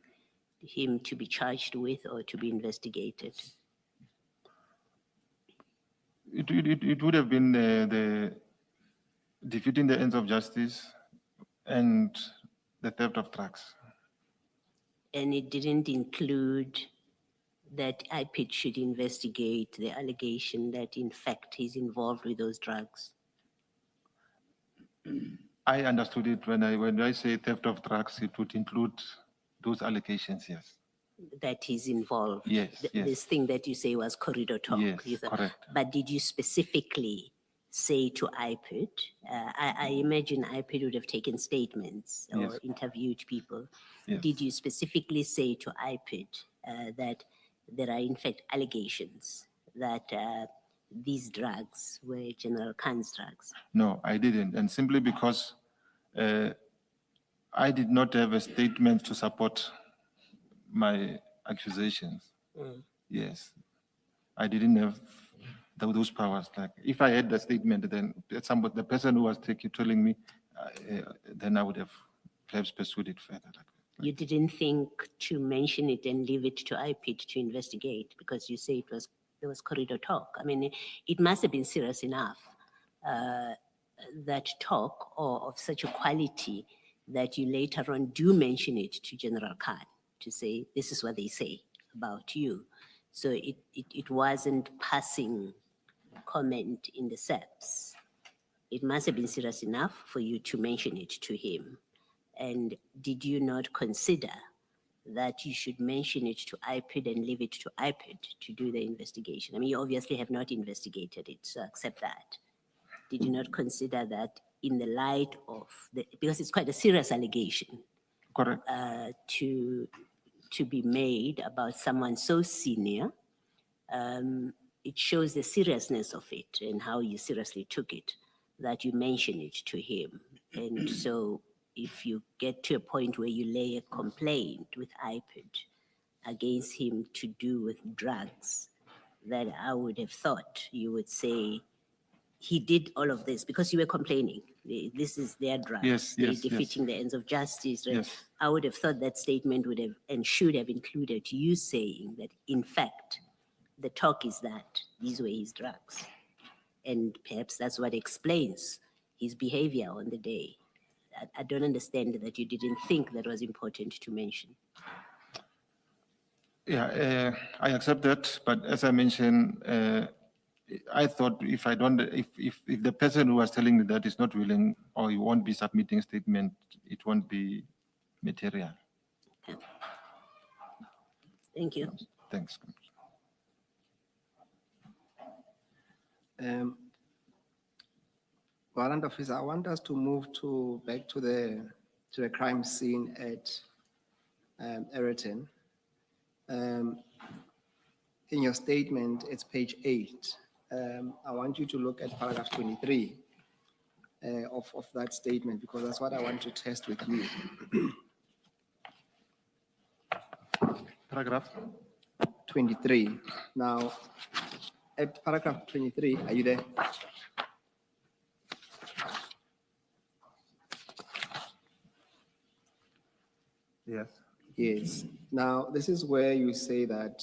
S1: him to be charged with or to be investigated?
S5: It would have been the defeating the ends of justice and the theft of drugs.
S1: And it didn't include that IPID should investigate the allegation that in fact he's involved with those drugs.
S5: I understood it when I say theft of drugs, it would include those allegations, yes.
S1: That he's involved.
S5: Yes, yes.
S1: This thing that you say was corridor talk.
S5: Yes,
S1: you thought.
S5: correct.
S1: But did you specifically say to IPID, I imagine IPID would have taken statements or
S5: Yes.
S1: interviewed people.
S5: Yes.
S1: Did you specifically say to IPID that there are in fact allegations that these drugs were General Khan's drugs?
S5: No, I didn't. And simply because I did not have a statement to support my accusations. Yes. I didn't have those powers. Like if I had the statement, then the person who was telling me, then I would have perhaps pursued it further.
S1: You didn't think to mention it and leave it to IPID to investigate because you say there was corridor talk. I mean, it must have been serious enough, that talk or of such a quality that you later on do mention it to General Khan to say, this is what they say about you. So it wasn't passing comment in the SEPs. It must have been serious enough for you to mention it to him. And did you not consider that you should mention it to IPID and leave it to IPID to do the investigation? I mean, you obviously have not investigated it, so accept that. Did you not consider that in the light of because it's quite a serious allegation
S5: Correct.
S1: To be made about someone so senior, it shows the seriousness of it and how you seriously took it, that you mention it to him. And so if you get to a point where you lay a complaint with IPID against him to do with drugs, that I would have thought you would say he did all of this because you were complaining. This is their drugs.
S5: Yes,
S1: They're
S5: yes, yes.
S1: defeating the ends of justice. Right?
S5: Yes.
S1: I would have thought that statement would have and should have included you saying that, in fact, the talk is that these were his drugs. And perhaps that's what explains his behavior on the day. I don't understand that you didn't think that was important to mention.
S5: Yeah, I accept that, but as I mentioned, I thought if the person who was telling me that is not willing or he won't be submitting statement, it won't be material.
S1: Okay. Thank you.
S5: Thanks.
S4: Warrant Officer, I want us to move back to the crime scene at Ayrton. In your statement, it's page 8. I want you to look at paragraph 23 of that statement because that's what I want to test with you.
S5: Paragraph.
S4: 23. Now, at paragraph 23, are you there?
S5: Yes.
S4: Yes. Now, this is where you say that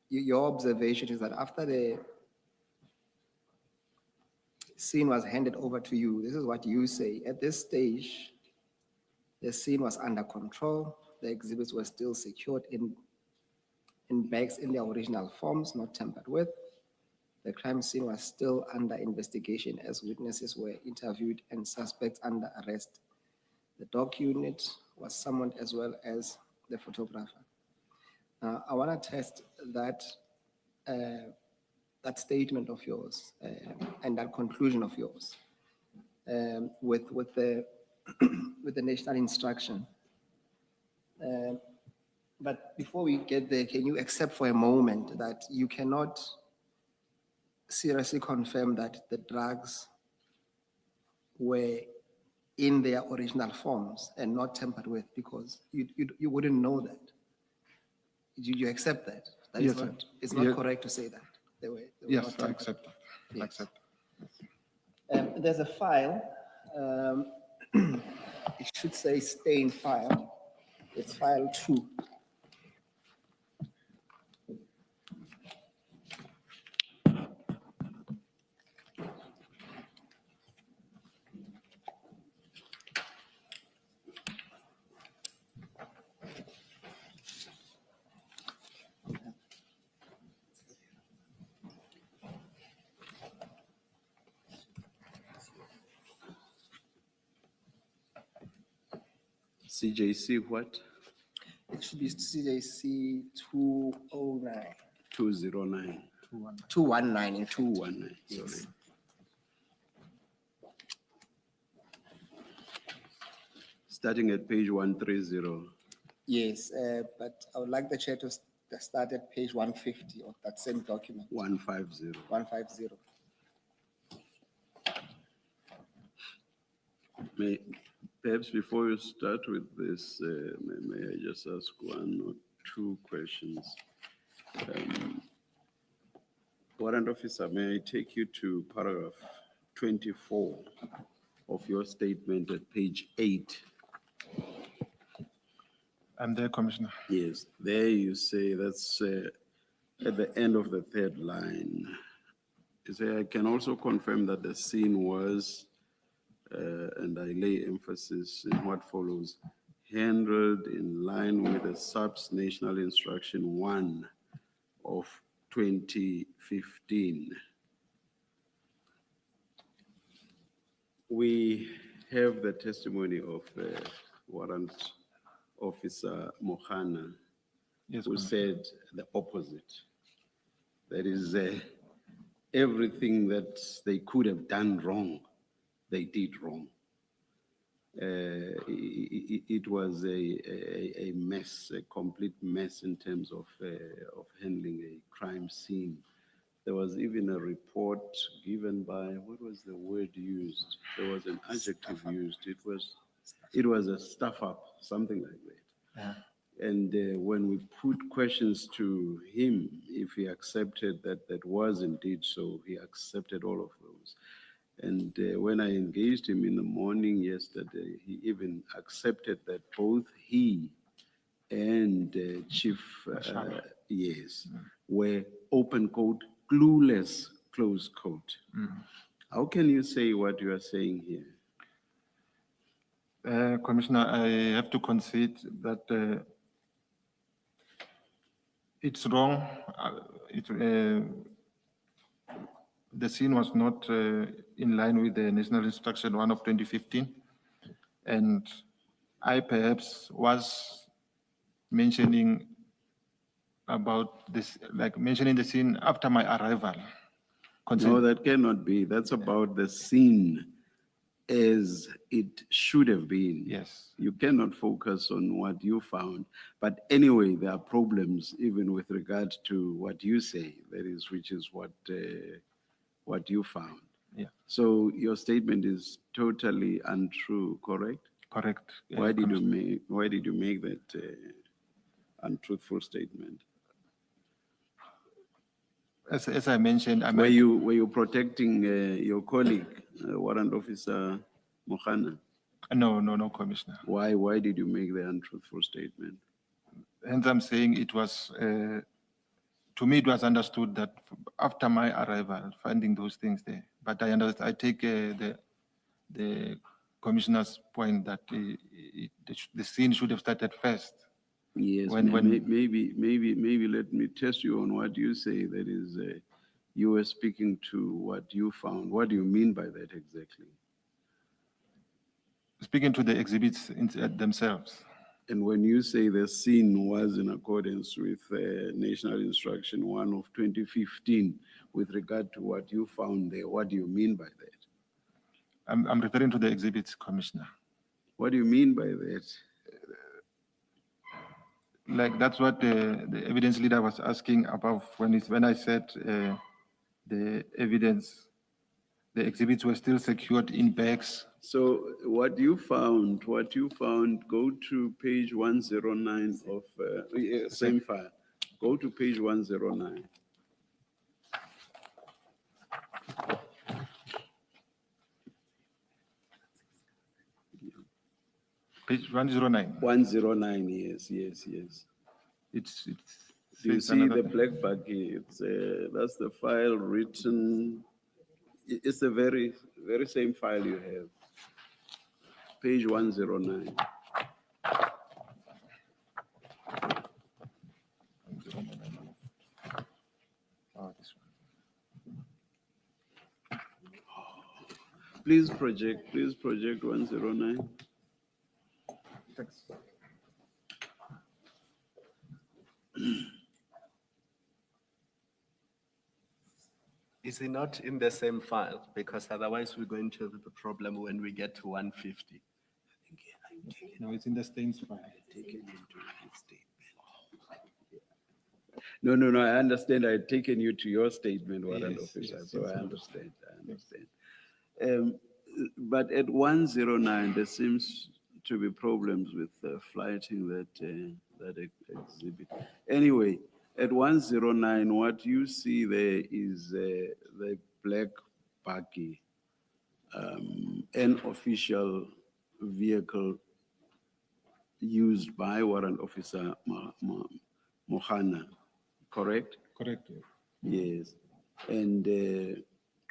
S4: your observation is that after the scene was handed over to you, this is what you say. At this stage, the scene was under control. The exhibits were still secured in bags in their original forms, not tampered with. The crime scene was still under investigation as witnesses were interviewed and suspects under arrest. The dog unit was summoned as well as the photographer. Now, I want to test that statement of yours and that conclusion of yours with the with the national instruction. But before we get there, can you accept for a moment that you cannot seriously confirm that the drugs were in their original forms and not tampered with, because you wouldn't know that? You accept that? That is
S5: Yes, sir.
S4: not, it's not
S5: Yeah.
S4: correct to say that they were
S5: Yes,
S4: not
S5: I
S4: tampered.
S5: accept that. I
S4: Yes.
S5: accept.
S4: There's a file, it should say stain file. It's file 2.
S3: CJC what?
S4: It should be CJC 209,
S3: 209,
S4: 219 in fact.
S3: 219, sorry. Starting at page 130.
S4: Yes, but I would like the chair to start at page 150 of that same document,
S3: 150.
S4: 150.
S3: Perhaps before you start with this, may I just ask one or two questions? Warrant Officer, may I take you to paragraph 24 of your statement at page 8?
S5: I'm there, Commissioner.
S3: Yes, there you say, that's at the end of the third line. You say, I can also confirm that the scene was, and I lay emphasis in what follows, handled in line with the SAPS National Instruction 1 of 2015. We have the testimony of Warrant Officer Mohana,
S5: Yes,
S3: who
S5: Commissioner.
S3: said the opposite. That is, everything that they could have done wrong, they did wrong. It was a mess, a complete mess in terms of handling a crime scene. There was even a report given by, what was the word used? There was an adjective used. It was a stuff up, something like that.
S5: Yeah.
S3: And when we put questions to him, if he accepted that that was indeed so, he accepted all of those. And when I engaged him in the morning yesterday, he even accepted that both he and Chief, yes, were open quote, clueless, close quote. How can you say what you are saying here?
S5: Commissioner, I have to concede that it's wrong. The scene was not in line with the National Instruction 1 of 2015. And I perhaps was mentioning about this, like mentioning the scene after my arrival.
S3: No, that cannot be. That's about the scene as it should have been.
S5: Yes.
S3: You cannot focus on what you found. But anyway, there are problems even with regard to what you say, that is, which is what you found.
S5: Yeah.
S3: So your statement is totally untrue, correct?
S5: Correct.
S3: Why did you make that untruthful statement?
S5: As I mentioned,
S3: Were you protecting your colleague, Warrant Officer Mohana?
S5: No, Commissioner.
S3: Why did you make the untruthful statement?
S5: Hence, I'm saying it was, to me, it was understood that after my arrival, finding those things there. But I understand, I take the commissioner's point that the scene should have started first.
S3: Yes, maybe let me test you on what you say. That is, you were speaking to what you found. What do you mean by that exactly?
S5: Speaking to the exhibits themselves.
S3: And when you say the scene was in accordance with National Instruction 1 of 2015 with regard to what you found there, what do you mean by that?
S5: I'm referring to the exhibits, Commissioner.
S3: What do you mean by that?
S5: Like, that's what the evidence leader was asking above when I said the evidence, the exhibits were still secured in bags.
S3: So what you found, go to page 109 of, same file. Go to page 109.
S5: Page 109.
S3: 109, yes.
S5: It's
S3: Do you
S5: says
S3: see
S5: another
S3: the
S5: thing.
S3: black buggy? It's, that's the file written, it's the very same file you have. Page 109.
S5: Oh, this one.
S3: Please project 109.
S5: Thanks.
S6: Is it not in the same file? Because otherwise we're going to have a problem when we get to 150.
S5: No, it's in the stains file.
S3: No, I understand. I had taken you to your statement, warrant
S5: Yes,
S3: officer,
S5: yes,
S3: so
S5: yes,
S3: I
S5: I
S3: understand. But at 109, there seems to be problems with flighting that exhibit. Anyway, at 109, what you see there is the black buggy, an official vehicle used by warrant officer Mohana, correct?
S5: Correct.
S3: Yes. And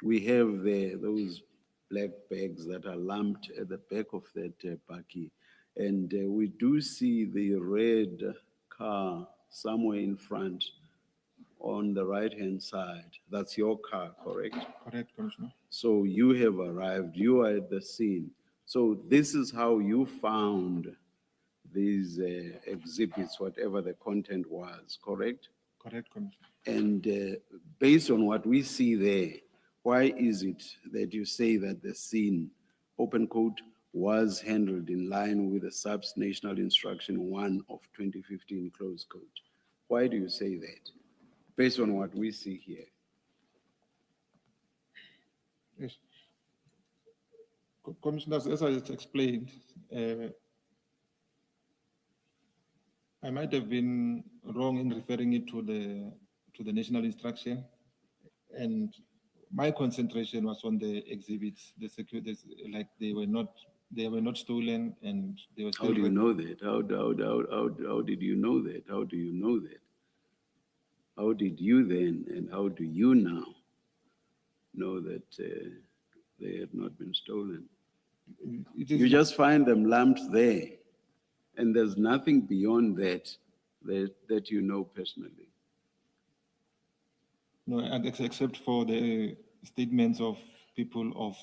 S3: we have there those black bags that are lumped at the back of that buggy. And we do see the red car somewhere in front on the right-hand side. That's your car, correct?
S5: Correct, Commissioner.
S3: So you have arrived, you are at the scene. So this is how you found these exhibits, whatever the content was, correct?
S5: Correct, Commissioner.
S3: And based on what we see there, why is it that you say that the scene, open quote, was handled in line with the SAPS National Instruction 1 of 2015, close quote? Why do you say that, based on what we see here?
S5: Yes. Commissioners, as I explained, I might have been wrong in referring it to the national instruction, and my concentration was on the exhibits, the security, like they were not stolen, and they were still.
S3: How do you know that? How did you know that? How do you know that? How did you then, and how do you now know that they had not been stolen? You just find them lumped there, and there's nothing beyond that you know personally.
S5: No, and except for the statements of people of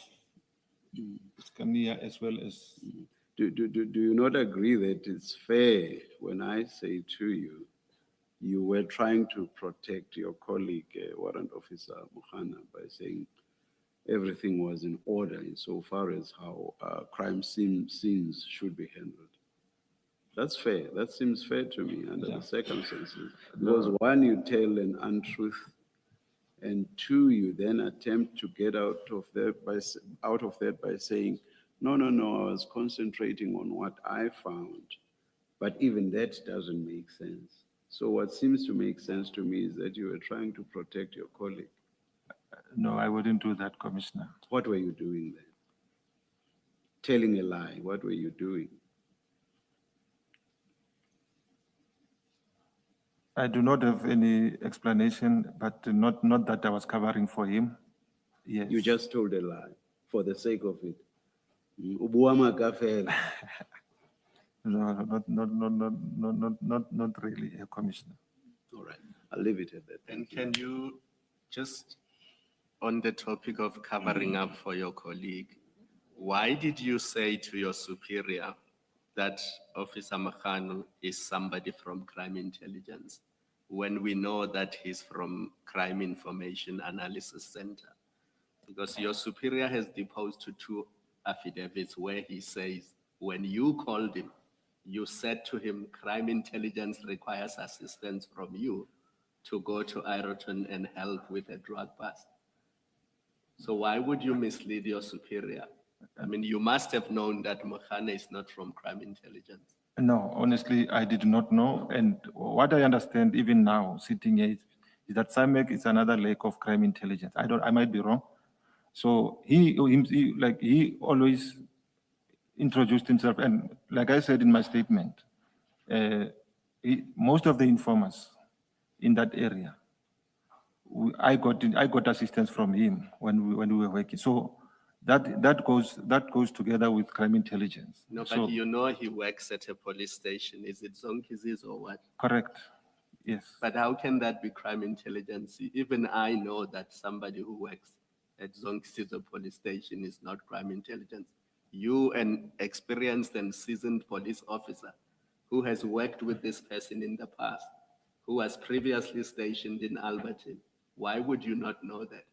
S5: Scania as well as.
S3: Do you not agree that it's fair when I say to you, you were trying to protect your colleague, Warrant Officer Mohana, by saying everything was in order insofar as how crime scenes should be handled? That's fair. That seems fair to me under the circumstances. Because one, you tell an untruth, and two, you then attempt to get out of that by saying, no, I was concentrating on what I found. But even that doesn't make sense. So what seems to make sense to me is that you were trying to protect your colleague.
S5: No, I wouldn't do that, Commissioner.
S3: What were you doing then? Telling a lie. What were you doing?
S5: I do not have any explanation, but not that I was covering for him. Yes.
S3: You just told a lie for the sake of it. Ubuama kafela.
S5: No, not really, Commissioner.
S3: All right, I'll leave it at that.
S6: And can you just, on the topic of covering up for your colleague, why did you say to your superior that Officer Makhanu is somebody from crime intelligence when we know that he's from Crime Information Analysis Center? Because your superior has deposed to two affidavits where he says when you called him, you said to him, crime intelligence requires assistance from you to go to Ireton and help with a drug bust. So why would you mislead your superior? I mean, you must have known that Mokhane is not from crime intelligence.
S5: No, honestly, I did not know. And what I understand even now, sitting here, is that SIMEC is another leg of crime intelligence. I might be wrong. So he always introduced himself. And like I said in my statement, most of the informers in that area, I got assistance from him when we were working. So that goes together with crime intelligence.
S6: No,
S5: So,
S6: but you know he works at a police station. Is it Zonkizis or what?
S5: correct. Yes.
S6: But how can that be crime intelligence? Even I know that somebody who works at Zonkizis police station is not crime intelligence. You, an experienced and seasoned police officer who has worked with this person in the past, who was previously stationed in Alberton, why would you not know that?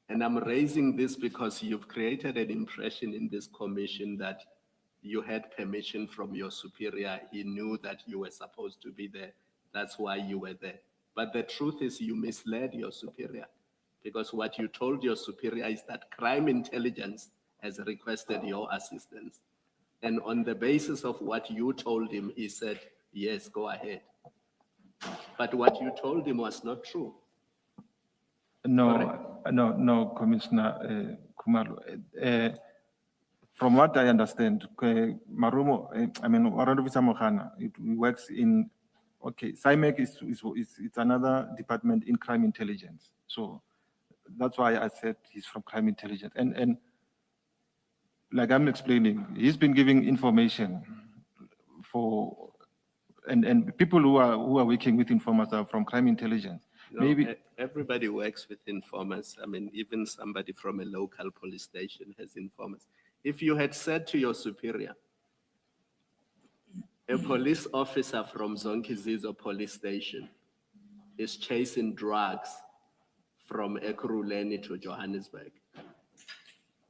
S6: And I'm raising this because you've created an impression in this commission that you had permission from your superior. He knew that you were supposed to be there. That's why you were there. But the truth is you misled your superior, because what you told your superior is that crime intelligence has requested your assistance. And on the basis of what you told him, he said, yes, go ahead. But what you told him was not true.
S5: No, Commissioner Khumalo. From what I understand, Marumo, Warrant Officer Mokhana, it works in, okay, SIMEC it's another department in crime intelligence. So that's why I said he's from crime intelligence. And like I'm explaining, he's been giving information for, and people who are working with informers are from crime intelligence.
S6: No,
S5: Maybe
S6: everybody works with informers. I mean, even somebody from a local police station has informers. If you had said to your superior, a police officer from Zonkizizo police station is chasing drugs from Ekurhuleni to Johannesburg,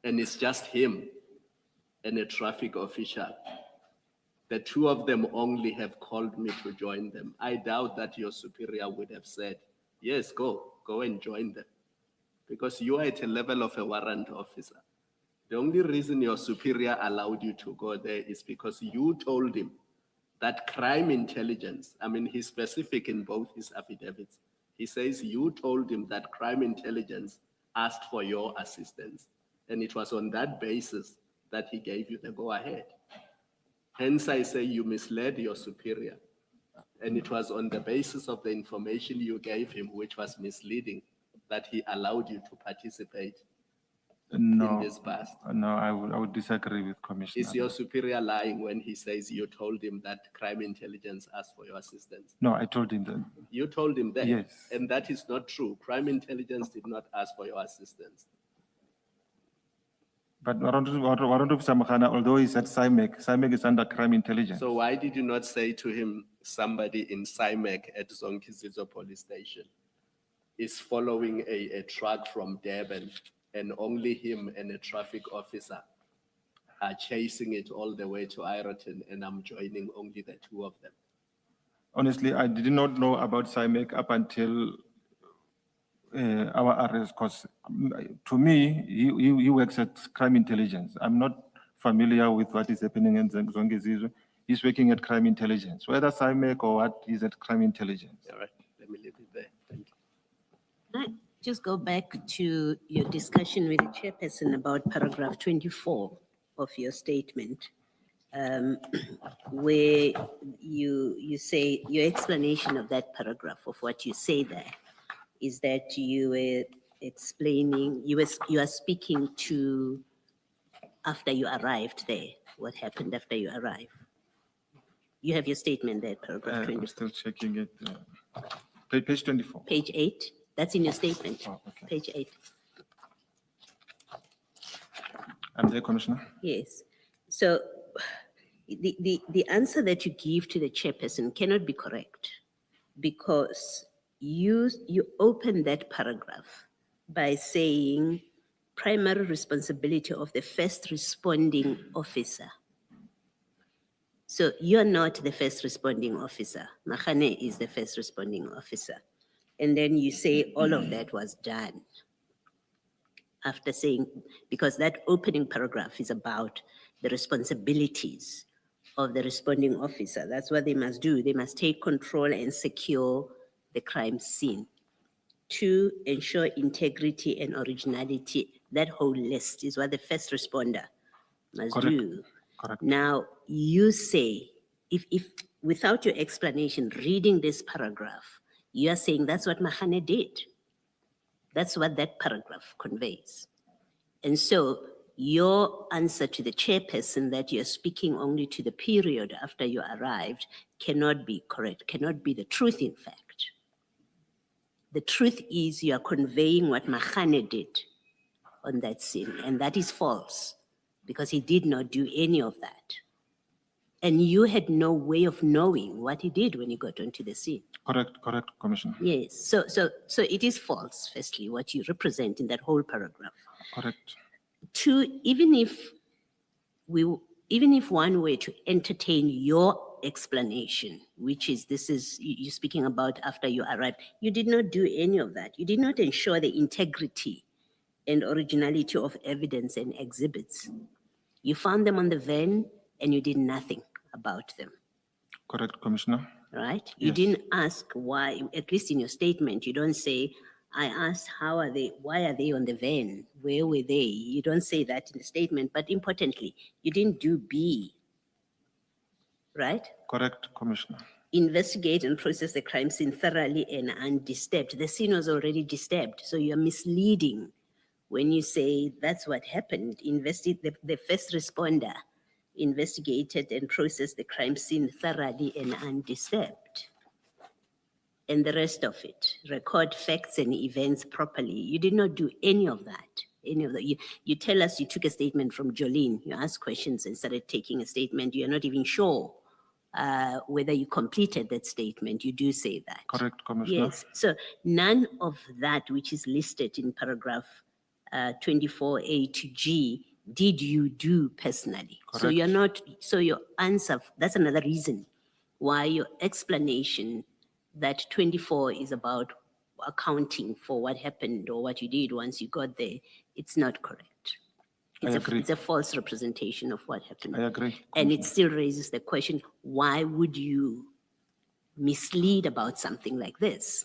S6: and it's just him and a traffic official, the two of them only have called me to join them, I doubt that your superior would have said, yes, go and join them, because you are at a level of a warrant officer. The only reason your superior allowed you to go there is because you told him that crime intelligence, I mean, he's specific in both his affidavits. He says you told him that crime intelligence asked for your assistance. And it was on that basis that he gave you the go ahead. Hence, I say you misled your superior. And it was on the basis of the information you gave him, which was misleading, that he allowed you to participate in this past.
S5: No, I would disagree with Commissioner.
S6: Is your superior lying when he says you told him that crime intelligence asked for your assistance?
S5: No, I told him that.
S6: You told him that?
S5: Yes.
S6: And that is not true. Crime intelligence did not ask for your assistance.
S5: But Warrant Officer Mokhana, although he said SIMEC is under crime intelligence.
S6: So why did you not say to him, somebody in SIMEC at Zonkizizo police station is following a truck from Durban, and only him and a traffic officer are chasing it all the way to Ireton, and I'm joining only the two of them?
S5: Honestly, I did not know about SIMEC up until our arrest, because to me, he works at crime intelligence. I'm not familiar with what is happening in Zonkizizo. He's working at crime intelligence. Whether SIMEC or what, he's at crime intelligence.
S6: All right, let me leave it there. Thank you.
S1: Can I just go back to your discussion with the chairperson about paragraph 24 of your statement, where you say, your explanation of that paragraph of what you say there is that you were explaining, you are speaking to after you arrived there, what happened after you arrived. You have your statement there, paragraph
S5: I'm
S1: 24.
S5: still checking it. Page 24.
S1: Page 8, that's in your statement.
S5: Oh, okay.
S1: Page 8.
S5: I'm there, Commissioner.
S1: Yes. So the answer that you give to the chairperson cannot be correct, because you open that paragraph by saying primary responsibility of the first responding officer So you're not the first responding officer. Mahane is the first responding officer. And then you say all of that was done. After saying, because that opening paragraph is about the responsibilities of the responding officer. That's what they must do. They must take control and secure the crime scene. To ensure integrity and originality, that whole list is what the first responder must
S5: Correct.
S1: do.
S5: Correct.
S1: Now, you say, if without your explanation, reading this paragraph, you are saying that's what Mahane did. That's what that paragraph conveys. And so your answer to the chairperson that you're speaking only to the period after you arrived cannot be correct, cannot be the truth, in fact. The truth is you are conveying what Mahane did on that scene, and that is false because he did not do any of that. And you had no way of knowing what he did when he got onto the scene.
S5: Correct, correct, Commissioner.
S1: Yes, so it is false, firstly, what you represent in that whole paragraph.
S5: Correct.
S1: Two, even if one were to entertain your explanation, which is you're speaking about after you arrived, you did not do any of that. You did not ensure the integrity and originality of evidence and exhibits. You found them on the van and you did nothing about them,
S5: Correct, Commissioner.
S1: right? You
S5: Yes.
S1: didn't ask why, at least in your statement, you don't say, I asked why are they on the van? Where were they? You don't say that in the statement, but importantly, you didn't do B, right?
S5: Correct, Commissioner.
S1: Investigate and process the crime scene thoroughly and undisturbed. The scene was already disturbed, so you're misleading when you say that's what happened. The first responder investigated and processed the crime scene thoroughly and undisturbed. And the rest of it, record facts and events properly. You did not do any of that. You tell us you took a statement from Jolene. You asked questions and started taking a statement. You're not even sure whether you completed that statement. You do say that.
S5: Correct, Commissioner.
S1: Yes, so none of that which is listed in paragraph 24A to G did you do personally. So
S5: Correct.
S1: you're not, so your answer, that's another reason why your explanation that 24 is about accounting for what happened or what you did once you got there, it's not correct.
S5: I agree.
S1: It's a false representation of what happened.
S5: I agree.
S1: And it still raises the question, why would you mislead about something like this?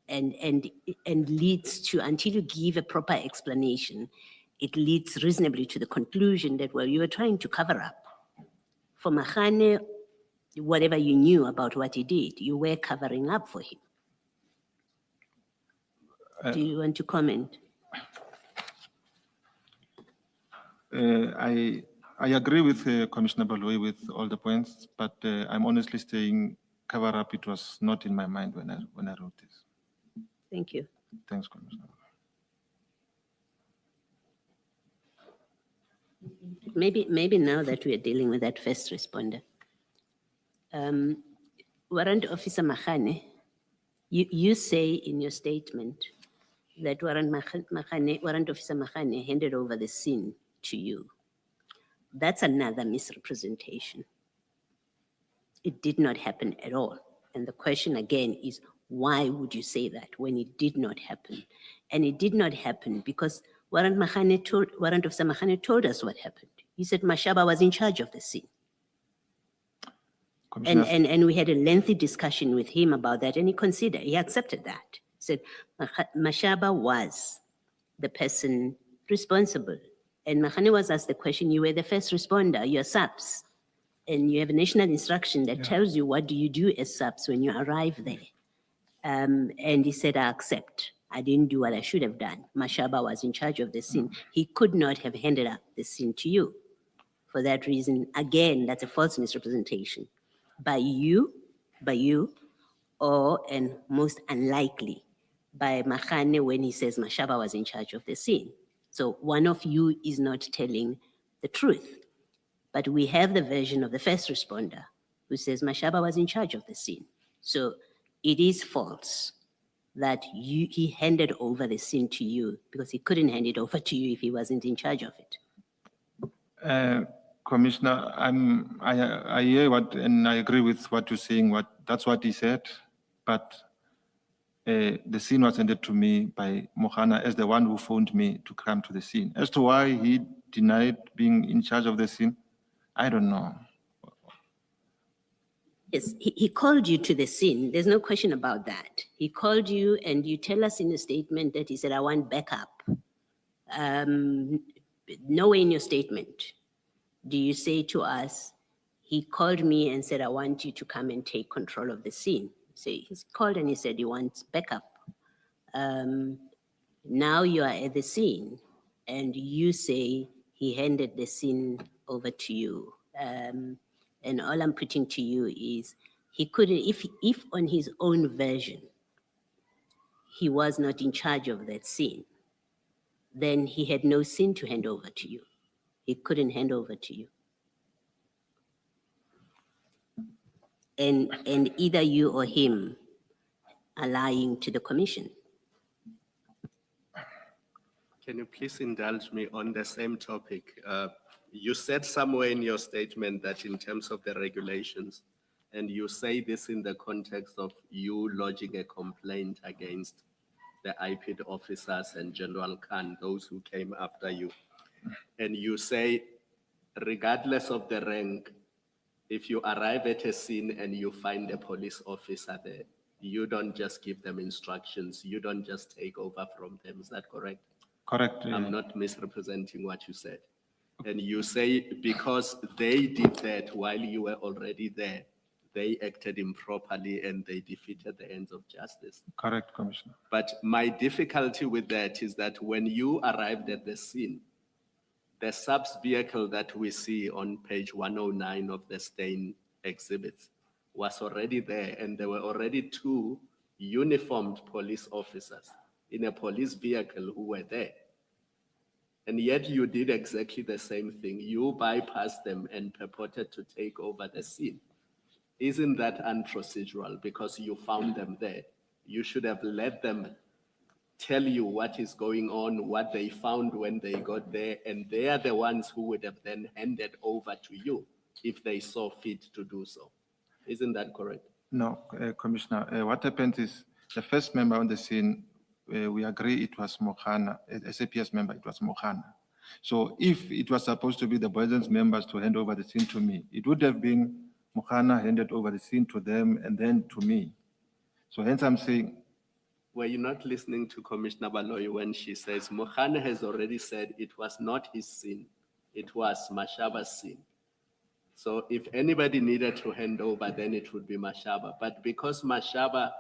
S1: And leads to, until you give a proper explanation, it leads reasonably to the conclusion that, well, you were trying to cover up. For Mahane, whatever you knew about what he did, you were covering up for him. Do you want to comment?
S5: I agree with Commissioner Baloi with all the points, but I'm honestly saying cover up. It was not in my mind when I wrote this.
S1: Thank you.
S5: Thanks, Commissioner.
S1: Maybe now that we are dealing with that first responder, Warrant Officer Mahane, you say in your statement that Warrant Officer Mahane handed over the scene to you. That's another misrepresentation. It did not happen at all. And the question again is, why would you say that when it did not happen? And it did not happen because Warrant Officer Mahane told us what happened. He said Mashaba was in charge of the scene.
S5: Commissioner,
S1: And we had a lengthy discussion with him about that, and he accepted that. He said Mashaba was the person responsible. And Mahane was asked the question, you were the first responder, you're SAPS, and you have a national instruction that tells you what do you do as SAPS when you arrive there. And he said, I accept. I didn't do what I should have done. Mashaba was in charge of the scene. He could not have handed up the scene to you. For that reason, again, that's a false misrepresentation. By you, or, and most unlikely, by Mahane when he says Mashaba was in charge of the scene. So one of you is not telling the truth. But we have the version of the first responder who says Mashaba was in charge of the scene. So it is false that he handed over the scene to you because he couldn't hand it over to you if he wasn't in charge of it.
S5: Commissioner, I hear what, and I agree with what you're saying, that's what he said, but the scene was handed to me by Mohana as the one who phoned me to come to the scene. As to why he denied being in charge of the scene, I don't know.
S1: Yes, he called you to the scene. There's no question about that. He called you and you tell us in a statement that he said, I want backup. Nowhere in your statement do you say to us, he called me and said, I want you to come and take control of the scene. So he's called and he said he wants backup. Now you are at the scene and you say he handed the scene over to you. And all I'm putting to you is he couldn't, if on his own version, he was not in charge of that scene, then he had no scene to hand over to you. He couldn't hand over to you. And either you or him are lying to the commission.
S6: Can you please indulge me on the same topic? You said somewhere in your statement that in terms of the regulations, and you say this in the context of you lodging a complaint against the IPID officers and General Khan, those who came after you. And you say, regardless of the rank, if you arrive at a scene and you find a police officer there, you don't just give them instructions, you don't just take over from them, is that correct?
S5: Correct.
S6: I'm not misrepresenting what you said. And you say because they did that while you were already there, they acted improperly and they defeated the ends of justice.
S5: Correct, Commissioner.
S6: But my difficulty with that is that when you arrived at the scene, the subs vehicle that we see on page 109 of the stain exhibits was already there, and there were already 2 uniformed police officers in a police vehicle who were there. And yet you did exactly the same thing. You bypassed them and purported to take over the scene. Isn't that unprocedural because you found them there? You should have let them tell you what is going on, what they found when they got there, and they are the ones who would have then handed over to you if they saw fit to do so. Isn't that correct?
S5: No, Commissioner, what happened is the first member on the scene, we agree it was Mohana, SAPS member, it was Mohana. So if it was supposed to be the Boyden's members to hand over the scene to me, it would have been Mohana handed over the scene to them and then to me. So hence I'm saying.
S6: Were you not listening to Commissioner Baloyi when she says, Mohana has already said it was not his scene, it was Mashaba's scene. So if anybody needed to hand over, then it would be Mashaba. But because Mashaba,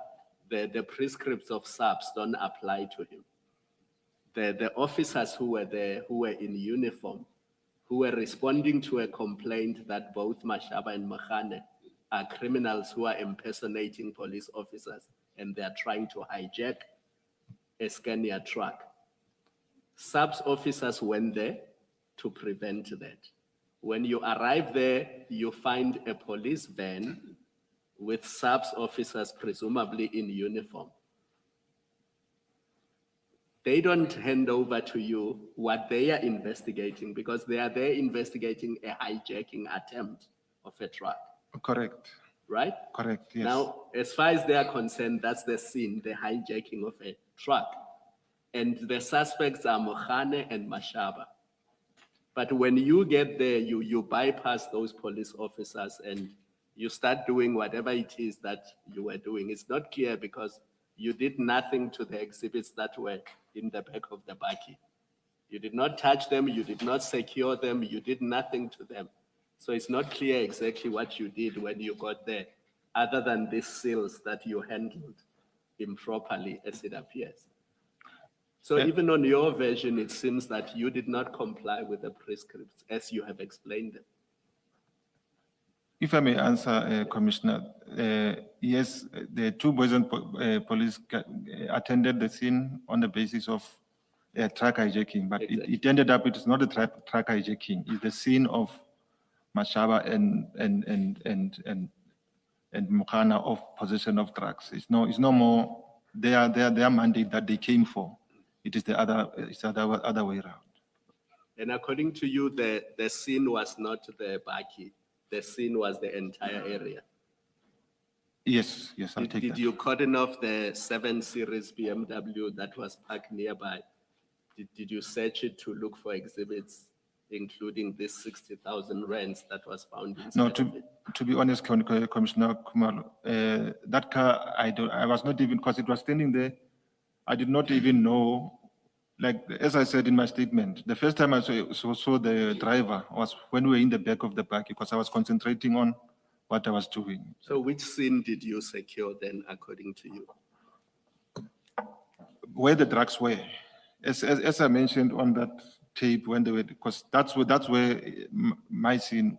S6: the prescripts of SAPS don't apply to him, the officers who were there, who were in uniform, who were responding to a complaint that both Mashaba and Mohana are criminals who are impersonating police officers and they're trying to hijack a Scania truck. SAPS officers went there to prevent that. When you arrive there, you find a police van with SAPS officers presumably in uniform. They don't hand over to you what they are investigating because they are there investigating a hijacking attempt of a truck.
S5: Correct.
S6: Right?
S5: Correct, yes.
S6: Now, as far as they are concerned, that's the scene, the hijacking of a truck. And the suspects are Mohane and Mashaba. But when you get there, you bypass those police officers and you start doing whatever it is that you were doing. It's not clear because you did nothing to the exhibits that were in the back of the buggy. You did not touch them, you did not secure them, you did nothing to them. So it's not clear exactly what you did when you got there, other than these seals that you handled improperly as it appears. So even on your version, it seems that you did not comply with the prescripts as you have explained them.
S5: If I may answer, Commissioner, yes, the 2 Boyden police attended the scene on the basis of truck hijacking, but
S6: Exactly.
S5: it ended up, it is not a truck hijacking, it's the scene of Mashaba and Mohana of possession of drugs. It's no more their mandate that they came for. It is the other way around.
S6: And according to you, the scene was not the Baki, the scene was the entire area.
S5: Yes, I'll
S6: Did,
S5: take
S6: did
S5: that.
S6: you cordon off the 7 Series BMW that was parked nearby? Did you search it to look for exhibits, including this 60,000 rands that was found inside
S5: No,
S6: of it?
S5: to be honest, Commissioner Kumalo, that car, I was not even, because it was standing there, I did not even know, like, as I said in my statement, the first time I saw the driver was when we were in the back of the bike, because I was concentrating on what I was doing.
S6: So which scene did you secure then, according to you?
S5: Where the drugs were, as I mentioned on that tape, when they were, because that's where my scene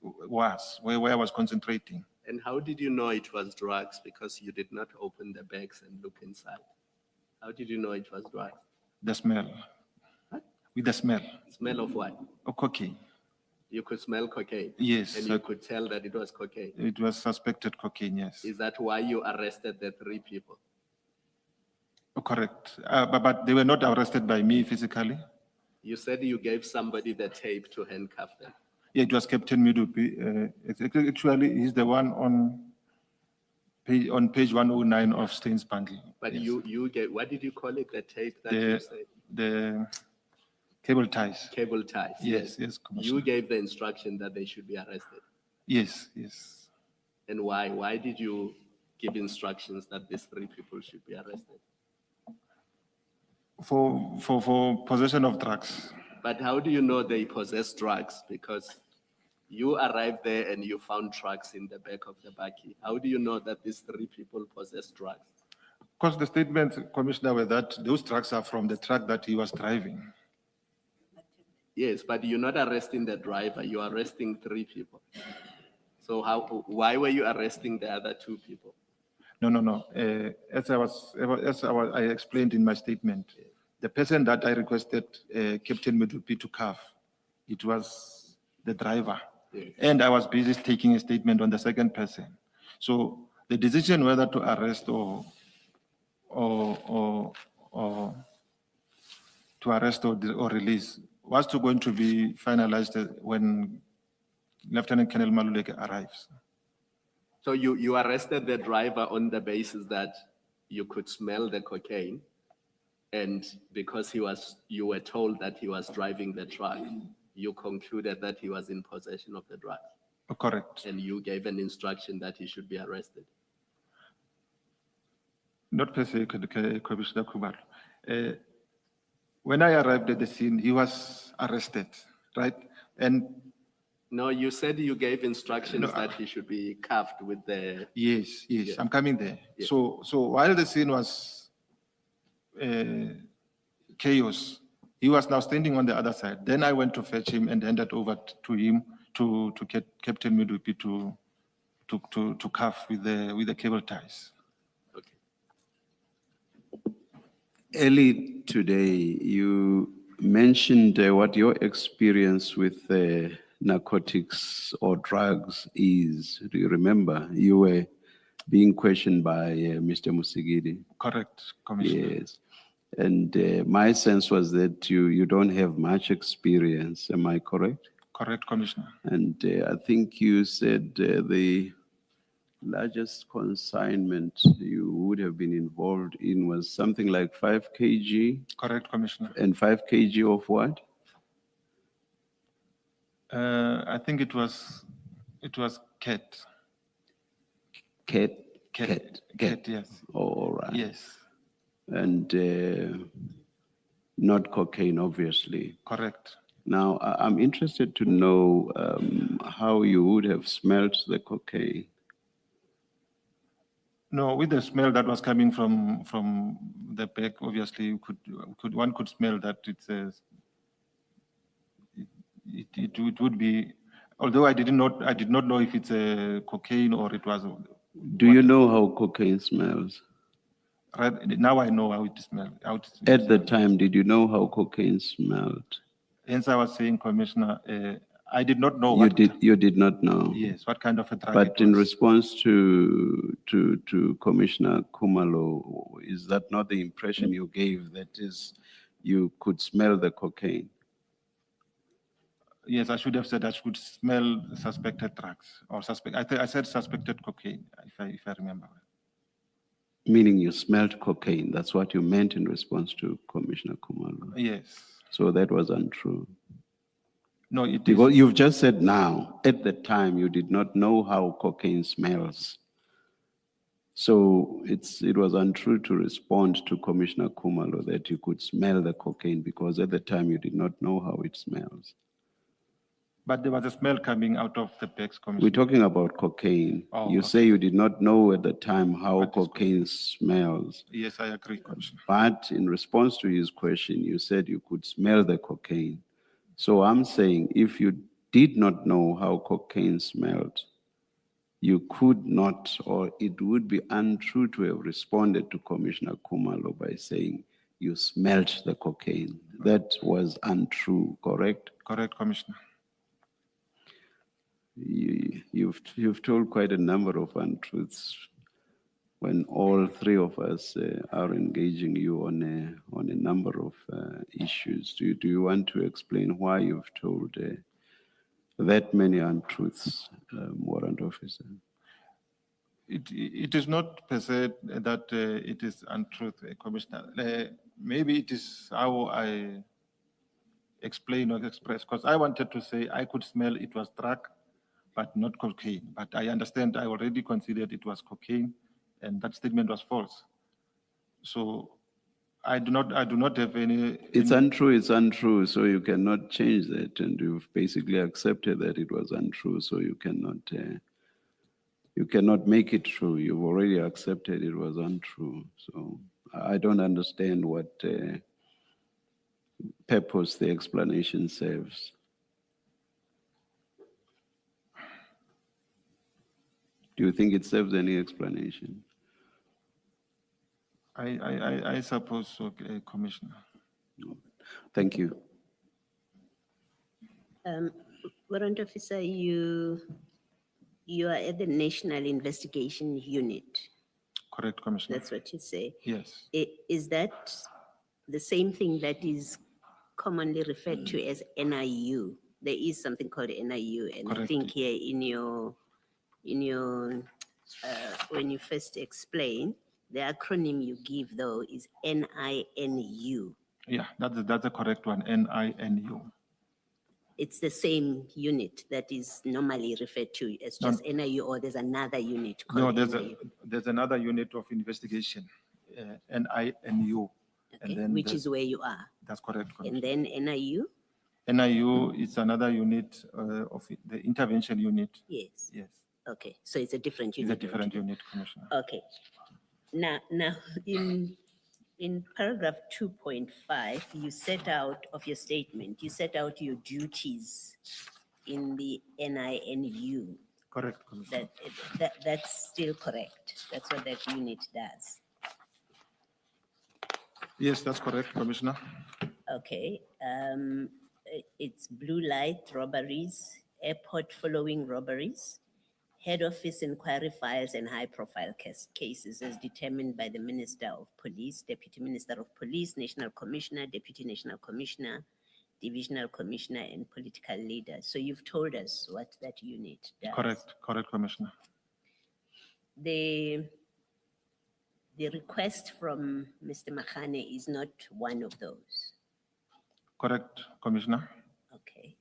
S5: was, where I was concentrating.
S6: And how did you know it was drugs? Because you did not open the bags and look inside. How did you know it was drugs?
S5: The smell.
S6: What?
S5: With the smell
S6: Smell of what?
S5: of cocaine.
S6: You could smell cocaine?
S5: Yes,
S6: And you could tell that it was cocaine?
S5: it was suspected cocaine, yes.
S6: Is that why you arrested the 3 people?
S5: Correct. But they were not arrested by me physically.
S6: You said you gave somebody the tape to handcuff them.
S5: Yeah, it was Captain Midupi. Actually, he's the one on page 109 of Stain's bundle.
S6: But
S5: Yes.
S6: you gave, what did you call it, the tape that
S5: The-
S6: you said?
S5: The cable ties.
S6: Cable ties?
S5: Yes,
S6: You
S5: Commissioner.
S6: gave the instruction that they should be arrested.
S5: Yes.
S6: And why? Why did you give instructions that these 3 people should be arrested?
S5: For possession of drugs.
S6: But how do you know they possess drugs? Because you arrived there and you found drugs in the back of the bakkie. How do you know that these 3 people possess drugs?
S5: Because the statements, Commissioner, were that those drugs are from the truck that he was driving.
S6: Yes, but you're not arresting the driver, you're arresting 3 people. So why were you arresting the other 2 people?
S5: No. As I explained in my statement, the person that I requested Captain Midupi to cuff, it was the driver.
S6: Yes.
S5: And I was busy taking a statement on the second person. So the decision whether to arrest or release was going to be finalized when Lieutenant Colonel Maluleke arrives.
S6: So you arrested the driver on the basis that you could smell the cocaine, and because you were told that he was driving the truck, you concluded that he was in possession of the drugs,
S5: Correct.
S6: and you gave an instruction that he should be arrested.
S5: Not per se, Commissioner Kumalo. When I arrived at the scene, he was arrested, right? And
S6: No, you said you gave instructions that he should be cuffed with the,
S5: yes,
S6: Yeah.
S5: I'm coming there.
S6: Yeah.
S5: So while the scene was chaos, he was now standing on the other side. Then I went to fetch him and handed over to him to get Captain Midupi to cuff with the cable ties.
S6: okay.
S3: Early today, you mentioned what your experience with narcotics or drugs is. Do you remember? You were being questioned by Mr. Musigidi.
S5: Correct, Commissioner.
S3: Yes. And my sense was that you don't have much experience. Am I correct?
S5: Correct, Commissioner.
S3: And I think you said the largest consignment you would have been involved in was something like 5 kg.
S5: Correct, Commissioner.
S3: And 5 kg of what?
S5: I think it was cat.
S3: Cat.
S5: Yes.
S3: Oh, all right.
S5: Yes,
S3: And not cocaine, obviously.
S5: correct.
S3: Now, I'm interested to know how you would have smelt the cocaine.
S5: No, with the smell that was coming from the back, obviously, one could smell that it would be. Although I did not know if it's a cocaine or it was.
S3: Do you know how cocaine smells?
S5: Right now I know how it smells.
S3: At the time, did you know how cocaine smelled?
S5: Hence, I was saying, Commissioner, I did not know
S3: You did not know.
S5: Yes, what kind of a drug
S3: But
S5: it
S3: in
S5: was.
S3: response to Commissioner Kumalo, is that not the impression you gave, that is, you could smell the cocaine?
S5: Yes, I should have said I should smell suspected drugs or I said suspected cocaine, if I remember well.
S3: Meaning you smelled cocaine. That's what you meant in response to Commissioner Kumalo.
S5: Yes.
S3: So that was untrue.
S5: No, it is.
S3: Because you've just said now, at the time, you did not know how cocaine smells. So it was untrue to respond to Commissioner Kumalo that you could smell the cocaine because at the time you did not know how it smells.
S5: But there was a smell coming out of the bags,
S3: We're
S5: Commissioner.
S3: talking about cocaine.
S5: Oh,
S3: You
S5: okay.
S3: say you did not know at the time how
S5: That is correct.
S3: cocaine smells.
S5: Yes, I agree, Commissioner.
S3: But in response to his question, you said you could smell the cocaine. So I'm saying if you did not know how cocaine smelled, you could not, or it would be untrue to have responded to Commissioner Kumalo by saying you smelt the cocaine. That was untrue, correct?
S5: Correct, Commissioner.
S3: You've told quite a number of untruths when all three of us are engaging you on a number of issues. Do you want to explain why you've told that many untruths, Warrant Officer?
S5: It is not per se that it is untruth, Commissioner. Maybe it is how I explain or express, because I wanted to say I could smell it was drug, but not cocaine. But I understand I already considered it was cocaine, and that statement was false. So I do not have any.
S3: It's untrue, so you cannot change that, and you've basically accepted that it was untrue, so you cannot make it true. You've already accepted it was untrue. So I don't understand what purpose the explanation serves. Do you think it serves any explanation?
S5: I suppose so, Commissioner.
S3: Thank you.
S1: Warrant Officer, you are at the National Investigation Unit.
S5: Correct, Commissioner.
S1: That's what you say.
S5: Yes.
S1: Is that the same thing that is commonly referred to as NIU? There is something called NIU, and I
S5: Correct.
S1: think here in your when you first explain, the acronym you give though is NINU.
S5: Yeah, that's the correct one, NINU.
S1: It's the same unit that is normally referred to as just NIU, or there's another unit
S5: No,
S1: called NIU?
S5: there's another unit of investigation, NINU.
S1: Okay,
S5: then
S1: which is where you are.
S5: That's correct,
S1: And
S5: Commissioner.
S1: then NIU?
S5: NIU is another unit of the intervention unit.
S1: Yes.
S5: Yes,
S1: Okay, so it's a different
S5: it's a
S1: unit.
S5: different
S1: altogether.
S5: unit, Commissioner.
S1: Okay. Now in paragraph 2.5, you set out of your statement, you set out your duties in the NINU.
S5: Correct, Commissioner.
S1: That's still correct. That's what that unit does.
S5: Yes, that's correct, Commissioner.
S1: Okay. It's blue light robberies, airport following robberies, head office inquiry files and high profile cases as determined by the Minister of Police, Deputy Minister of Police, National Commissioner, Deputy National Commissioner, Divisional Commissioner and political leaders. So you've told us what that unit does.
S5: Correct, Commissioner.
S1: The request from Mr. Makhane is not one of those.
S5: Correct, Commissioner.
S1: Okay.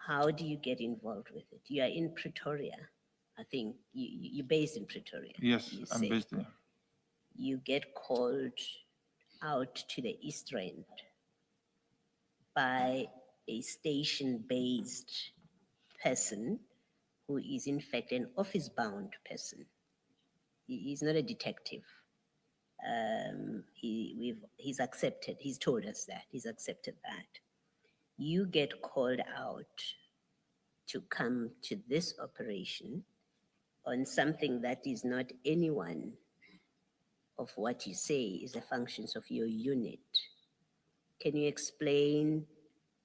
S1: How do you get involved with it? You are in Pretoria. I think you're based in Pretoria.
S5: Yes,
S1: you
S5: I'm
S1: say.
S5: based there.
S1: You get called out to the East Rand by a station-based person who is in fact an office-bound person. He's not a detective. He's accepted, he's told us that, he's accepted that. You get called out to come to this operation on something that is not any one of what you say is the functions of your unit. Can you explain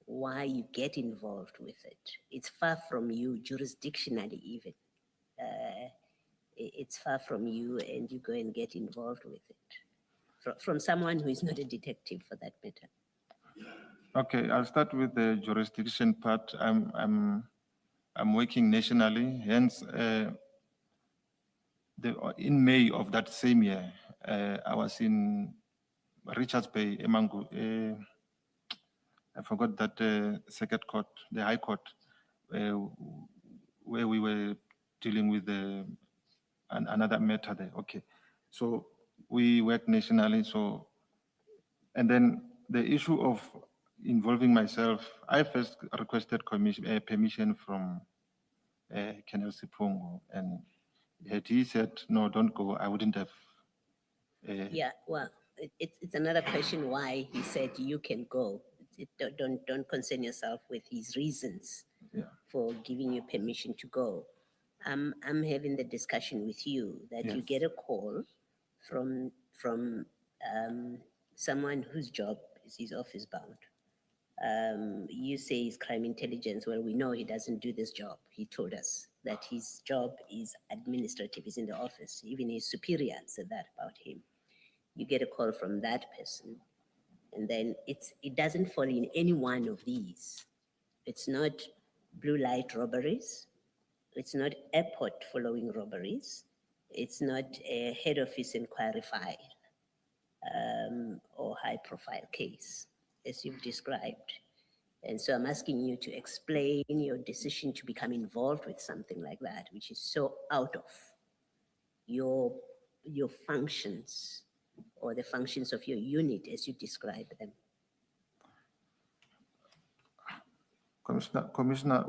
S1: why you get involved with it? It's far from you jurisdictionally even. It's far from you and you go and get involved with it. From someone who is not a detective for that matter.
S5: Okay, I'll start with the jurisdiction part. I'm working nationally, hence, in May of that same year, I was in Richards Bay, Emangu, I forgot that circuit court, the High Court, where we were dealing with another matter there. Okay, so we work nationally. So, and then the issue of involving myself, I first requested permission from Colonel Sipungu, and had he said no, don't go, I wouldn't have.
S1: Yeah, well, it's another question why he said you can go. Don't concern yourself with his reasons
S5: Yeah.
S1: for giving you permission to go. I'm having the discussion with you that you
S5: Yes.
S1: get a call from someone whose job is he's office bound. You say he's crime intelligence. Well, we know he doesn't do this job. He told us that his job is administrative. He's in the office. Even his superior said that about him. You get a call from that person, and then it doesn't fall in any one of these. It's not blue light robberies. It's not airport following robberies. It's not a head office inquiry file or high profile case, as you've described. And so I'm asking you to explain your decision to become involved with something like that, which is so out of your functions or the functions of your unit as you describe them.
S5: Commissioner,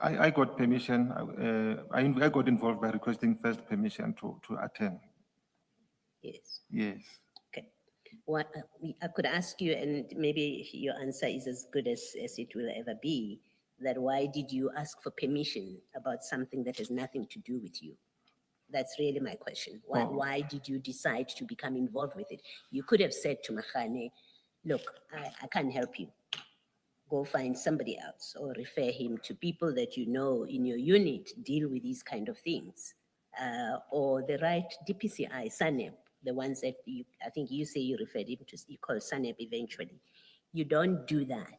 S5: I got permission. I got involved by requesting first permission to attend.
S1: Yes.
S5: Yes.
S1: Okay. What I could ask you, and maybe your answer is as good as it will ever be, that why did you ask for permission about something that has nothing to do with you? That's really my question. Why did you decide to become involved with it? You could have said to Mahane, look, I can't help you. Go find somebody else or refer him to people that you know in your unit deal with these kind of things. Or the right DPCI, SANEP, the ones that I think you say you referred him to, you call SANEP eventually. You don't do that.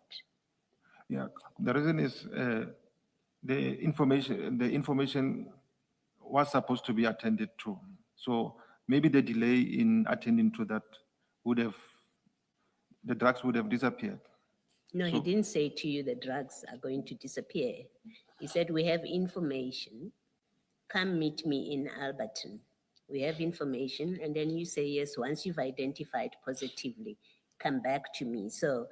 S5: Yeah, the reason is the information was supposed to be attended to. So maybe the delay in attending to that the drugs would have disappeared.
S1: No, he didn't say to you the drugs are going to disappear. He said, we have information. Come meet me in Alberton. We have information. And then you say, yes, once you've identified positively, come back to me. So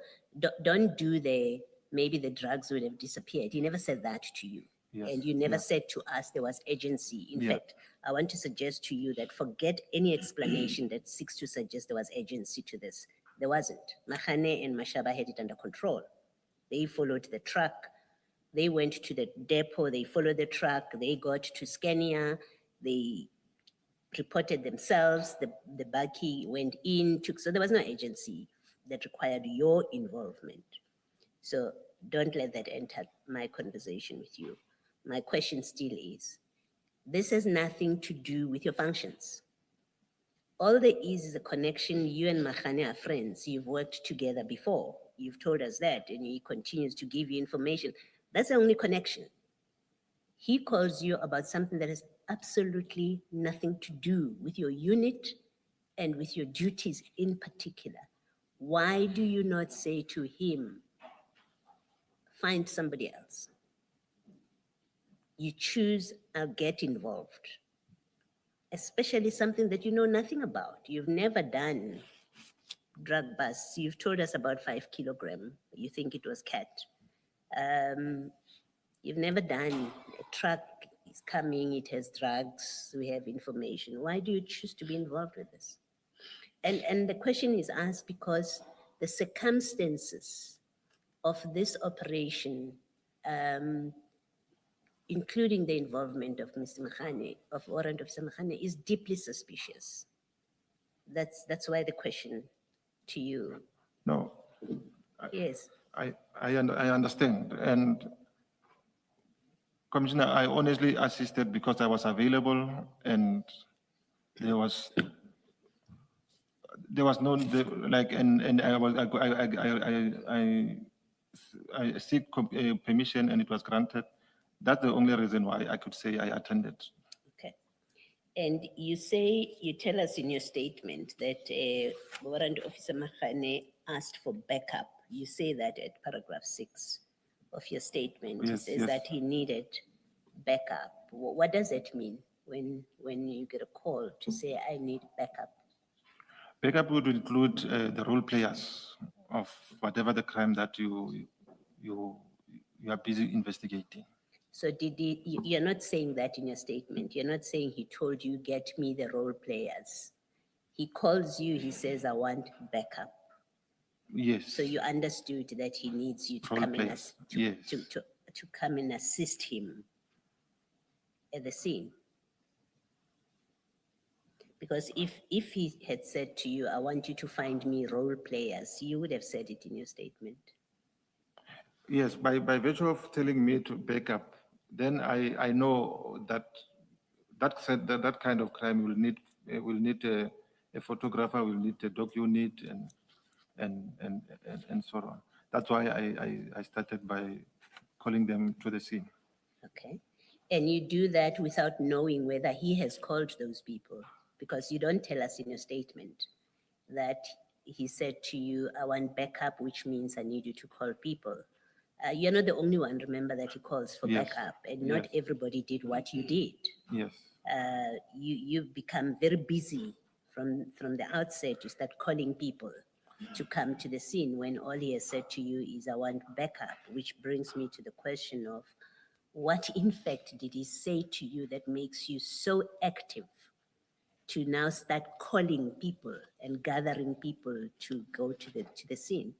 S1: don't do maybe the drugs would have disappeared. He never said that to you.
S5: Yes,
S1: And you never said to us there was agency. In fact, I want to suggest to you that forget any explanation that seeks to suggest there was agency to this. There wasn't. Mahane and Mashaba had it under control. They followed the truck. They went to the depot. They followed the truck. They got to Scania. They reported themselves. The buggy went in, so there was no agency that required your involvement. So don't let that enter my conversation with you. My question still is, this has nothing to do with your functions. All there is a connection. You and Mahane are friends. You've worked together before. You've told us that, and he continues to give you information. That's the only connection. He calls you about something that has absolutely nothing to do with your unit and with your duties in particular. Why do you not say to him, find somebody else? You choose, I'll get involved. Especially something that you know nothing about. You've never done drug busts. You've told us about 5 kilogram. You think it was cat. You've never done a truck is coming, it has drugs, we have information. Why do you choose to be involved with this? And the question is asked because the circumstances of this operation, including the involvement of Mr. Mahane, of Warrant Officer Mahane, is deeply suspicious. That's why the question to you.
S5: No.
S1: Yes.
S5: I understand. And Commissioner, I honestly assisted because I was available and there was there was no, like, and I was, I seek permission and it was granted. That's the only reason why I could say I attended.
S1: Okay. And you say, you tell us in your statement that Warrant Officer Mahane asked for backup. You say that at paragraph 6 of your statement. He
S5: Yes,
S1: says
S5: yes.
S1: that he needed backup. What does it mean when you get a call to say, I need backup?
S5: Backup would include the role players of whatever the crime that you are busy investigating.
S1: So you're not saying that in your statement. You're not saying he told you, get me the role players. He calls you, he says, I want backup.
S5: Yes.
S1: So you understood that he needs you to
S5: Role
S1: come and
S5: players, yes.
S1: to come and assist him at the scene. Because if he had said to you, I want you to find me role players, you would have said it in your statement.
S5: Yes, by virtue of telling me to back up, then I know that that kind of crime will need a photographer, will need a doc unit, and so on. That's why I started by calling them to the scene.
S1: Okay. And you do that without knowing whether he has called those people, because you don't tell us in your statement that he said to you, I want backup, which means I need you to call people. You're not the only one, remember, that he calls for
S5: Yes.
S1: backup, and not
S5: Yes.
S1: everybody did what you did.
S5: Yes.
S1: You've become very busy from the outset. You start calling people to come to the scene when all he has said to you is, I want backup, which brings me to the question of what in fact did he say to you that makes you so active to now start calling people and gathering people to go to the scene?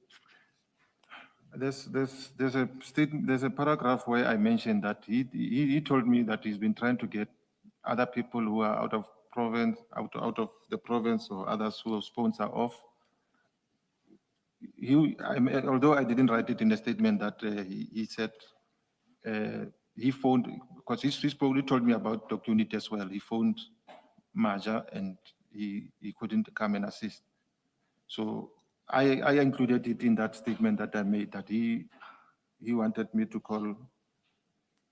S5: There's a paragraph where I mentioned that he told me that he's been trying to get other people who are out of the province or others whose phones are off. Although I didn't write it in the statement that he said he phoned, because he probably told me about Doc Unit as well. He phoned Maja and he couldn't come and assist. So I included it in that statement that I made, that he wanted me to call.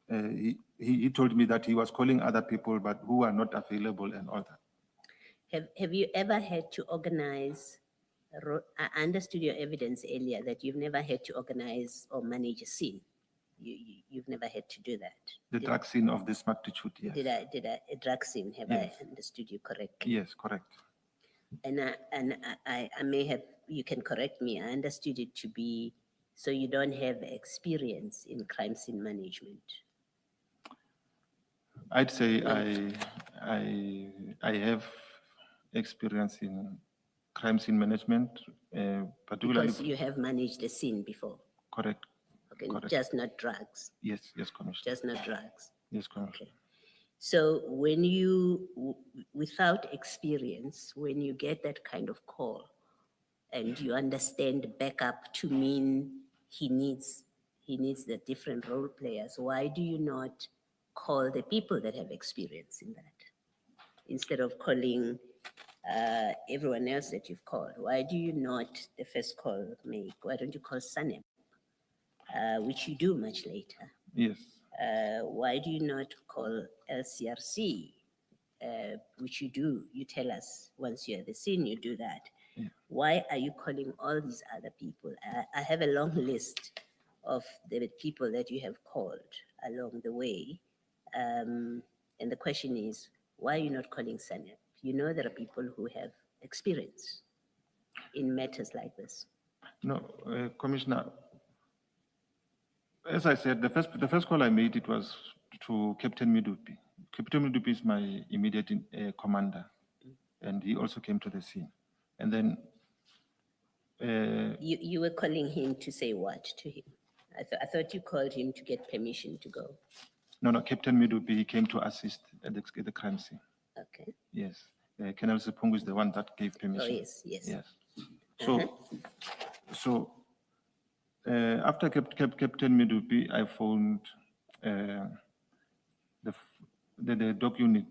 S5: He told me that he was calling other people, but who are not available and all that.
S1: Have you ever had to organize? I understood your evidence earlier that you've never had to organize or manage a scene. You've never had to do that.
S5: The drug scene of this magnitude, yes.
S1: Did a drug scene? Have
S5: Yes.
S1: I understood you correctly?
S5: Yes, correct.
S1: And I may have, you can correct me, I understood it to be, so you don't have experience in crime scene management.
S5: I'd say I have experience in crime scene management, particularly.
S1: Because you have managed a scene before.
S5: Correct.
S1: Okay,
S5: Correct.
S1: just not drugs,
S5: Yes, Commissioner.
S1: just not drugs.
S5: Yes, Commissioner.
S1: Okay. So when you, without experience, when you get that kind of call and you understand backup to mean he needs the different role players, why do you not call the people that have experience in that? Instead of calling everyone else that you've called, why do you not, the first call make, why don't you call Sanem, which you do much later?
S5: Yes.
S1: Why do you not call LCRC, which you do, you tell us once you're at the scene, you do that.
S5: Yeah.
S1: Why are you calling all these other people? I have a long list of the people that you have called along the way. And the question is, why are you not calling Sanep? You know there are people who have experience in matters like this.
S5: No, Commissioner, as I said, the first call I made, it was to Captain Midupi. Captain Midupi is my immediate commander, and he also came to the scene. And then
S1: You were calling him to say what to him? I thought you called him to get permission to go.
S5: no, Captain Midupi, he came to assist at the crime scene.
S1: Okay.
S5: Yes. Colonel Sepungu is the one that gave permission.
S1: Oh, yes.
S5: Yes. So after Captain Midupi, I phoned the doc unit.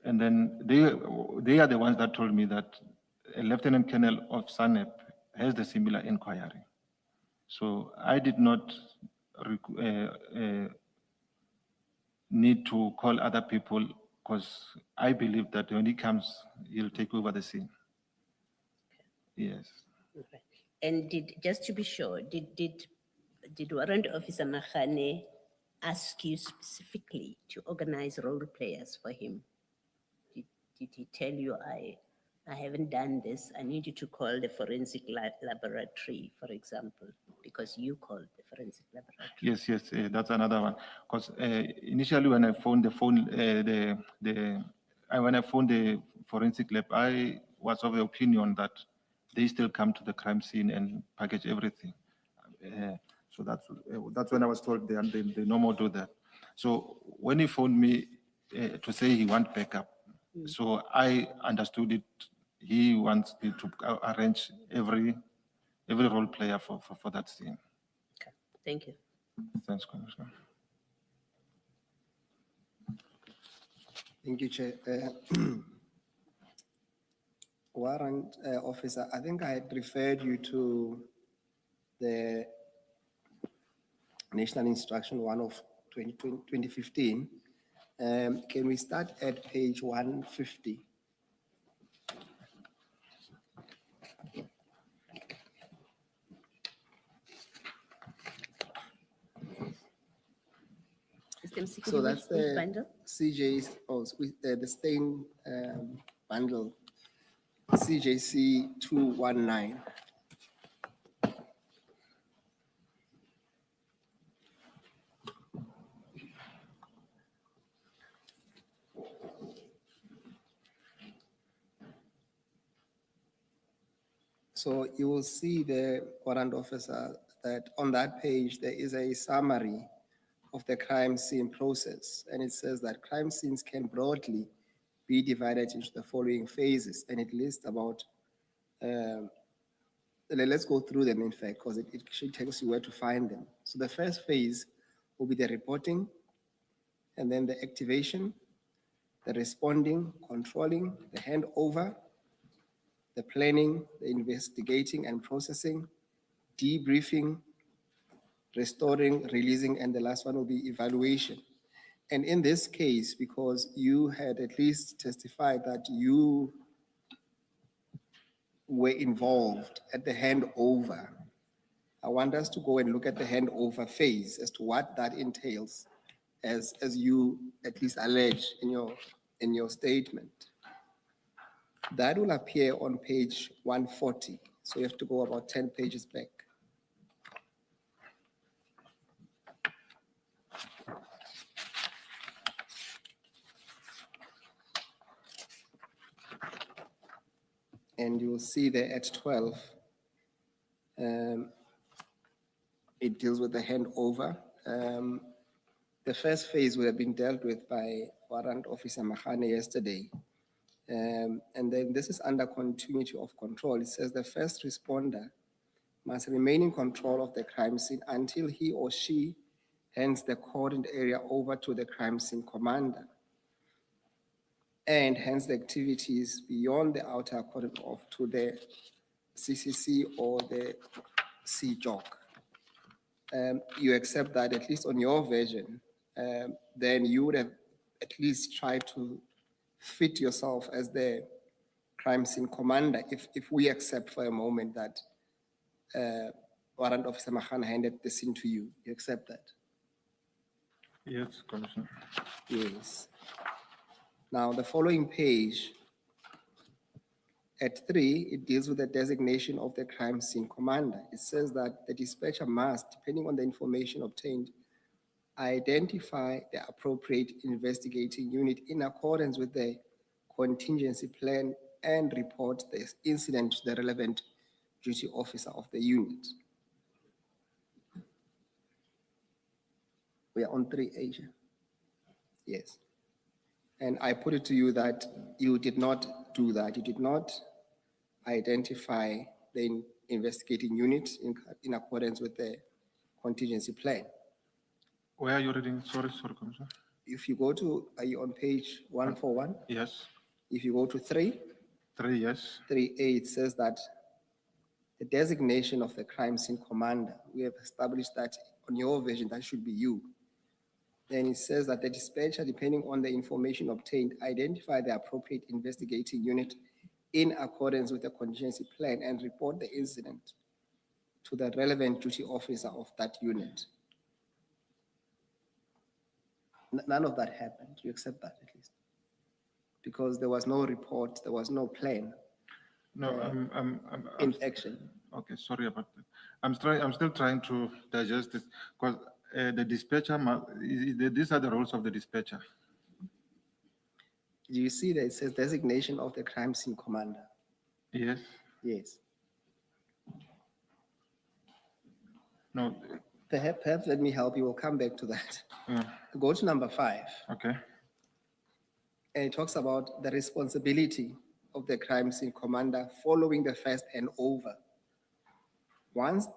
S5: And then they are the ones that told me that a lieutenant colonel of SANEP has the similar inquiry. So I did not need to call other people because I believe that when he comes, he'll take over the scene. Yes.
S1: Okay. And just to be sure, did Warrant Officer Mahane ask you specifically to organize role players for him? Did he tell you, I haven't done this, I need you to call the forensic laboratory, for example, because you called the forensic laboratory?
S5: Yes, that's another one. Because initially when I phoned when I phoned the forensic lab, I was of the opinion that they still come to the crime scene and package everything. So that's when I was told they no more do that. So when he phoned me to say he wants backup, so I understood it. He wants me to arrange every role player for that scene.
S1: Okay, thank you.
S5: Thanks, Commissioner.
S4: Thank you, Chair. Warrant Officer, I think I had referred you to the National Instruction 1 of 2015. Can we start at page 150?
S1: System security,
S4: So that's
S1: which
S4: the
S1: bundle?
S4: CJ's, the stain bundle, CJC 219. So you will see the warrant officer that on that page, there is a summary of the crime scene process. And it says that crime scenes can broadly be divided into the following phases. And it lists about, let's go through them in fact, because it actually tells you where to find them. So the first phase will be the reporting, and then the activation, the responding, controlling, the handover, the planning, the investigating and processing, debriefing, restoring, releasing, and the last one will be evaluation. And in this case, because you had at least testified that you were involved at the handover, I want us to go and look at the handover phase as to what that entails, as you at least allege in your statement. That will appear on page 140. So you have to go about 10 pages back. And you'll see there at 12, it deals with the handover. The first phase would have been dealt with by Warrant Officer Mahane yesterday. And then this is under continuity of control. It says the first responder must remain in control of the crime scene until he or she hands the cordoned area over to the crime scene commander, and hands the activities beyond the outer cordon off to the CCC or the CJOC. You accept that, at least on your version, then you would have at least tried to fit yourself as the crime scene commander, if we accept for a moment that Warrant Officer Mahane handed the scene to you. You accept that?
S5: Yes, Commissioner.
S4: Yes. Now, the following page, at 3, it deals with the designation of the crime scene commander. It says that the dispatcher must, depending on the information obtained, identify the appropriate investigating unit in accordance with the contingency plan and report the incident to the relevant duty officer of the unit. We are on 3, Asia. Yes. And I put it to you that you did not do that. You did not identify the investigating unit in accordance with the contingency plan.
S5: Where are you reading? Sorry, Commissioner.
S4: if you go to, are you on page 141?
S5: Yes,
S4: If you go to 3,
S5: 3, yes.
S4: 3A, it says that the designation of the crime scene commander, we have established that on your version, that should be you. Then it says that the dispatcher, depending on the information obtained, identify the appropriate investigating unit in accordance with the contingency plan and report the incident to the relevant duty officer of that unit. None of that happened. You accept that at least? Because there was no report, there was no plan
S5: No,
S4: in action.
S5: okay, sorry about that. I'm still trying to digest this because the dispatcher, these are the roles of the dispatcher.
S4: Do you see that it says designation of the crime scene commander?
S5: Yes,
S4: Yes.
S5: no,
S4: Perhaps let me help you. We'll come back to that.
S5: yeah,
S4: Go to number 5,
S5: okay,
S4: and it talks about the responsibility of the crime scene commander following the first handover. Once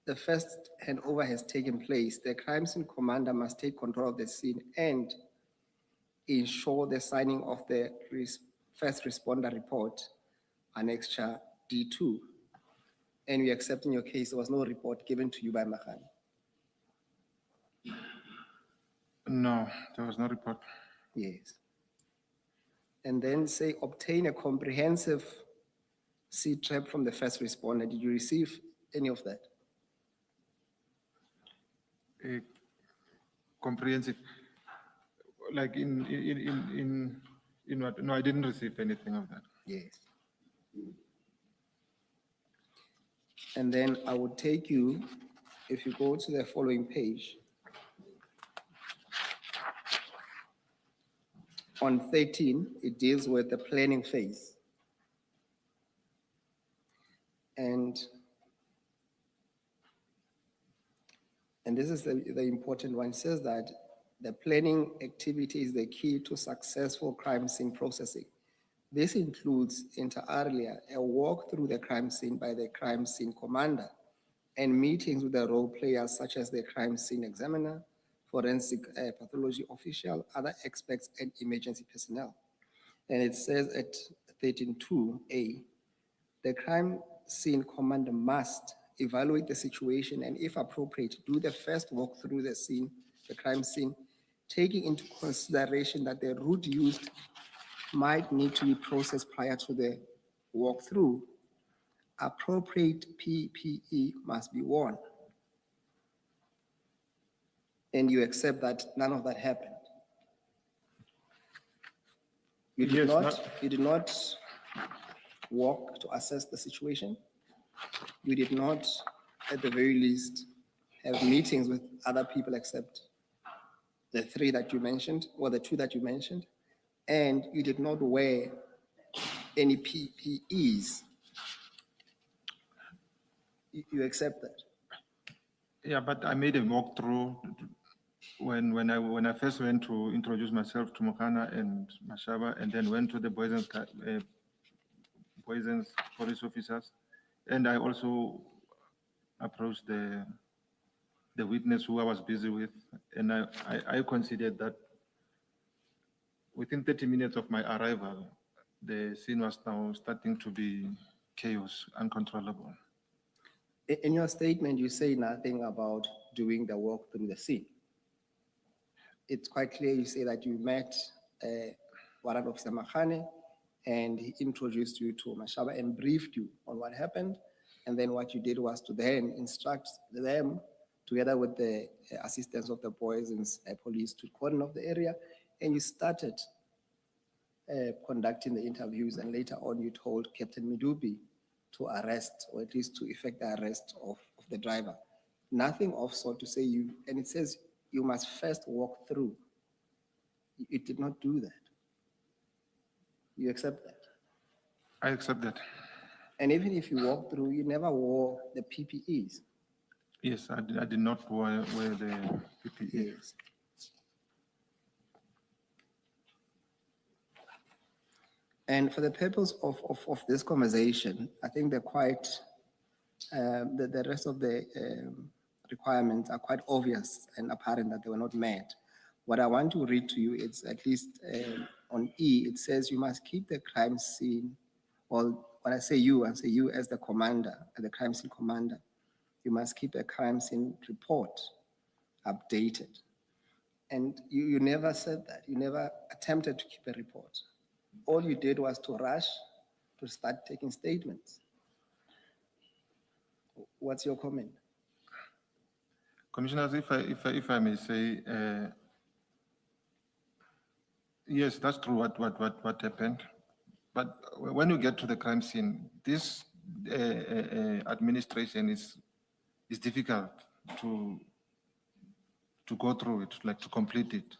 S4: the first handover has taken place, the crime scene commander must take control of the scene and ensure the signing of the first responder report, annexure D2. And we accept in your case, there was no report given to you by Mahani.
S5: no, there was no report.
S4: Yes. And then say, obtain a comprehensive C-trap from the first responder. Did you receive any of that?
S5: Comprehensive, like in what? No, I didn't receive anything of that.
S4: Yes. And then I would take you, if you go to the following page, on 13, it deals with the planning phase. And this is the important one. It says that the planning activity is the key to successful crime scene processing. This includes, inter alia, a walk through the crime scene by the crime scene commander and meetings with the role players such as the crime scene examiner, forensic pathology official, other experts, and emergency personnel. And it says at 13.2a, the crime scene commander must evaluate the situation and, if appropriate, do the first walk through the scene, the crime scene, taking into consideration that the route used might need to be processed prior to the walkthrough. Appropriate PPE must be worn. And you accept that none of that happened. You did
S5: Yes,
S4: you did not walk to assess the situation. You did not, at the very least, have meetings with other people except the 3 that you mentioned, or the 2 that you mentioned, and you did not wear any PPEs. You accept that?
S5: Yeah, but I made a walkthrough when I first went to introduce myself to Mokana and Mashaba, and then went to the Boys police officers, and I also approached the witness who I was busy with, and I considered that within 30 minutes of my arrival, the scene was now starting to be chaos, uncontrollable.
S4: In your statement, you say nothing about doing the walk through the scene. It's quite clear you say that you met Warrant Officer Makhane and he introduced you to Mashaba and briefed you on what happened. And then what you did was to then instruct them, together with the assistance of the boys and police, to cordon off the area. And you started conducting the interviews, and later on you told Captain Midubi to arrest, or at least to effect the arrest of the driver. Nothing of sort to say you, and it says you must first walk through. You did not do that. You accept that?
S5: I accept that.
S4: And even if you walk through, you never wore the PPEs.
S5: Yes, I did not wear the PPE.
S4: Yes. And for the purpose of this conversation, I think they're quite, the rest of the requirements are quite obvious and apparent that they were not met. What I want to read to you, it's at least on E, it says you must keep the crime scene, or when I say you as the commander, the crime scene commander, you must keep a crime scene report updated. And you never said that. You never attempted to keep a report. All you did was to rush to start taking statements. What's your comment?
S5: Commissioners, if I may say, yes, that's true what happened. But when you get to the crime scene, this administration is difficult to go through it, like to complete it.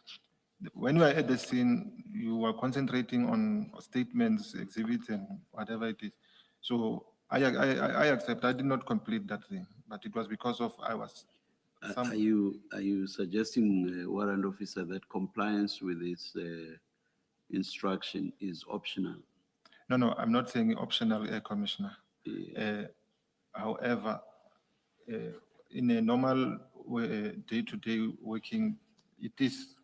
S5: When you are at the scene, you are concentrating on statements, exhibits, and whatever it is. So I accept. I did not complete that thing, but it was because of I was.
S3: Are you suggesting, warrant officer, that compliance with this instruction is optional?
S5: No, I'm not saying optional, Commissioner. However, in a normal day-to-day working, it is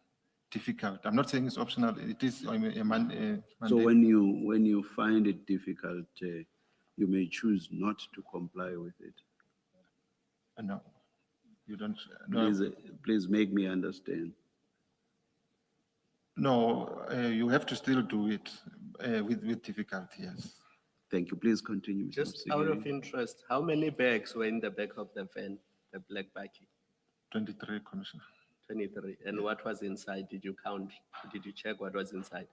S5: difficult. I'm not saying it's optional. It is a mandate.
S3: So when you find it difficult, you may choose not to comply with it.
S5: No, you don't. No,
S3: Please make me understand.
S5: no, you have to still do it with difficulty. Yes.
S3: Thank you. Please continue, Mr.
S6: Just out of
S3: Msigiri.
S6: interest, how many bags were in the back of the van, the black baggie?
S5: 23, Commissioner.
S6: 23. And what was inside? Did you count? Did you check what was inside?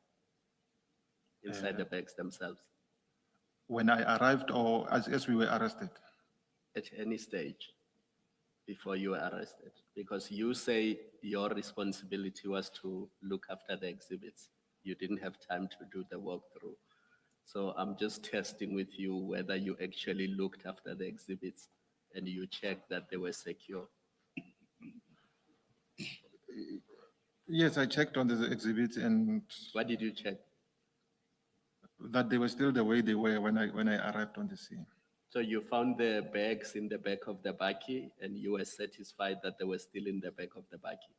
S6: Inside the bags themselves,
S5: When I arrived, or as we were arrested.
S6: at any stage before you were arrested? Because you say your responsibility was to look after the exhibits. You didn't have time to do the walkthrough. So I'm just testing with you whether you actually looked after the exhibits and you checked that they were secure.
S5: Yes, I checked on the exhibits and
S6: What did you check?
S5: that they were still the way they were when I arrived on the scene.
S6: So you found the bags in the back of the bakkie and you were satisfied that they were still in the back of the bakkie?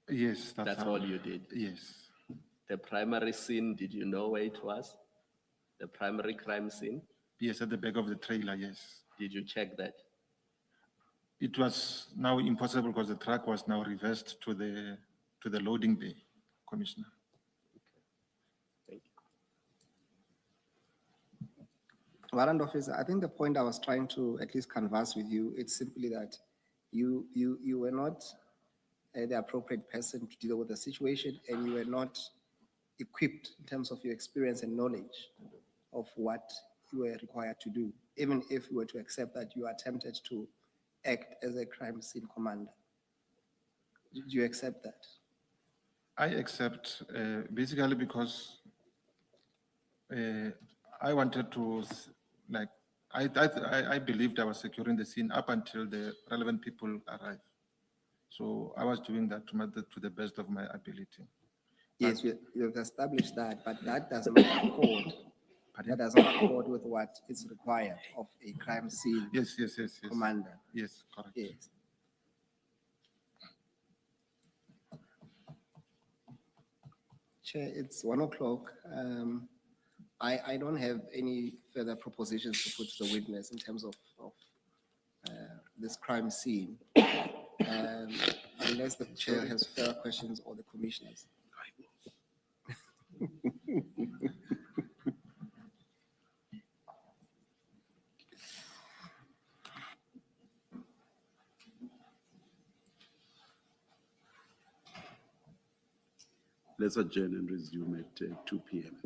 S5: Yes,
S6: That's
S5: how-
S6: all you did?
S5: Yes.
S6: The primary scene, did you know where it was? The primary crime scene?
S5: Yes, at the back of the trailer, yes.
S6: Did you check that?
S5: It was now impossible because the truck was now reversed to the loading bay, Commissioner.
S6: Thank you.
S4: Warrant officer, I think the point I was trying to at least converse with you, it's simply that you were not the appropriate person to deal with the situation, and you were not equipped in terms of your experience and knowledge of what you were required to do, even if you were to accept that you attempted to act as a crime scene commander. Do you accept that?
S5: I accept, basically because I wanted to, I believed I was securing the scene up until the relevant people arrived. So I was doing that to the best of my ability.
S4: Yes, you've established that, but that does not accord. That does not accord with what is required of a crime scene
S5: Yes.
S4: commander.
S5: Yes, correct.
S4: Yes. Chair, it's 1 o'clock. I don't have any further propositions to put to the witness in terms of this crime scene. Unless the chair has further questions or the commissioners.
S3: Let's adjourn and resume at 2 p.m.